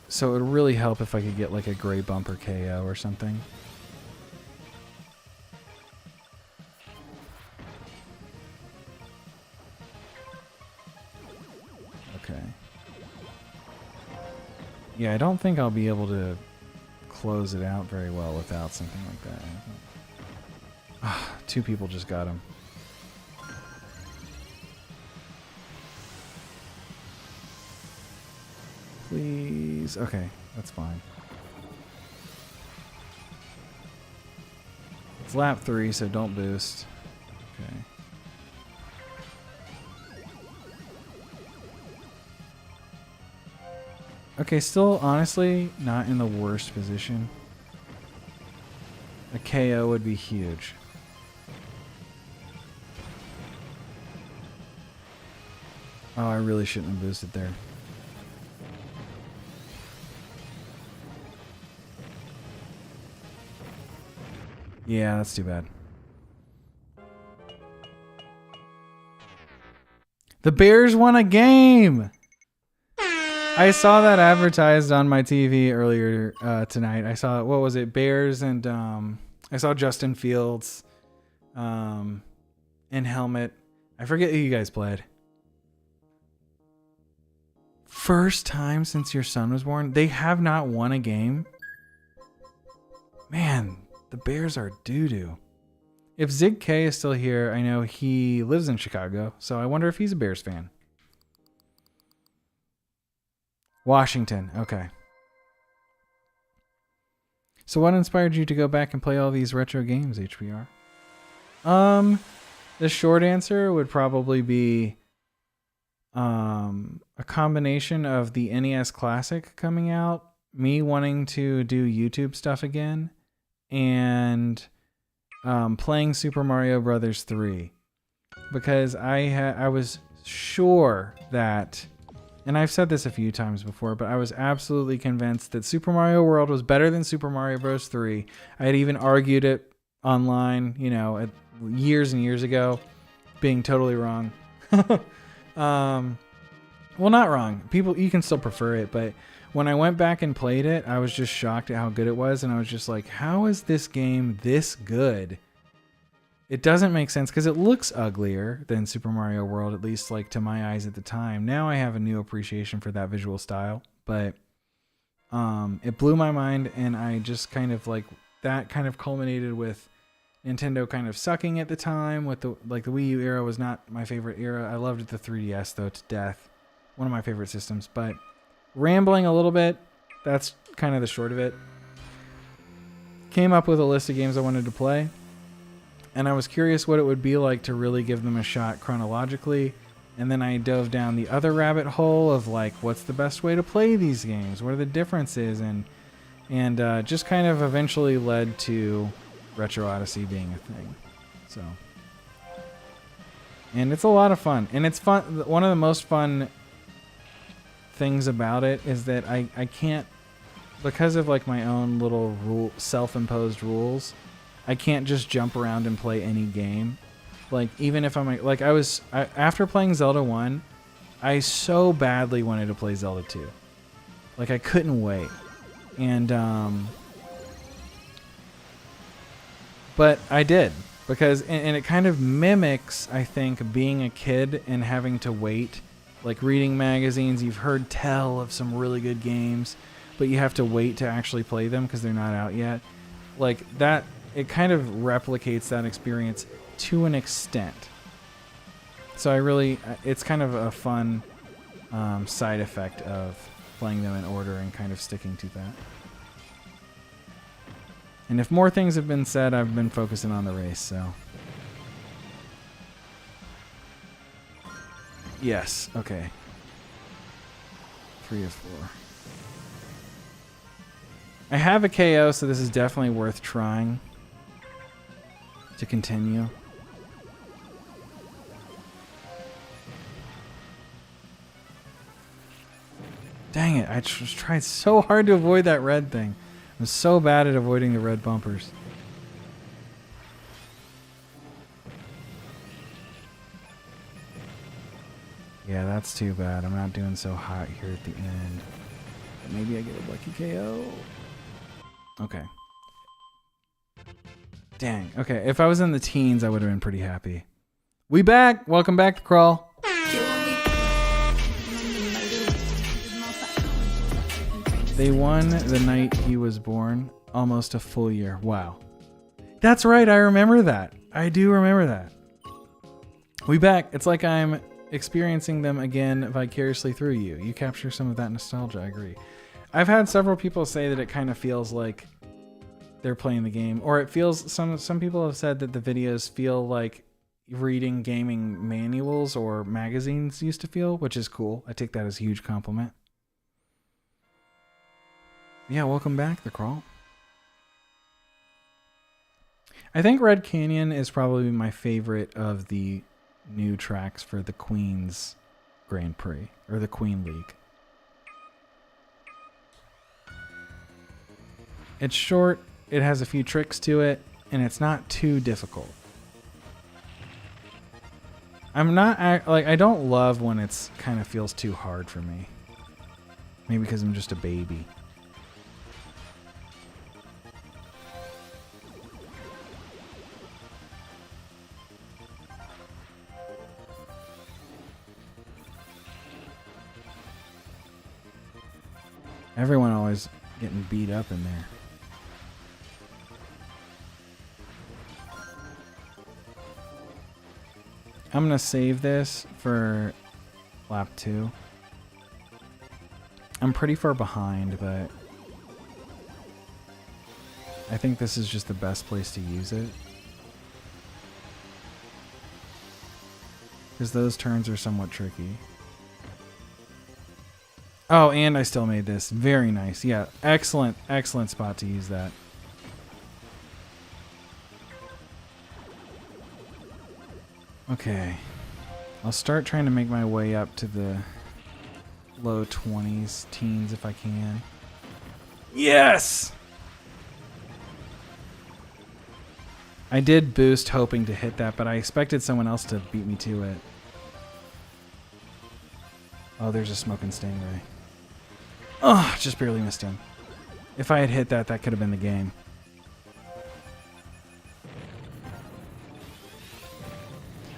So it would really help if I could get like a gray bumper KO or something. Okay. Yeah, I don't think I'll be able to close it out very well without something like that. Ah, 2 people just got him. Please. Okay, that's fine. It's lap 3, so don't boost. Okay. Okay, still honestly not in the worst position. A KO would be huge. Oh, I really shouldn't have boosted there. Yeah, that's too bad. The Bears won a game! I saw that advertised on my TV earlier tonight. I saw, what was it, Bears and I saw Justin Fields and and Helmet. I forget who you guys played. First time since your son was born? They have not won a game? Man, the Bears are doo-doo. If Zig K is still here, I know he lives in Chicago, so I wonder if he's a Bears fan. Washington, okay. So what inspired you to go back and play all these retro games, HPR? The short answer would probably be a combination of the NES Classic coming out, me wanting to do YouTube stuff again, and playing Super Mario Brothers 3. Because I was sure that, and I've said this a few times before, but I was absolutely convinced that Super Mario World was better than Super Mario Bros. 3. I had even argued it online, you know, years and years ago, being totally wrong. Well, not wrong. People, you can still prefer it, but when I went back and played it, I was just shocked at how good it was, and I was just like, how is this game this good? It doesn't make sense because it looks uglier than Super Mario World, at least like to my eyes at the time. Now I have a new appreciation for that visual style, but it blew my mind, and I just kind of like, that kind of culminated with Nintendo kind of sucking at the time. With the Wii U era was not my favorite era. I loved the 3DS though to death. One of my favorite systems, but rambling a little bit, that's kind of the short of it. Came up with a list of games I wanted to play, and I was curious what it would be like to really give them a shot chronologically, and then I dove down the other rabbit hole of like, what's the best way to play these games? What are the differences? And just kind of eventually led to Retro Odyssey being a thing. So, and it's a lot of fun, and it's fun. One of the most fun things about it is that I can't, because of like my own little self-imposed rules, I can't just jump around and play any game. Like, even if I'm like, after playing Zelda 1, I so badly wanted to play Zelda 2. Like, I couldn't wait. And but I did, because and it kind of mimics, I think, being a kid and having to wait. Like reading magazines, you've heard tell of some really good games, but you have to wait to actually play them because they're not out yet. Like that, it kind of replicates that experience to an extent. So it's kind of a fun side effect of playing them in order and kind of sticking to that. And if more things have been said, I've been focusing on the race, so. Yes, okay. 3 of 4. I have a KO, so this is definitely worth trying to continue. Dang it, I tried so hard to avoid that red thing. I'm so bad at avoiding the red bumpers. Yeah, that's too bad. I'm not doing so hot here at the end. But maybe I get a lucky KO. Okay. Dang. Okay, if I was in the teens, I would have been pretty happy. We back! Welcome back to Crawl. They won the night he was born. Almost a full year. Wow. That's right, I remember that. I do remember that. We back. It's like I'm experiencing them again vicariously through you. You capture some of that nostalgia, I agree. I've had several people say that it kind of feels like they're playing the game, or it feels, some people have said that the videos feel like reading gaming manuals or magazines used to feel, which is cool. I take that as a huge compliment. Yeah, welcome back, The Crawl. I think Red Canyon is probably my favorite of the new tracks for the Queen's Grand Prix, or the Queen League. It's short, it has a few tricks to it, and it's not too difficult. I don't love when it's kind of feels too hard for me. Maybe because I'm just a baby. Everyone always getting beat up in there. I'm going to save this for lap 2. I'm pretty far behind, but I think this is just the best place to use it. Because those turns are somewhat tricky. Oh, and I still made this. Very nice. Yeah, excellent, excellent spot to use that. Okay. I'll start trying to make my way up to the low 20s, teens if I can. Yes! I did boost hoping to hit that, but I expected someone else to beat me to it. Oh, there's a smoking stingray. Oh, just barely missed him. If I had hit that, that could have been the game.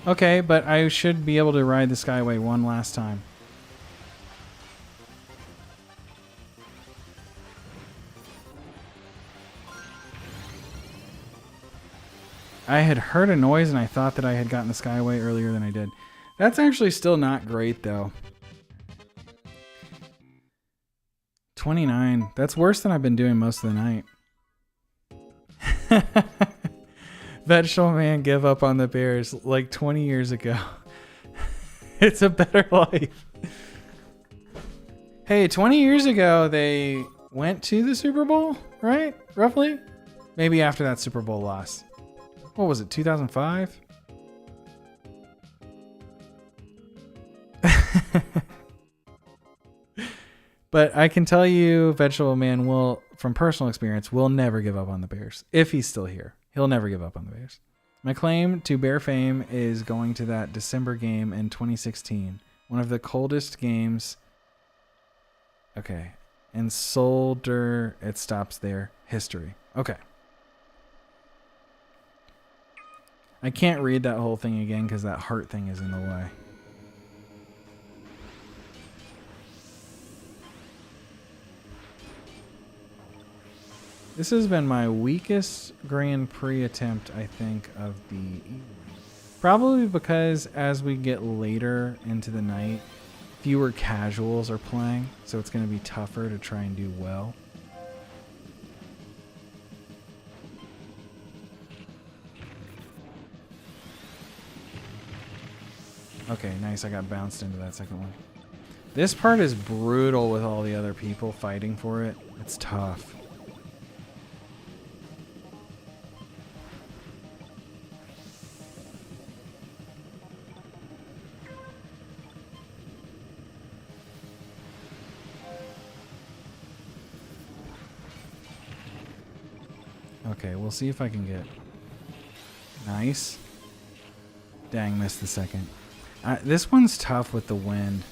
Okay, but I should be able to ride the Skyway one last time. I had heard a noise and I thought that I had gotten the Skyway earlier than I did. That's actually still not great, though. 29. That's worse than I've been doing most of the night. Vegetable Man give up on the Bears like 20 years ago. It's a better life. Hey, 20 years ago they went to the Super Bowl, right? Roughly? Maybe after that Super Bowl loss. What was it, 2005? But I can tell you, Vegetable Man will, from personal experience, will never give up on the Bears. If he's still here, he'll never give up on the Bears. My claim to Bear fame is going to that December game in 2016. One of the coldest games. Okay. And Solder, it stops there. History. Okay. I can't read that whole thing again because that heart thing is in the way. This has been my weakest Grand Prix attempt, I think, of the evening. Probably because as we get later into the night, fewer casuals are playing, so it's going to be tougher to try and do well. Okay, nice. I got bounced into that second one. This part is brutal with all the other people fighting for it. It's tough. Okay, we'll see if I can get... Nice. Dang, missed the second. This one's tough with the wind.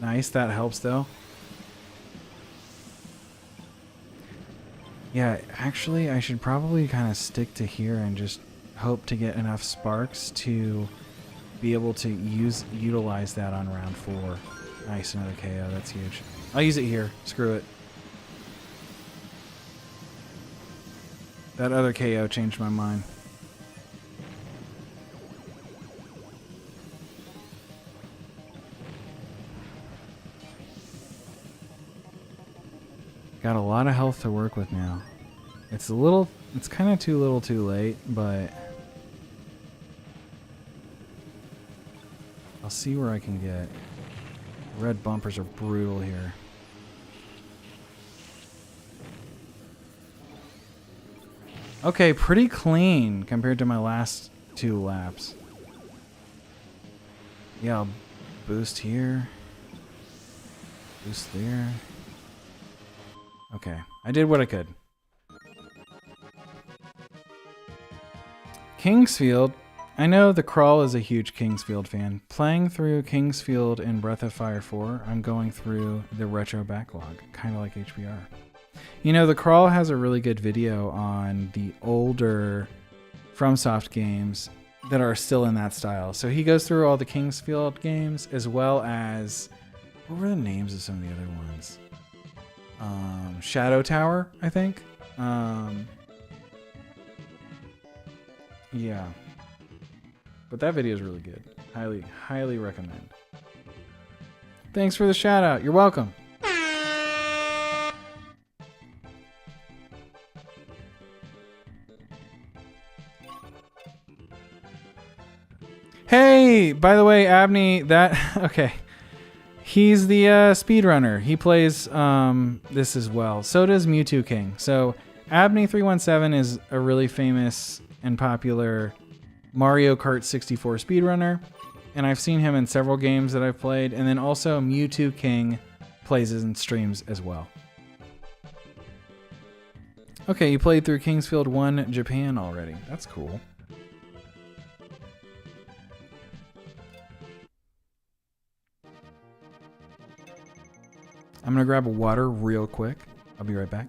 Nice, that helps though. Yeah, actually I should probably kind of stick to here and just hope to get enough sparks to be able to utilize that on round 4. Nice, another KO, that's huge. I'll use it here, screw it. That other KO changed my mind. Got a lot of health to work with now. It's kind of too little too late, but I'll see where I can get. Red bumpers are brutal here. Okay, pretty clean compared to my last 2 laps. Yeah, I'll boost here. Boost there. Okay, I did what I could. Kingsfield. I know the Crawl is a huge Kingsfield fan. Playing through Kingsfield in Breath of Fire 4, I'm going through the retro backlog, kind of like HPR. You know, the Crawl has a really good video on the older FromSoft games that are still in that style. So he goes through all the Kingsfield games as well as, what were the names of some of the other ones? Shadow Tower, I think. Yeah. But that video is really good. Highly recommend. Thanks for the shout out. You're welcome. Hey, by the way, Abney, okay. He's the speedrunner. He plays this as well. So does Mewtwo King. So Abney317 is a really famous and popular Mario Kart 64 speedrunner. And I've seen him in several games that I've played. And then also Mewtwo King plays and streams as well. Okay, you played through Kingsfield 1 Japan already. That's cool. I'm gonna grab a water real quick. I'll be right back.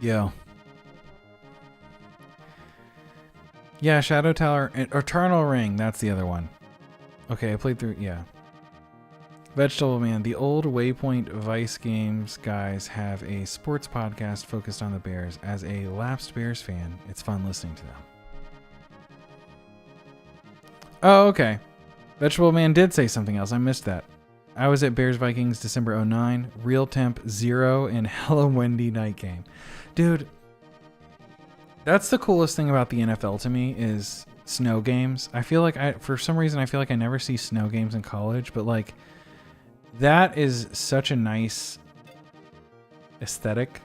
Yo. Yeah, Shadow Tower. Eternal Ring. That's the other one. Okay, I played through. Yeah. Vegetable Man. The old Waypoint Vice Games guys have a sports podcast focused on the Bears. As a lapsed Bears fan, it's fun listening to them. Oh, okay. Vegetable Man did say something else. I missed that. I was at Bears Vikings December 09. Real temp 0 in hella windy night game. Dude, that's the coolest thing about the NFL to me is snow games. I feel like for some reason, I feel like I never see snow games in college, but like that is such a nice aesthetic.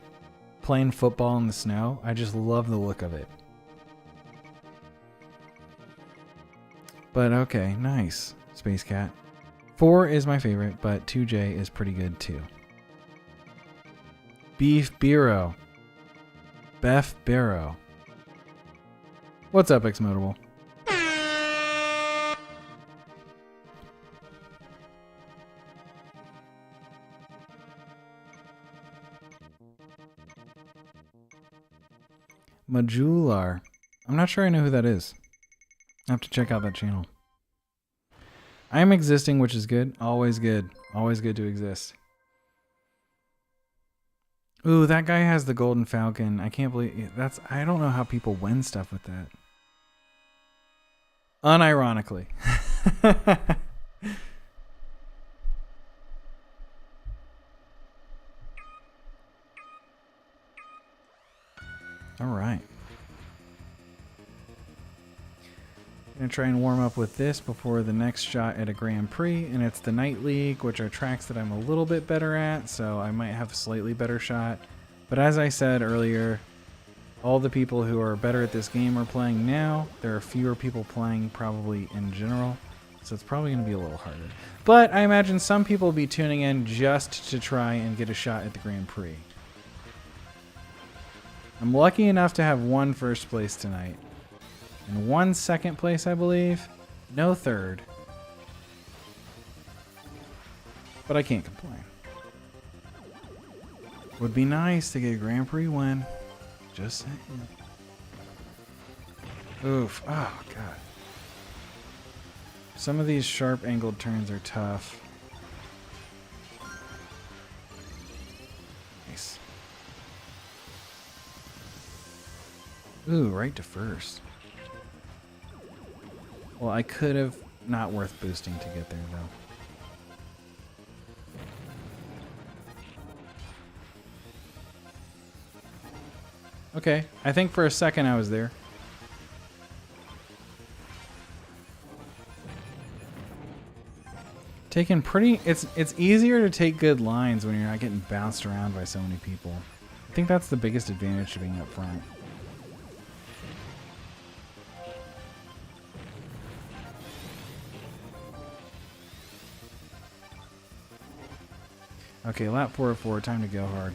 Playing football in the snow. I just love the look of it. But okay, nice. Space Cat. 4 is my favorite, but 2J is pretty good too. Beef Bureau. Beth Barrow. What's up, Xmodable? Majular. I'm not sure I know who that is. I have to check out that channel. I'm existing, which is good. Always good. Always good to exist. Ooh, that guy has the golden falcon. I can't believe that's. I don't know how people win stuff with that. Unironically. All right. I'm going to try and warm up with this before the next shot at a Grand Prix, and it's the Night League, which are tracks that I'm a little bit better at, so I might have a slightly better shot. But as I said earlier, all the people who are better at this game are playing now. There are fewer people playing probably in general, so it's probably going to be a little harder. But I imagine some people will be tuning in just to try and get a shot at the Grand Prix. I'm lucky enough to have 1 first place tonight. And 1 second place, I believe. No third. But I can't complain. Would be nice to get a Grand Prix win. Just saying. Oof. Oh, God. Some of these sharp angled turns are tough. Nice. Ooh, right to first. Well, I could have. Not worth boosting to get there, though. Okay, I think for a second I was there. Taking pretty. It's easier to take good lines when you're not getting bounced around by so many people. I think that's the biggest advantage to being up front. Okay, lap 404, time to go hard.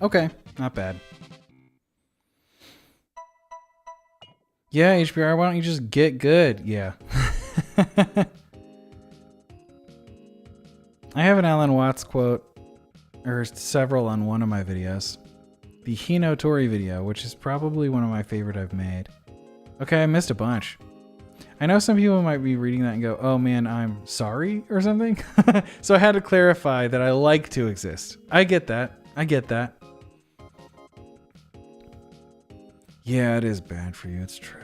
Okay, not bad. Yeah, HPR, why don't you just get good? Yeah. I have an Alan Watts quote, or several on one of my videos. The Hinotori video, which is probably one of my favorite I've made. Okay, I missed a bunch. I know some people might be reading that and go, oh man, I'm sorry or something. So I had to clarify that I like to exist. I get that. I get that. Yeah, it is bad for you. It's true.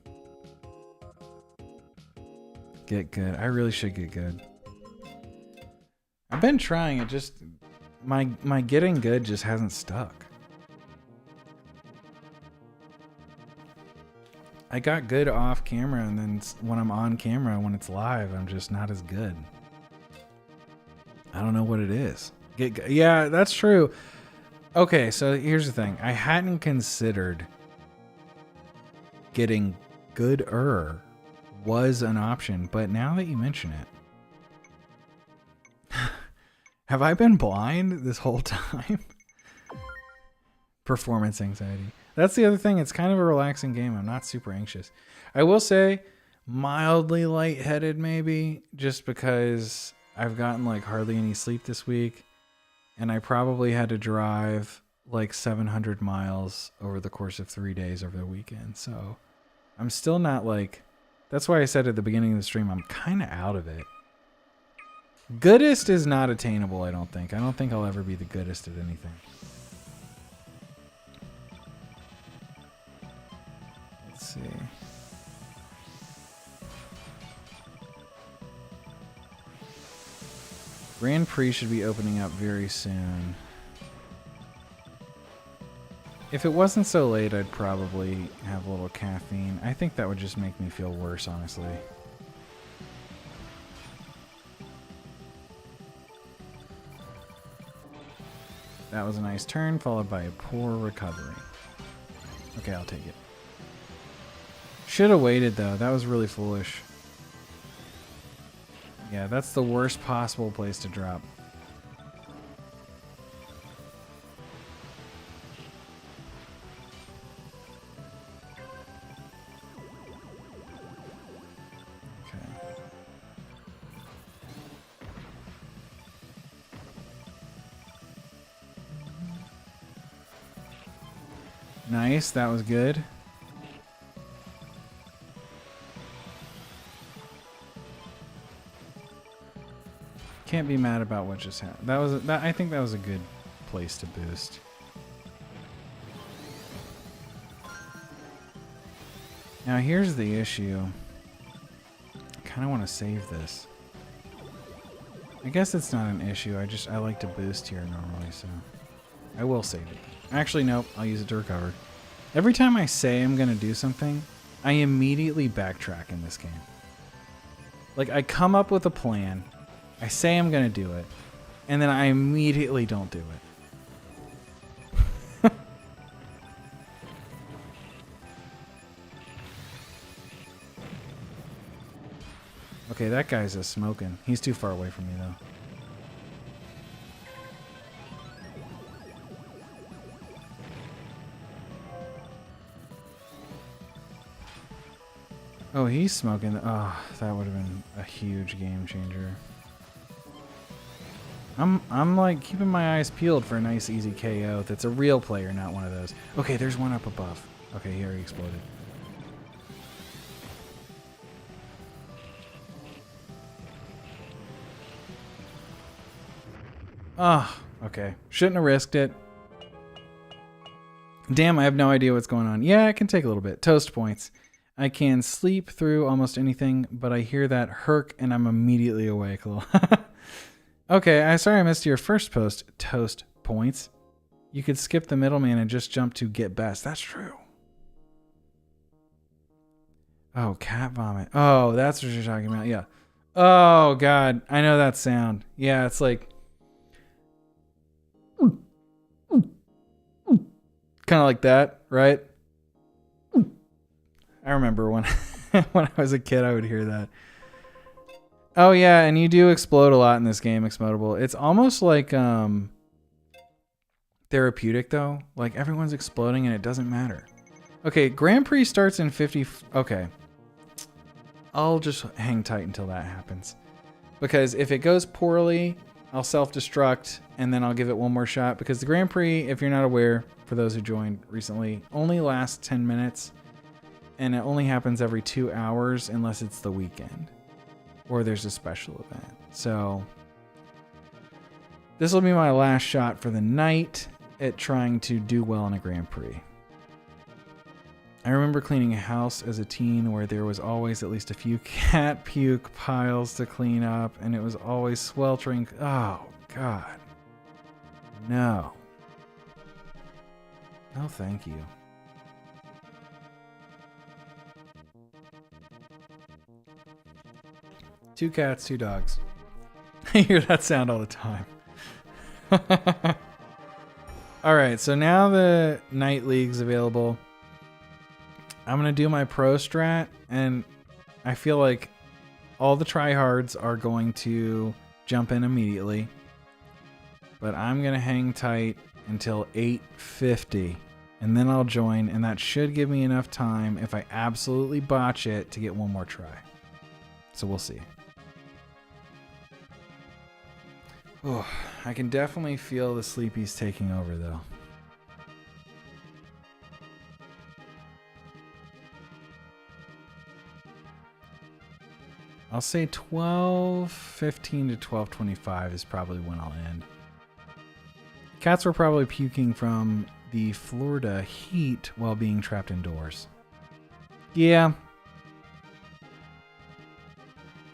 Yeah. Get good. I really should get good. I've been trying. It just my getting good just hasn't stuck. I got good off camera, and then when I'm on camera, when it's live, I'm just not as good. I don't know what it is. Yeah, that's true. Okay, so here's the thing. I hadn't considered getting gooder was an option, but now that you mention it, have I been blind this whole time? Performance anxiety. That's the other thing. It's kind of a relaxing game. I'm not super anxious. I will say mildly lightheaded maybe, just because I've gotten like hardly any sleep this week. And I probably had to drive like 700 miles over the course of 3 days over the weekend. So I'm still not like, that's why I said at the beginning of the stream, I'm kind of out of it. Goodest is not attainable, I don't think. I don't think I'll ever be the goodest at anything. Let's see. Grand Prix should be opening up very soon. If it wasn't so late, I'd probably have a little caffeine. I think that would just make me feel worse, honestly. That was a nice turn, followed by a poor recovery. Okay, I'll take it. Should have waited, though. That was really foolish. Yeah, that's the worst possible place to drop. Okay. Nice, that was good. Can't be mad about what just happened. I think that was a good place to boost. Now here's the issue. I kind of want to save this. I guess it's not an issue. I like to boost here normally, so I will save it. Actually, nope. I'll use it to recover. Every time I say I'm going to do something, I immediately backtrack in this game. Like, I come up with a plan, I say I'm going to do it, and then I immediately don't do it. Okay, that guy's a smoking. He's too far away from me, though. Oh, he's smoking. Oh, that would have been a huge game changer. I'm like keeping my eyes peeled for a nice easy KO that's a real player, not one of those. Okay, there's one up above. Okay, here he exploded. Oh, okay. Shouldn't have risked it. Damn, I have no idea what's going on. Yeah, it can take a little bit. Toast points. I can sleep through almost anything, but I hear that herc and I'm immediately awake. Okay, sorry I missed your first post. Toast points. You could skip the middleman and just jump to get best. That's true. Oh, cat vomit. Oh, that's what you're talking about. Yeah. Oh, God. I know that sound. Yeah, it's like... kind of like that, right? I remember when when I was a kid, I would hear that. Oh yeah, and you do explode a lot in this game, Explodable. It's almost like therapeutic though. Like everyone's exploding and it doesn't matter. Okay, Grand Prix starts in 50. Okay, I'll just hang tight until that happens. Because if it goes poorly, I'll self-destruct and then I'll give it one more shot. Because the Grand Prix, if you're not aware, for those who joined recently, only lasts 10 minutes. And it only happens every 2 hours unless it's the weekend. Or there's a special event. So this will be my last shot for the night at trying to do well in a Grand Prix. I remember cleaning a house as a teen where there was always at least a few cat puke piles to clean up, and it was always sweltering. Oh, God. No. No, thank you. Two cats, two dogs. I hear that sound all the time. Alright, so now the Night League's available. I'm going to do my pro strat, and I feel like all the tryhards are going to jump in immediately. But I'm going to hang tight until 8:50, and then I'll join, and that should give me enough time, if I absolutely botch it, to get one more try. So we'll see. Oh, I can definitely feel the sleepies taking over, though. I'll say 12:15 to 12:25 is probably when I'll end. Cats were probably puking from the Florida heat while being trapped indoors. Yeah.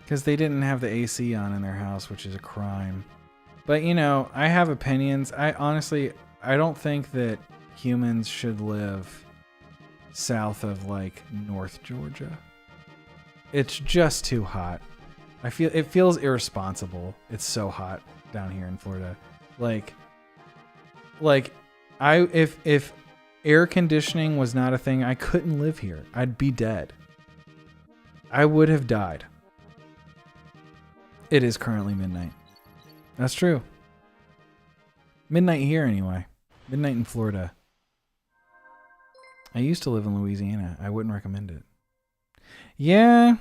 Because they didn't have the AC on in their house, which is a crime. But, you know, I have opinions. I don't think that humans should live south of, like, North Georgia. It's just too hot. It feels irresponsible. It's so hot down here in Florida. If air conditioning was not a thing, I couldn't live here. I'd be dead. I would have died. It is currently midnight. That's true. Midnight here, anyway. Midnight in Florida. I used to live in Louisiana. I wouldn't recommend it. Yeah.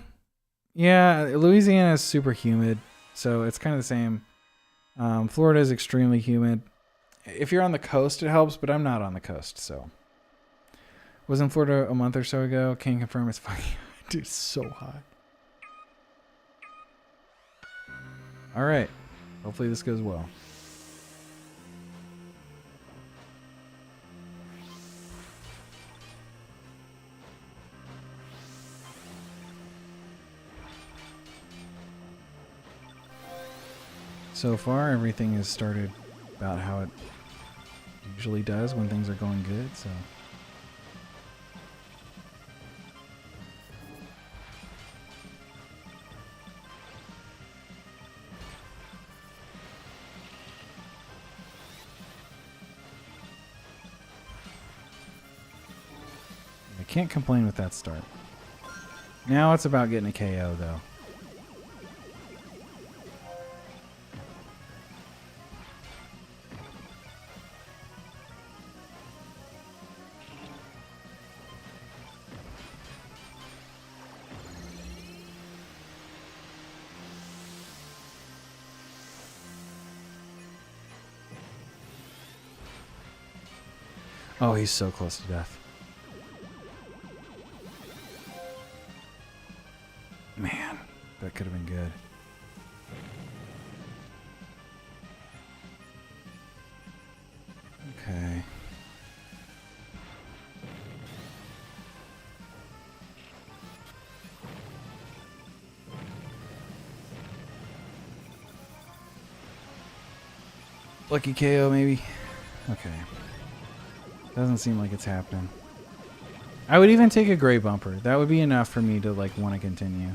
Yeah, Louisiana is super humid, so it's kind of the same. Florida is extremely humid. If you're on the coast, it helps, but I'm not on the coast, so Was in Florida a month or so ago. Can't confirm it's fucking dude, it's so hot. Alright. Hopefully this goes well. So far, everything has started about how it usually does when things are going good, so... I can't complain with that start. Now it's about getting a KO, though. Oh, he's so close to death. Man, that could have been good. Okay. Lucky KO, maybe? Okay. Doesn't seem like it's happening. I would even take a gray bumper. That would be enough for me to, like, want to continue.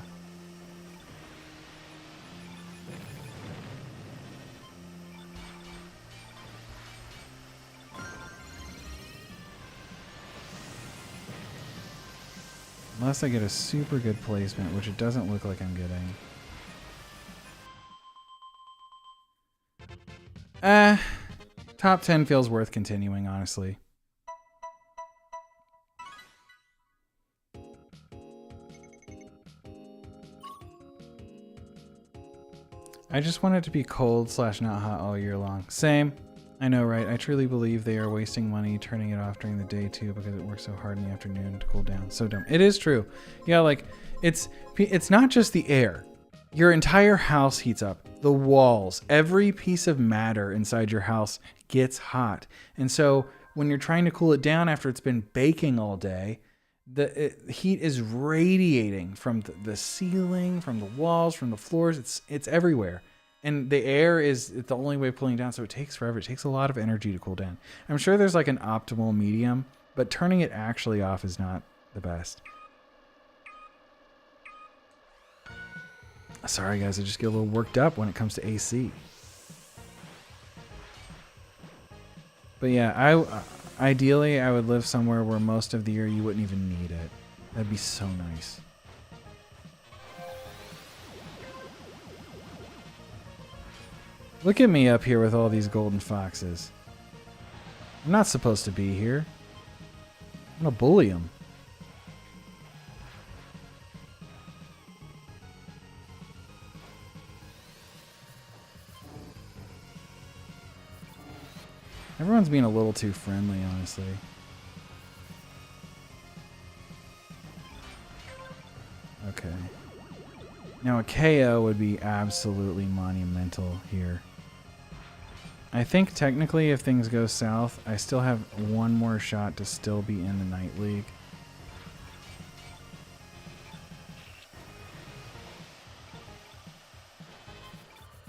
Unless I get a super good placement, which it doesn't look like I'm getting. Top 10 feels worth continuing, honestly. I just want it to be cold / not hot all year long. Same. I know, right? I truly believe they are wasting money turning it off during the day too because it works so hard in the afternoon to cool down. So dumb. It is true. Yeah, like it's not just the air. Your entire house heats up. The walls, every piece of matter inside your house gets hot. And so when you're trying to cool it down after it's been baking all day, the heat is radiating from the ceiling, from the walls, from the floors. It's everywhere. And the air is the only way of cooling down, so it takes forever. It takes a lot of energy to cool down. I'm sure there's like an optimal medium, but turning it actually off is not the best. Sorry guys, I just get a little worked up when it comes to AC. But yeah, ideally I would live somewhere where most of the year you wouldn't even need it. That'd be so nice. Look at me up here with all these golden foxes. I'm not supposed to be here. I'm gonna bully them. Everyone's being a little too friendly, honestly. Okay. Now a KO would be absolutely monumental here. I think technically if things go south, I still have one more shot to still be in the Night League.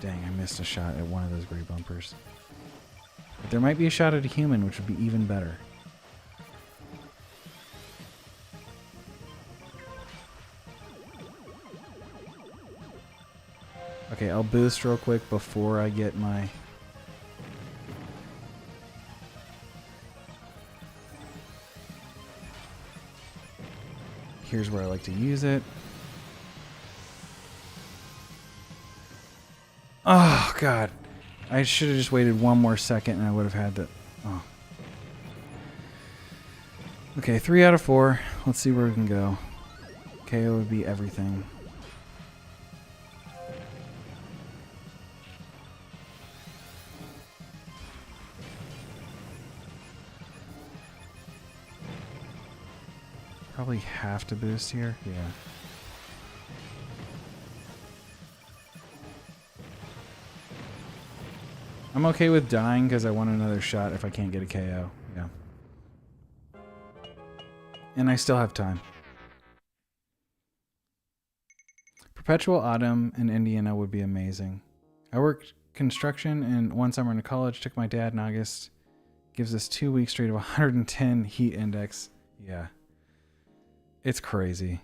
Dang, I missed a shot at one of those gray bumpers. But there might be a shot at a human, which would be even better. Okay, I'll boost real quick before I get my... Here's where I like to use it. Oh, God. I should have just waited one more second and I would have had the... Oh. Okay, 3 out of 4. Let's see where we can go. KO would be everything. Probably have to boost here. Yeah. I'm okay with dying because I want another shot if I can't get a KO. Yeah. And I still have time. Perpetual autumn in Indiana would be amazing. I worked construction and one summer in college, took my dad in August. Gives us 2 weeks straight of 110 heat index. Yeah. It's crazy.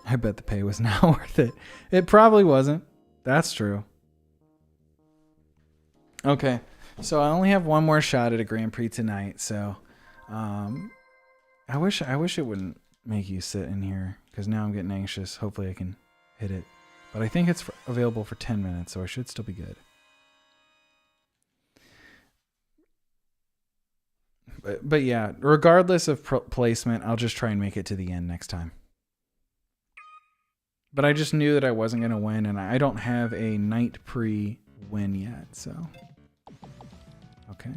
I bet the pay was not worth it. It probably wasn't. That's true. Okay. So I only have one more shot at a Grand Prix tonight, so I wish it wouldn't make you sit in here because now I'm getting anxious. Hopefully I can hit it. But I think it's available for 10 minutes, so I should still be good. But yeah, regardless of placement, I'll just try and make it to the end next time. But I just knew that I wasn't going to win, and I don't have a night Prix win yet, so. Okay.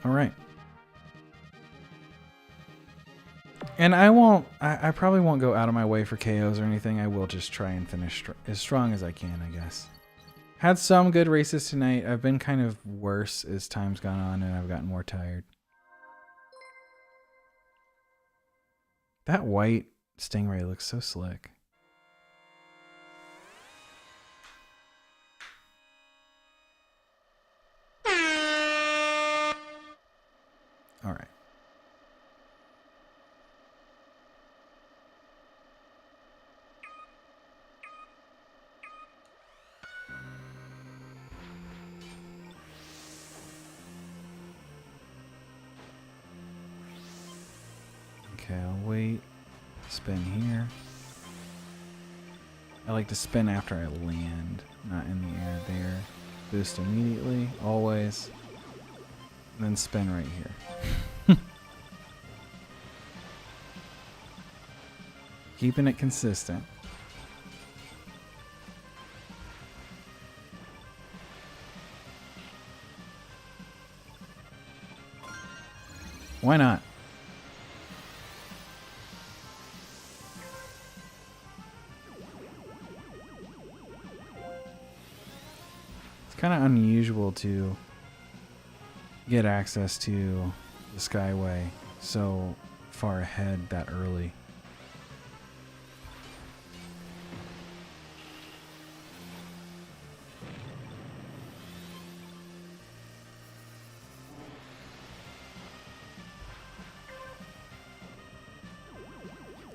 All right. And I probably won't go out of my way for KOs or anything. I will just try and finish as strong as I can, I guess. Had some good races tonight. I've been kind of worse as time's gone on and I've gotten more tired. That white Stingray looks so slick. All right. Okay, I'll wait. Spin here. I like to spin after I land, not in the air there. Boost immediately, always. And then spin right here. Keeping it consistent. Why not? It's kind of unusual to get access to the Skyway so far ahead that early.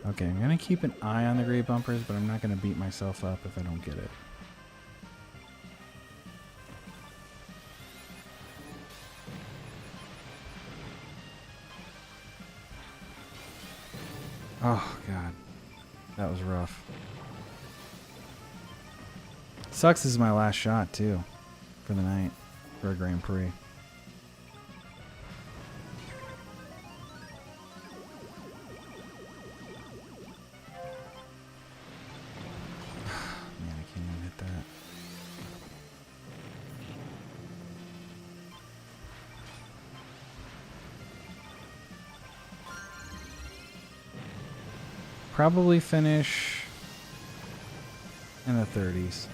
Okay, I'm going to keep an eye on the gray bumpers, but I'm not going to beat myself up if I don't get it. Oh, God. That was rough. Sucks this is my last shot, too, for the night, for a Grand Prix. Man, I can't even hit that. Probably finish in the 30s.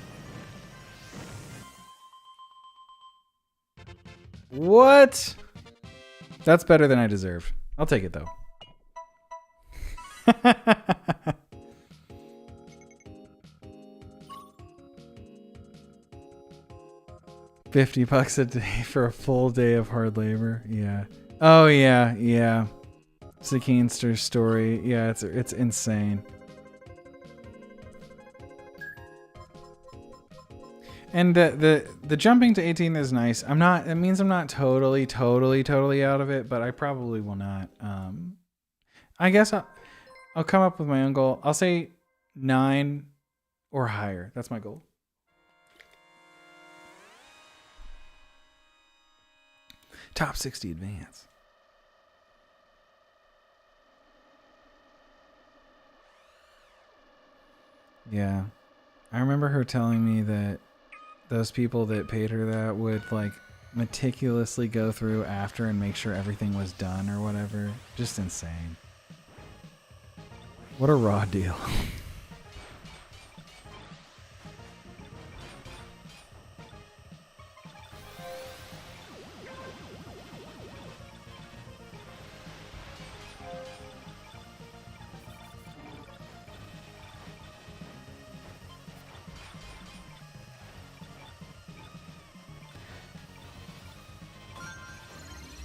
What? That's better than I deserved. I'll take it though. $50 a day for a full day of hard labor. Yeah. Oh yeah, yeah. Sakeenster's story. Yeah, it's insane. And the jumping to 18 is nice. It means I'm not totally out of it, but I probably will not. I guess I'll come up with my own goal. I'll say 9 or higher. That's my goal. Top 60 advance. Yeah. I remember her telling me that those people that paid her that would like meticulously go through after and make sure everything was done or whatever. Just insane. What a raw deal.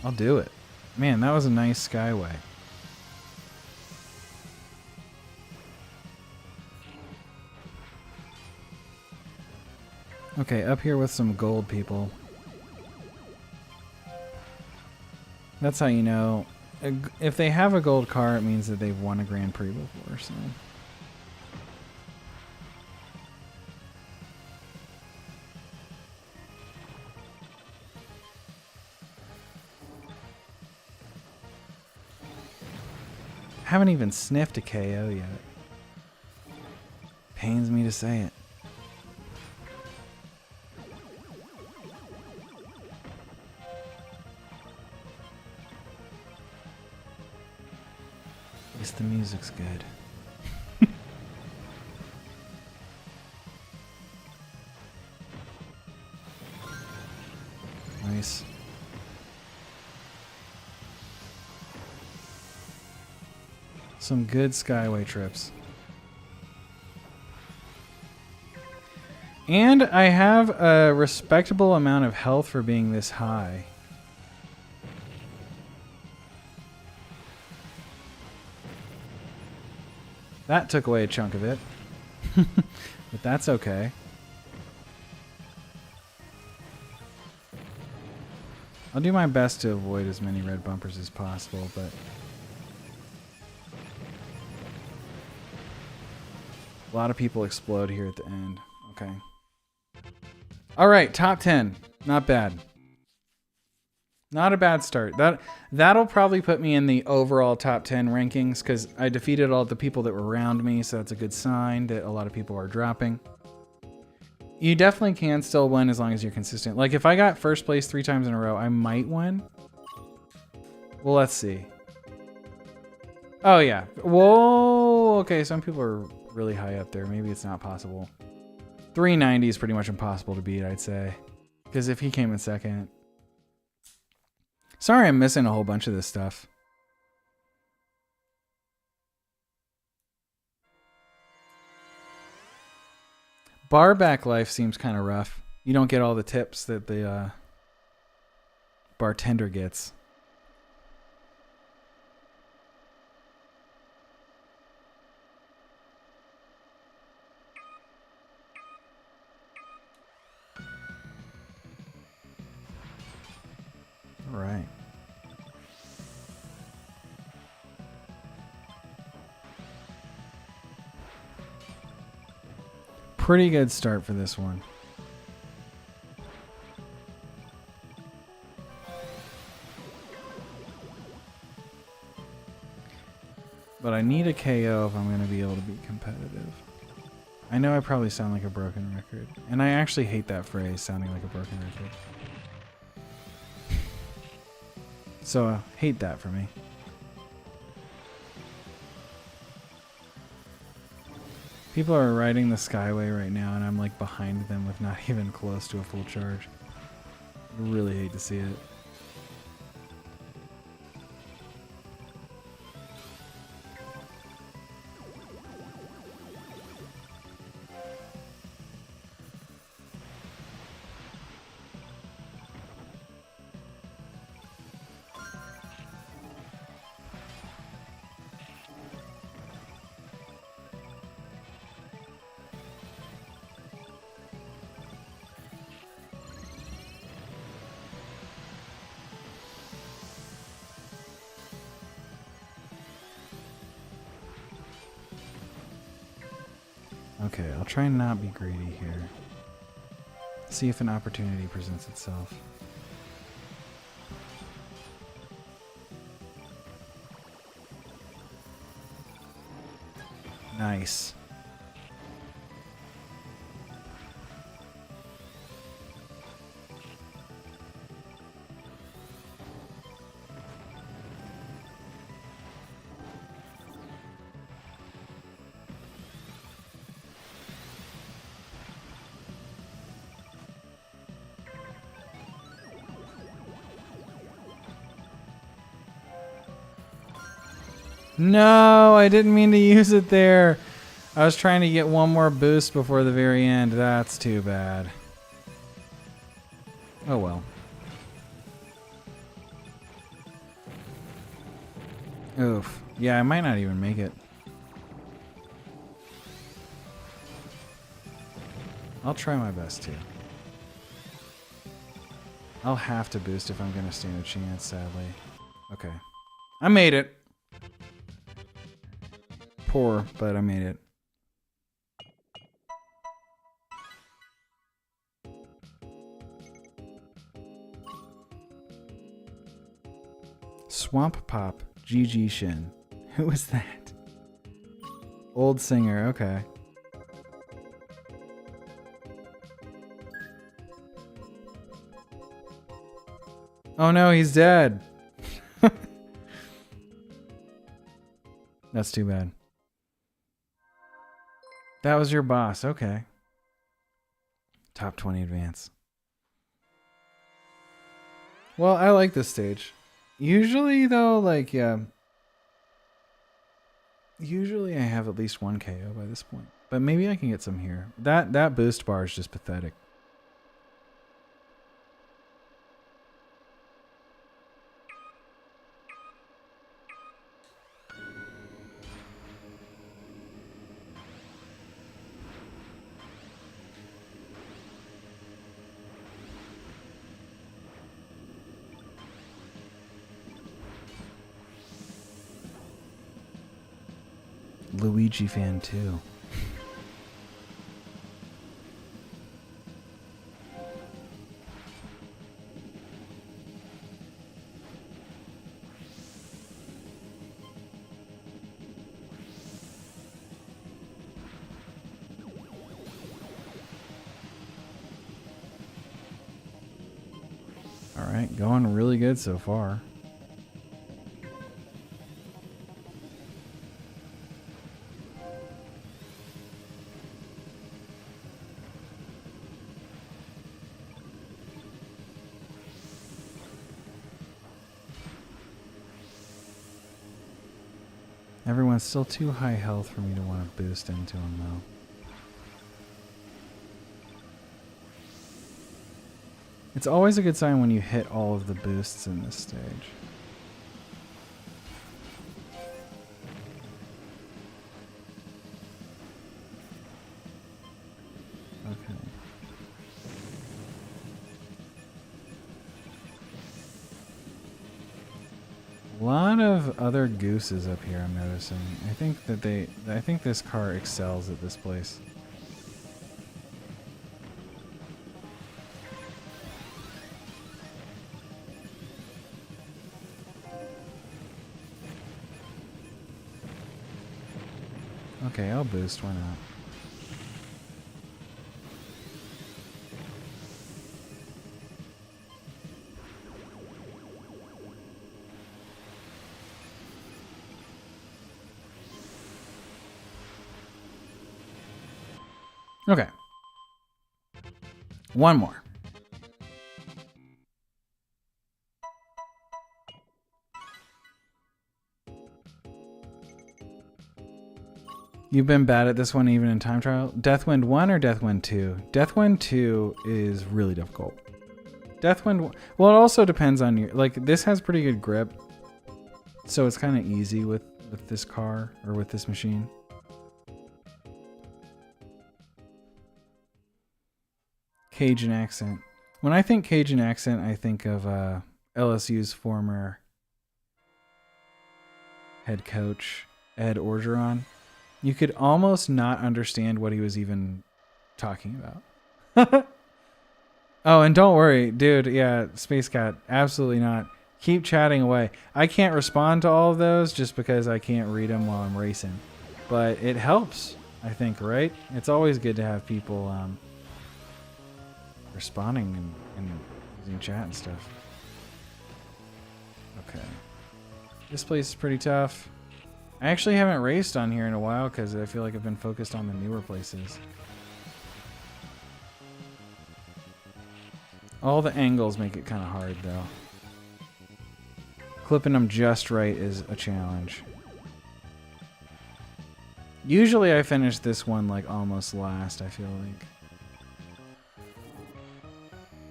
I'll do it. Man, that was a nice skyway. Okay, up here with some gold people. That's how you know. If they have a gold car, it means that they've won a Grand Prix before, so... Haven't even sniffed a KO yet. Pains me to say it. At least the music's good. Nice. Some good skyway trips. And I have a respectable amount of health for being this high. That took away a chunk of it. But that's okay. I'll do my best to avoid as many red bumpers as possible, but... a lot of people explode here at the end. Okay. Alright, top 10. Not bad. Not a bad start. That'll probably put me in the overall top 10 rankings because I defeated all the people that were around me, so that's a good sign that a lot of people are dropping. You definitely can still win as long as you're consistent. Like if I got first place 3 times in a row, I might win. Well, let's see. Oh yeah. Whoa. Okay, some people are really high up there. Maybe it's not possible. 390 is pretty much impossible to beat, I'd say. Because if he came in second... Sorry I'm missing a whole bunch of this stuff. Bar back life seems kind of rough. You don't get all the tips that the bartender gets. All right. Pretty good start for this one. But I need a KO if I'm going to be able to be competitive. I know I probably sound like a broken record. And I actually hate that phrase, sounding like a broken record. So, hate that for me. People are riding the Skyway right now, and I'm like behind them with not even close to a full charge. I really hate to see it. Okay, I'll try and not be greedy here. See if an opportunity presents itself. Nice. No, I didn't mean to use it there. I was trying to get one more boost before the very end. That's too bad. Oh well. Oof. Yeah, I might not even make it. I'll try my best to. I'll have to boost if I'm going to stand a chance, sadly. Okay. I made it. Poor, but I made it. Swamp Pop, GG Shin. Who was that? Old singer, okay. Oh no, he's dead. That's too bad. That was your boss, okay. Top 20 advance. Well, I like this stage. Usually though, like, yeah. Usually I have at least one KO by this point. But maybe I can get some here. That boost bar is just pathetic. Luigi fan too. All right, going really good so far. Everyone's still too high health for me to want to boost into them, though. It's always a good sign when you hit all of the boosts in this stage. Okay. A lot of other gooses up here, I'm noticing. I think this car excels at this place. Okay, I'll boost, why not? Okay. One more. You've been bad at this one even in time trial? Deathwind 1 or Deathwind 2? Deathwind 2 is really difficult. Deathwind, well, it also depends on your, like, this has pretty good grip. So it's kind of easy with this car or with this machine. Cajun accent. When I think Cajun accent, I think of LSU's former head coach, Ed Orgeron. You could almost not understand what he was even talking about. Oh, and don't worry, dude. Yeah, Space Cat, absolutely not. Keep chatting away. I can't respond to all of those just because I can't read them while I'm racing. but it helps, I think, right? It's always good to have people responding and using chat and stuff. Okay. This place is pretty tough. I actually haven't raced on here in a while because I feel like I've been focused on the newer places. All the angles make it kind of hard, though. Clipping them just right is a challenge. Usually I finish this one like almost last, I feel like.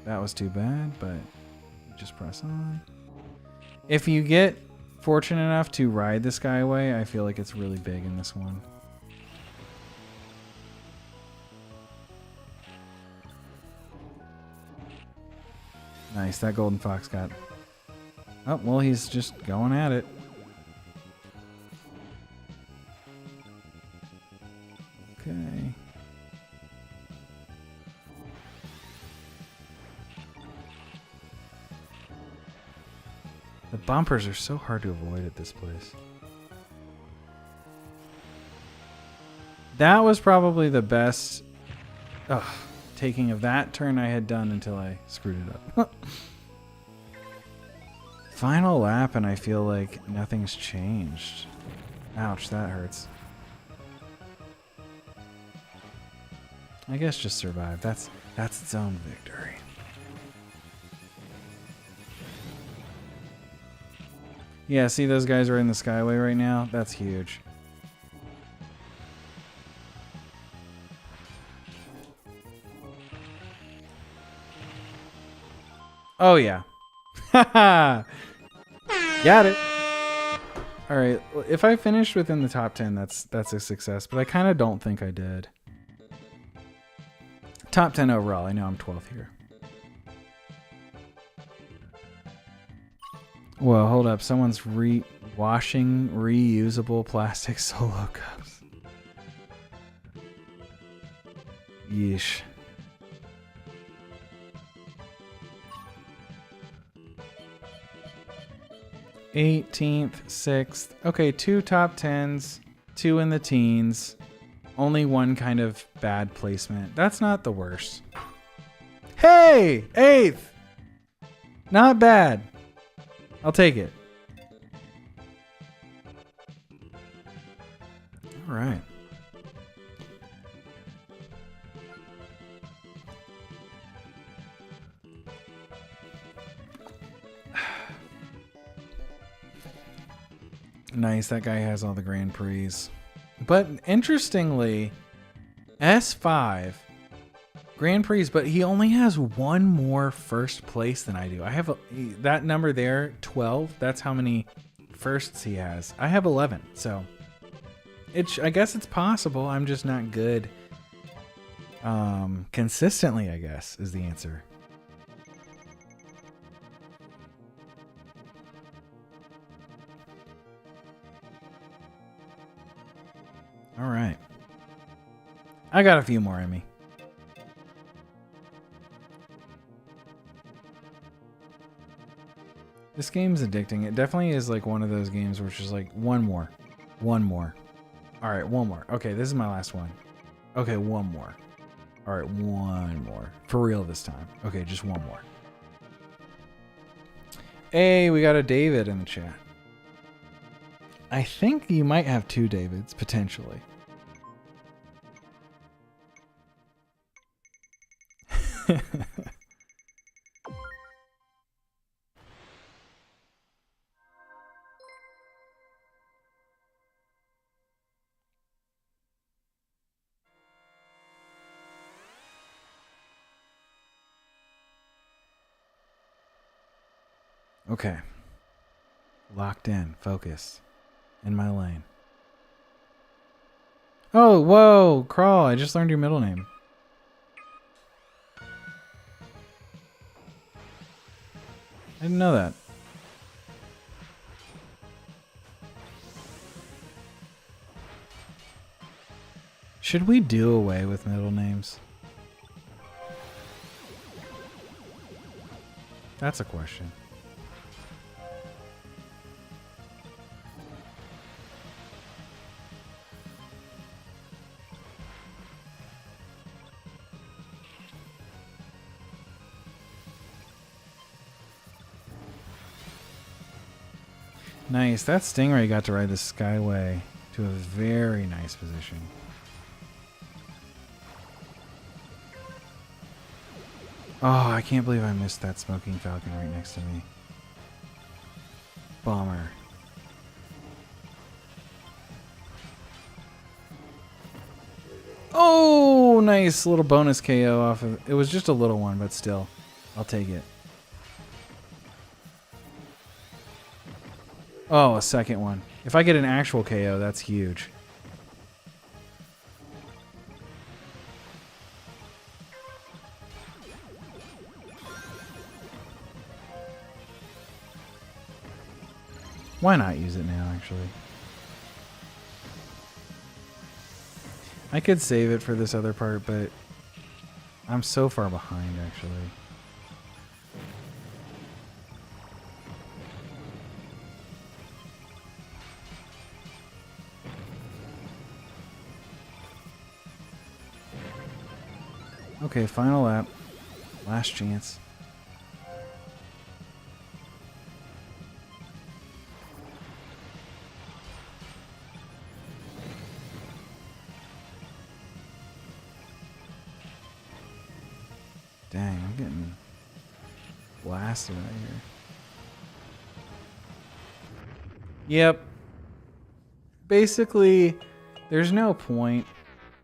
That was too bad, but just press on. If you get fortunate enough to ride the Skyway, I feel like it's really big in this one. Nice, that golden fox got... Oh, well, he's just going at it. Okay. The bumpers are so hard to avoid at this place. That was probably the best taking of that turn I had done until I screwed it up. Final lap and I feel like nothing's changed. Ouch, that hurts. I guess just survive. That's its own victory. Yeah, see those guys are in the Skyway right now? That's huge. Oh yeah. Haha. Got it. All right, if I finished within the top 10, that's a success, but I kind of don't think I did. Top 10 overall. I know I'm 12th here. Whoa, hold up. Someone's washing reusable plastic solo cups. Yeesh. '18th, 6th. Okay, 2 top 10s, 2 in the teens. Only one kind of bad placement. That's not the worst. Hey! 8th! Not bad. I'll take it. All right. Nice, that guy has all the Grand Prix. But interestingly, S5 Grand Prix, but he only has one more first place than I do. I have that number there, 12. That's how many firsts he has. I have 11, so I guess it's possible. I'm just not good consistently, I guess, is the answer. All right. I got a few more in me. This game's addicting. It definitely is like one of those games which is like one more. One more. All right, one more. Okay, this is my last one. Okay, one more. All right, one more. For real this time. Okay, just one more. Hey, we got a David in the chat. I think you might have 2 Davids, potentially. Okay. Locked in. Focus. In my lane. Oh, whoa. Crawl. I just learned your middle name. I didn't know that. Should we do away with middle names? That's a question. Nice. That Stingray got to ride the Skyway to a very nice position. Oh, I can't believe I missed that Smoking Falcon right next to me. Bummer. Oh, nice little bonus KO off of it. Was just a little one, but still. I'll take it. Oh, a second one. If I get an actual KO, that's huge. Why not use it now, actually? I could save it for this other part, but I'm so far behind, actually. Okay, final lap. Last chance. Dang, I'm getting blasted right here. Yep. Basically, there's no point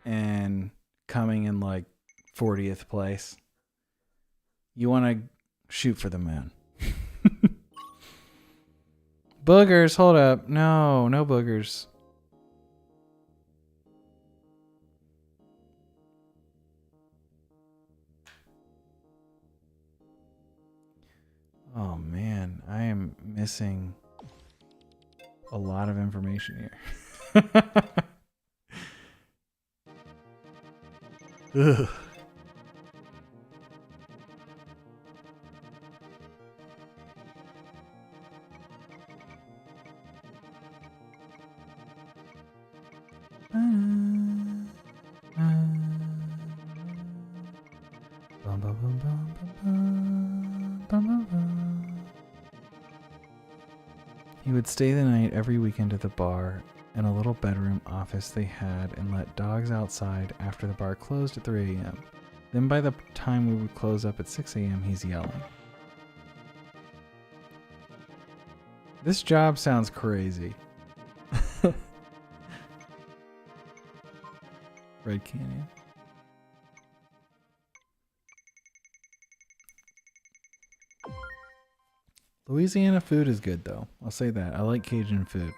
in coming in like 40th place. You want to shoot for the moon. Boogers, hold up. No, no boogers. Oh man, I am missing a lot of information here. Ugh. He would stay the night every weekend at the bar in a little bedroom office they had and let dogs outside after the bar closed at 3 a.m. Then by the time we would close up at 6 a.m., he's yelling. This job sounds crazy. Red Canyon. Louisiana food is good, though. I'll say that. I like Cajun food.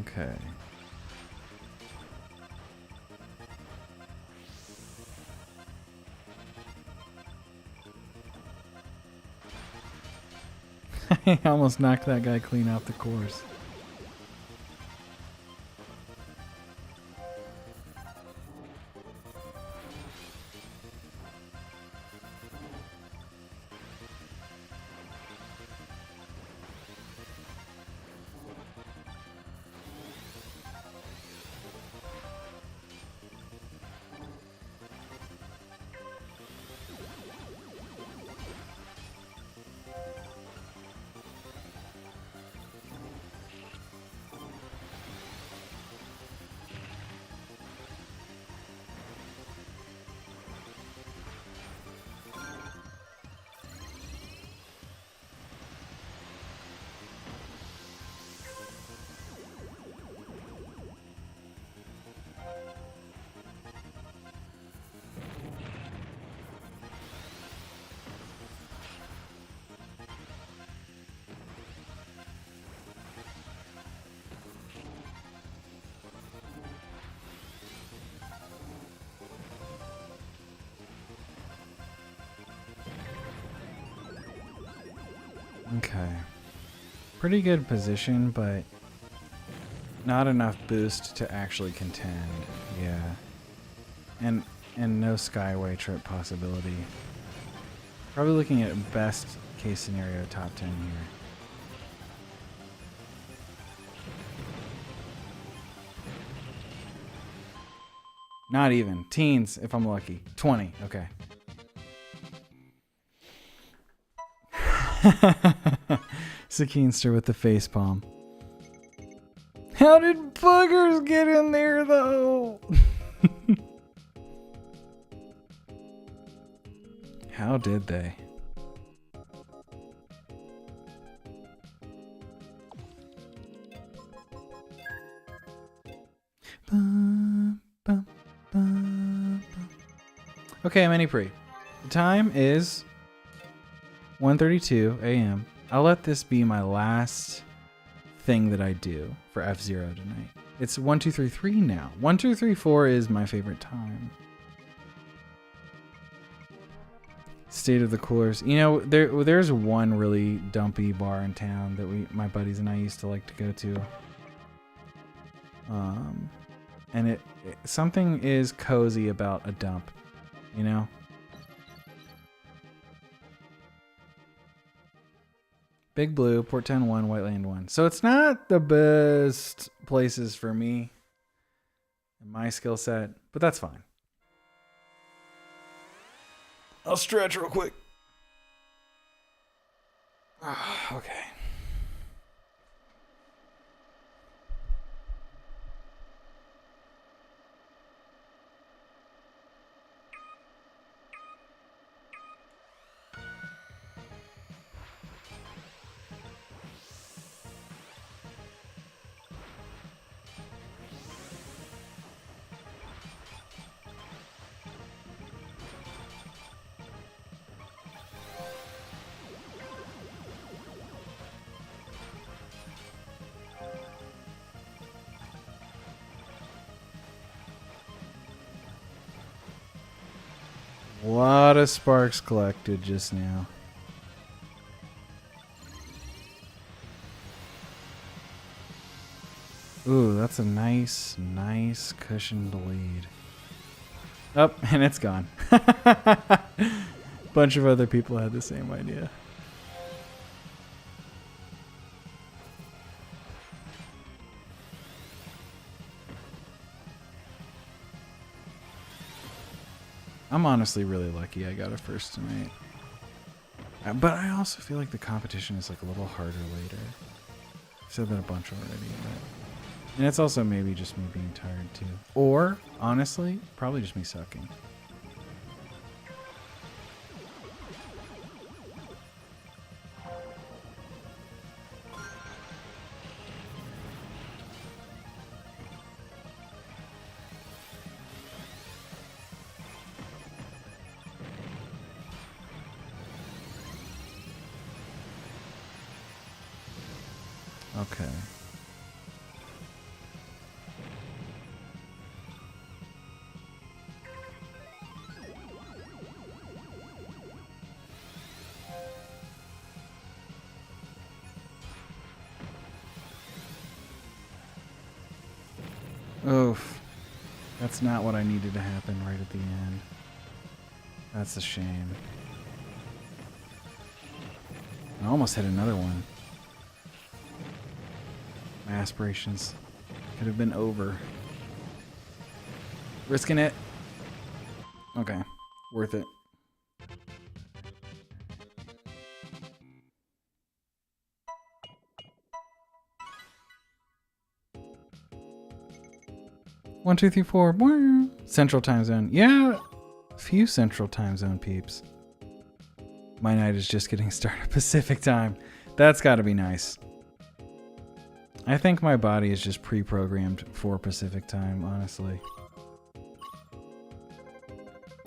Okay. I almost knocked that guy clean off the course. Okay. Pretty good position, but not enough boost to actually contend. Yeah. And no Skyway trip possibility. Probably looking at best case scenario top 10 here. Not even. Teens, if I'm lucky. 20. Okay. Sakeenster with the face palm. How did boogers get in there, though? How did they? Okay, I'm any Prix. The time is 1:32 a.m. I'll let this be my last thing that I do for F-Zero tonight. It's 1, 2, 3, 3 now. 1, 2, 3, 4 is my favorite time. State of the coolers. You know, there's one really dumpy bar in town that my buddies and I used to like to go to. And something is cozy about a dump, you know? Big Blue, Port Town 1, Whiteland 1. So it's not the best places for me and my skill set, but that's fine. I'll stretch real quick. Okay. A lot of sparks collected just now. Ooh, that's a nice cushioned lead. Oh, and it's gone. Bunch of other people had the same idea. I'm honestly really lucky I got a first tonight. But I also feel like the competition is like a little harder later. I've said that a bunch already. But... and it's also maybe just me being tired too. Or, honestly, probably just me sucking. Okay. Oof. That's not what I needed to happen right at the end. That's a shame. I almost hit another one. My aspirations could have been over. Risking it. Okay. Worth it. One, two, three, four. Central time zone. Yeah. A few central time zone peeps. My night is just getting started. Pacific time. That's got to be nice. I think my body is just pre-programmed for Pacific time, honestly.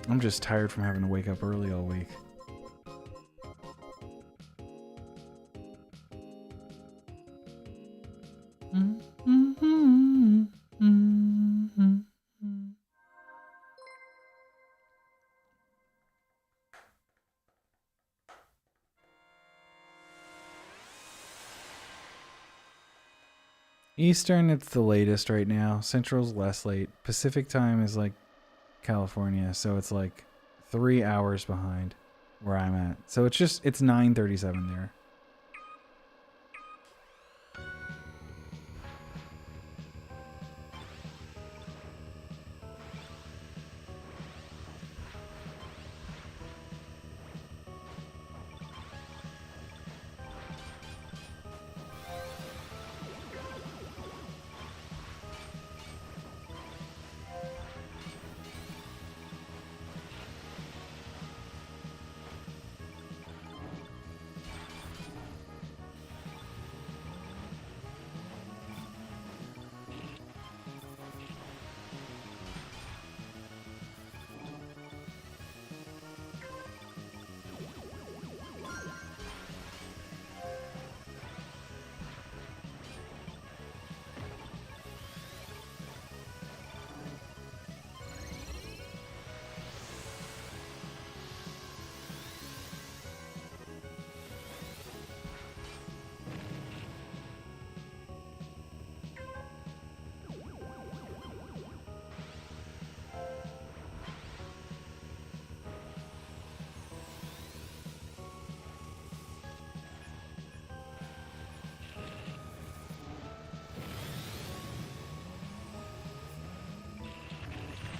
I'm just tired from having to wake up early all week. Eastern, it's the latest right now. Central's less late. Pacific time is like California, so it's like 3 hours behind where I'm at. So it's 9:37 there.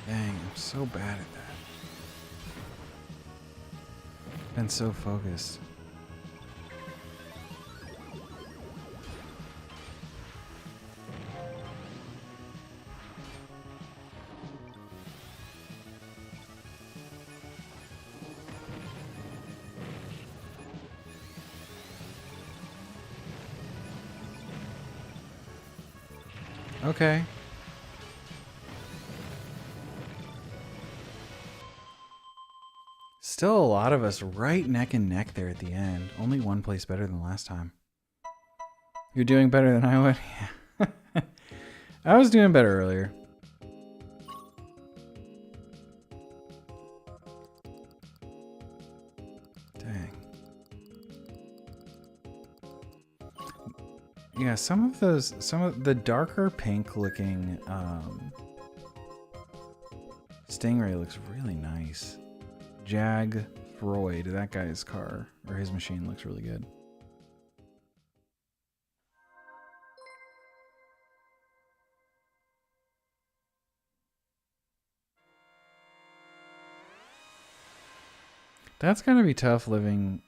Dang, I'm so bad at that. Been so focused. Okay. Still a lot of us right neck and neck there at the end. Only one place better than last time. You're doing better than I would? Yeah. I was doing better earlier. Dang. Yeah, some of the darker pink looking Stingray looks really nice. Jag Freud, that guy's car or his machine looks really good. That's gonna be tough living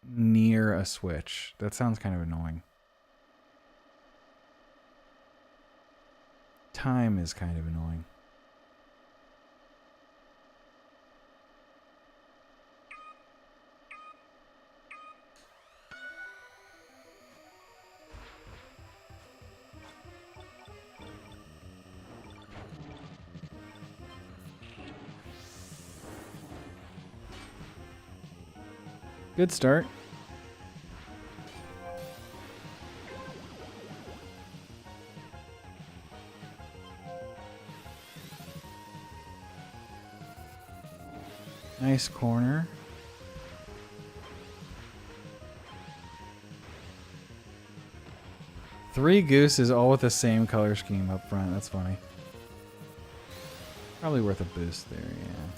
near a switch. That sounds kind of annoying. Time is kind of annoying. Good start. Nice corner. Three gooses all with the same color scheme up front. That's funny. Probably worth a boost there, yeah.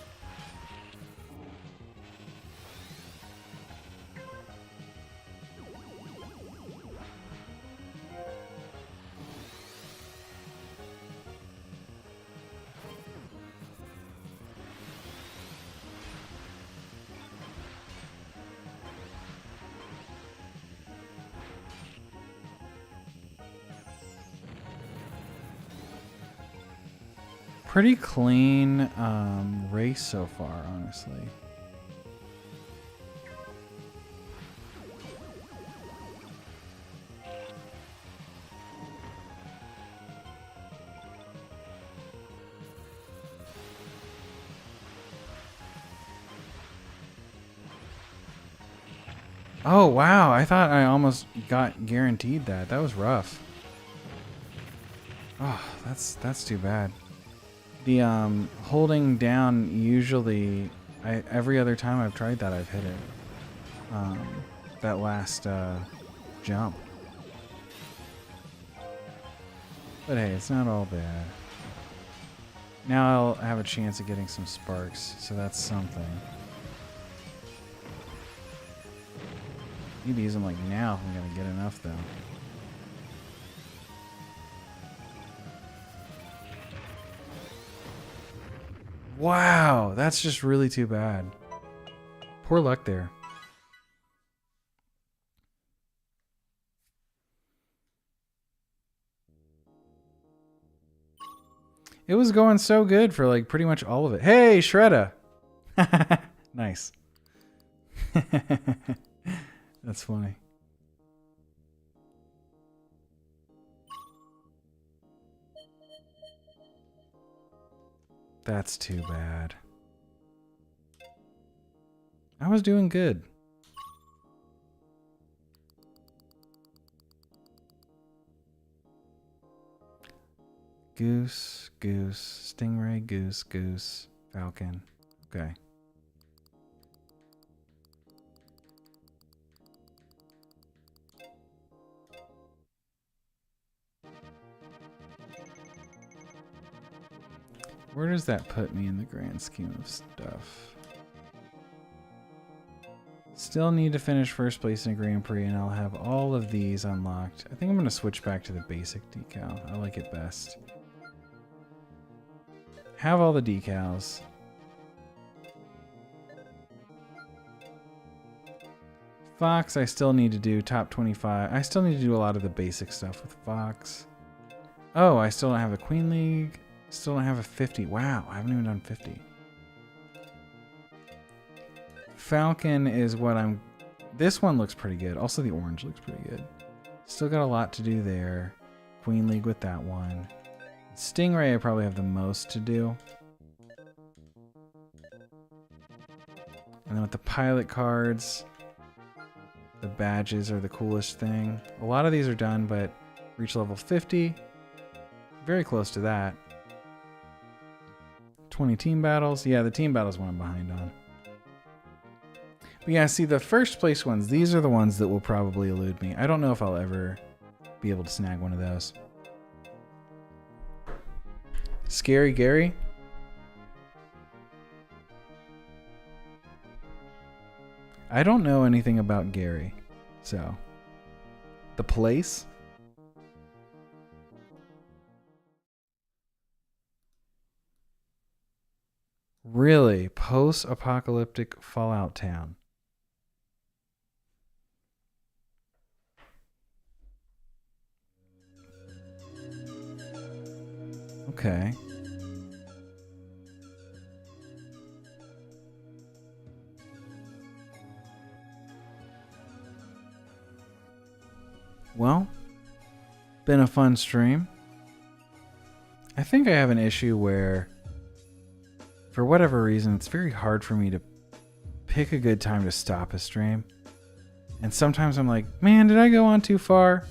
Pretty clean race so far, honestly. Oh wow, I thought I almost got guaranteed that. That was rough. Oh, that's too bad. The holding down usually every other time I've tried that I've hit it. That last jump. But hey, it's not all bad. Now I'll have a chance of getting some sparks, so that's something. Need to use them like now if I'm gonna get enough though. Wow, that's just really too bad. Poor luck there. It was going so good for like pretty much all of it. Hey, Shredder! Nice. That's funny. That's too bad. I was doing good. Goose, goose, stingray, goose, goose, falcon. Okay. Where does that put me in the grand scheme of stuff? Still need to finish first place in a Grand Prix, and I'll have all of these unlocked. I think I'm going to switch back to the basic decal. I like it best. Have all the decals. Fox, I still need to do top 25. I still need to do a lot of the basic stuff with Fox. Oh, I still don't have a Queen League. Still don't have a 50. Wow, I haven't even done 50. Falcon is what I'm... This one looks pretty good. Also, the orange looks pretty good. Still got a lot to do there. Queen League with that one. Stingray, I probably have the most to do. And then with the pilot cards, the badges are the coolest thing. A lot of these are done, but reach level 50. Very close to that. 20 team battles. Yeah, the team battles one I'm behind on. But yeah, see, the first place ones, these are the ones that will probably elude me. I don't know if I'll ever be able to snag one of those. Scary Gary? I don't know anything about Gary, so. The place? Really? Post-apocalyptic Fallout town. Okay. Well, been a fun stream. I think I have an issue where, for whatever reason, it's very hard for me to pick a good time to stop a stream. And sometimes I'm like, man, did I go on too far?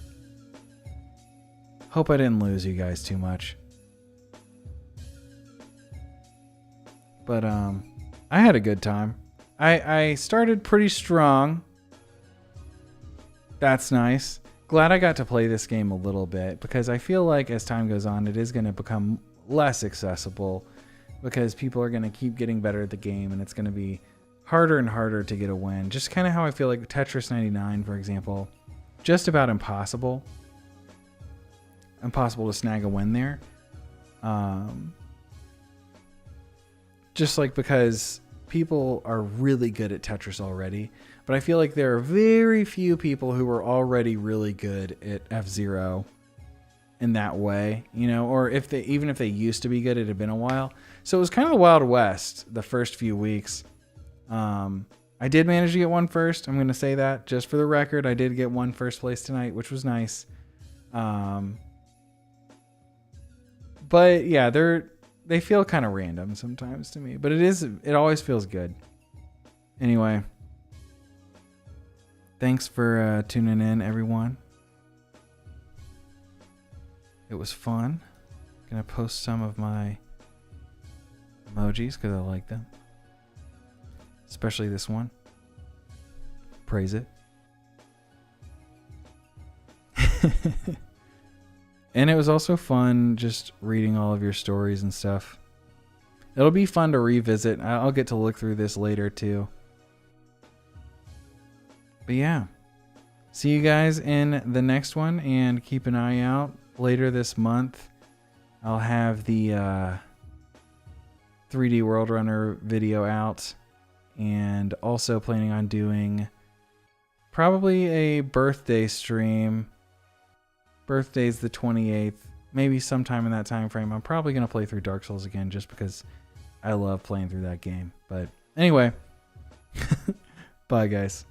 Hope I didn't lose you guys too much. But I had a good time. I started pretty strong. That's nice. Glad I got to play this game a little bit, because I feel like as time goes on, it is going to become less accessible, because people are going to keep getting better at the game, and it's going to be harder and harder to get a win. Just kind of how I feel like Tetris 99, for example, just about impossible. Impossible to snag a win there. Just like because people are really good at Tetris already, but I feel like there are very few people who are already really good at F-Zero in that way, you know, or even if they used to be good, it had been a while. So it was kind of the Wild West the first few weeks. I did manage to get one first. I'm going to say that just for the record. I did get one first place tonight, which was nice. But yeah, they feel kind of random sometimes to me, but it always feels good. Anyway, thanks for tuning in, everyone. It was fun. Gonna post some of my emojis because I like them, especially this one. Praise it. And it was also fun just reading all of your stories and stuff. It'll be fun to revisit. I'll get to look through this later too. But yeah, see you guys in the next one, and keep an eye out later this month. I'll have the 3D World Runner video out, and also planning on doing probably a birthday stream. Birthday's the 28th. Maybe sometime in that time frame. I'm probably going to play through Dark Souls again just because I love playing through that game. But anyway, bye guys.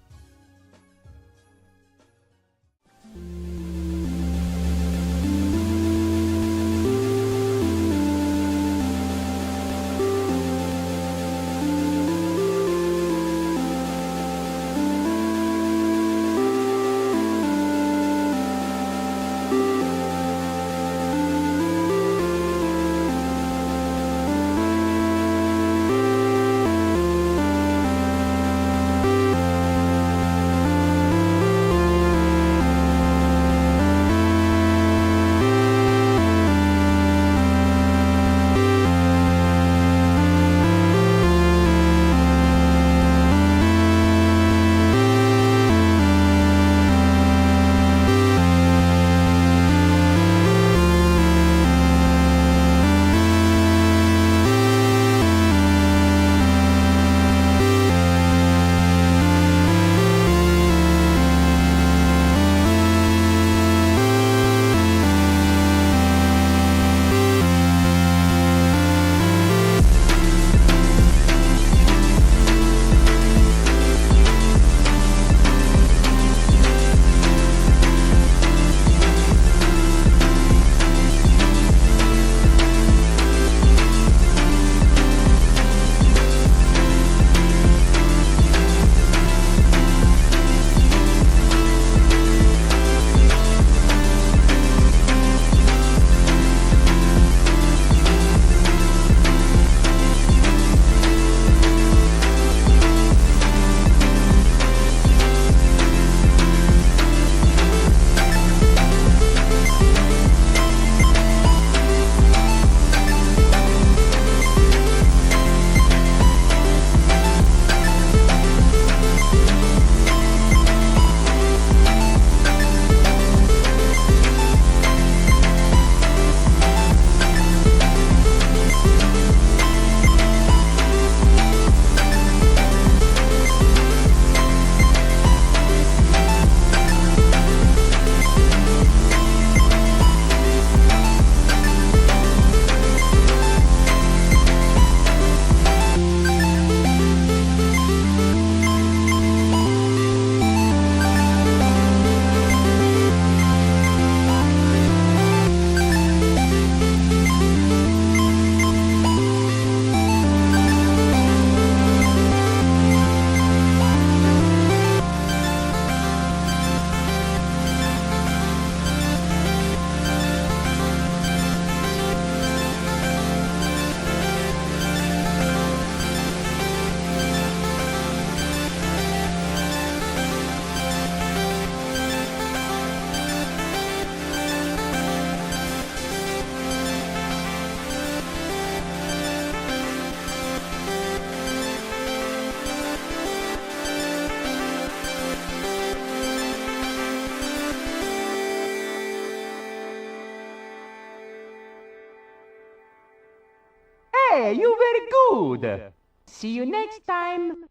Hey, you very good. See you next time.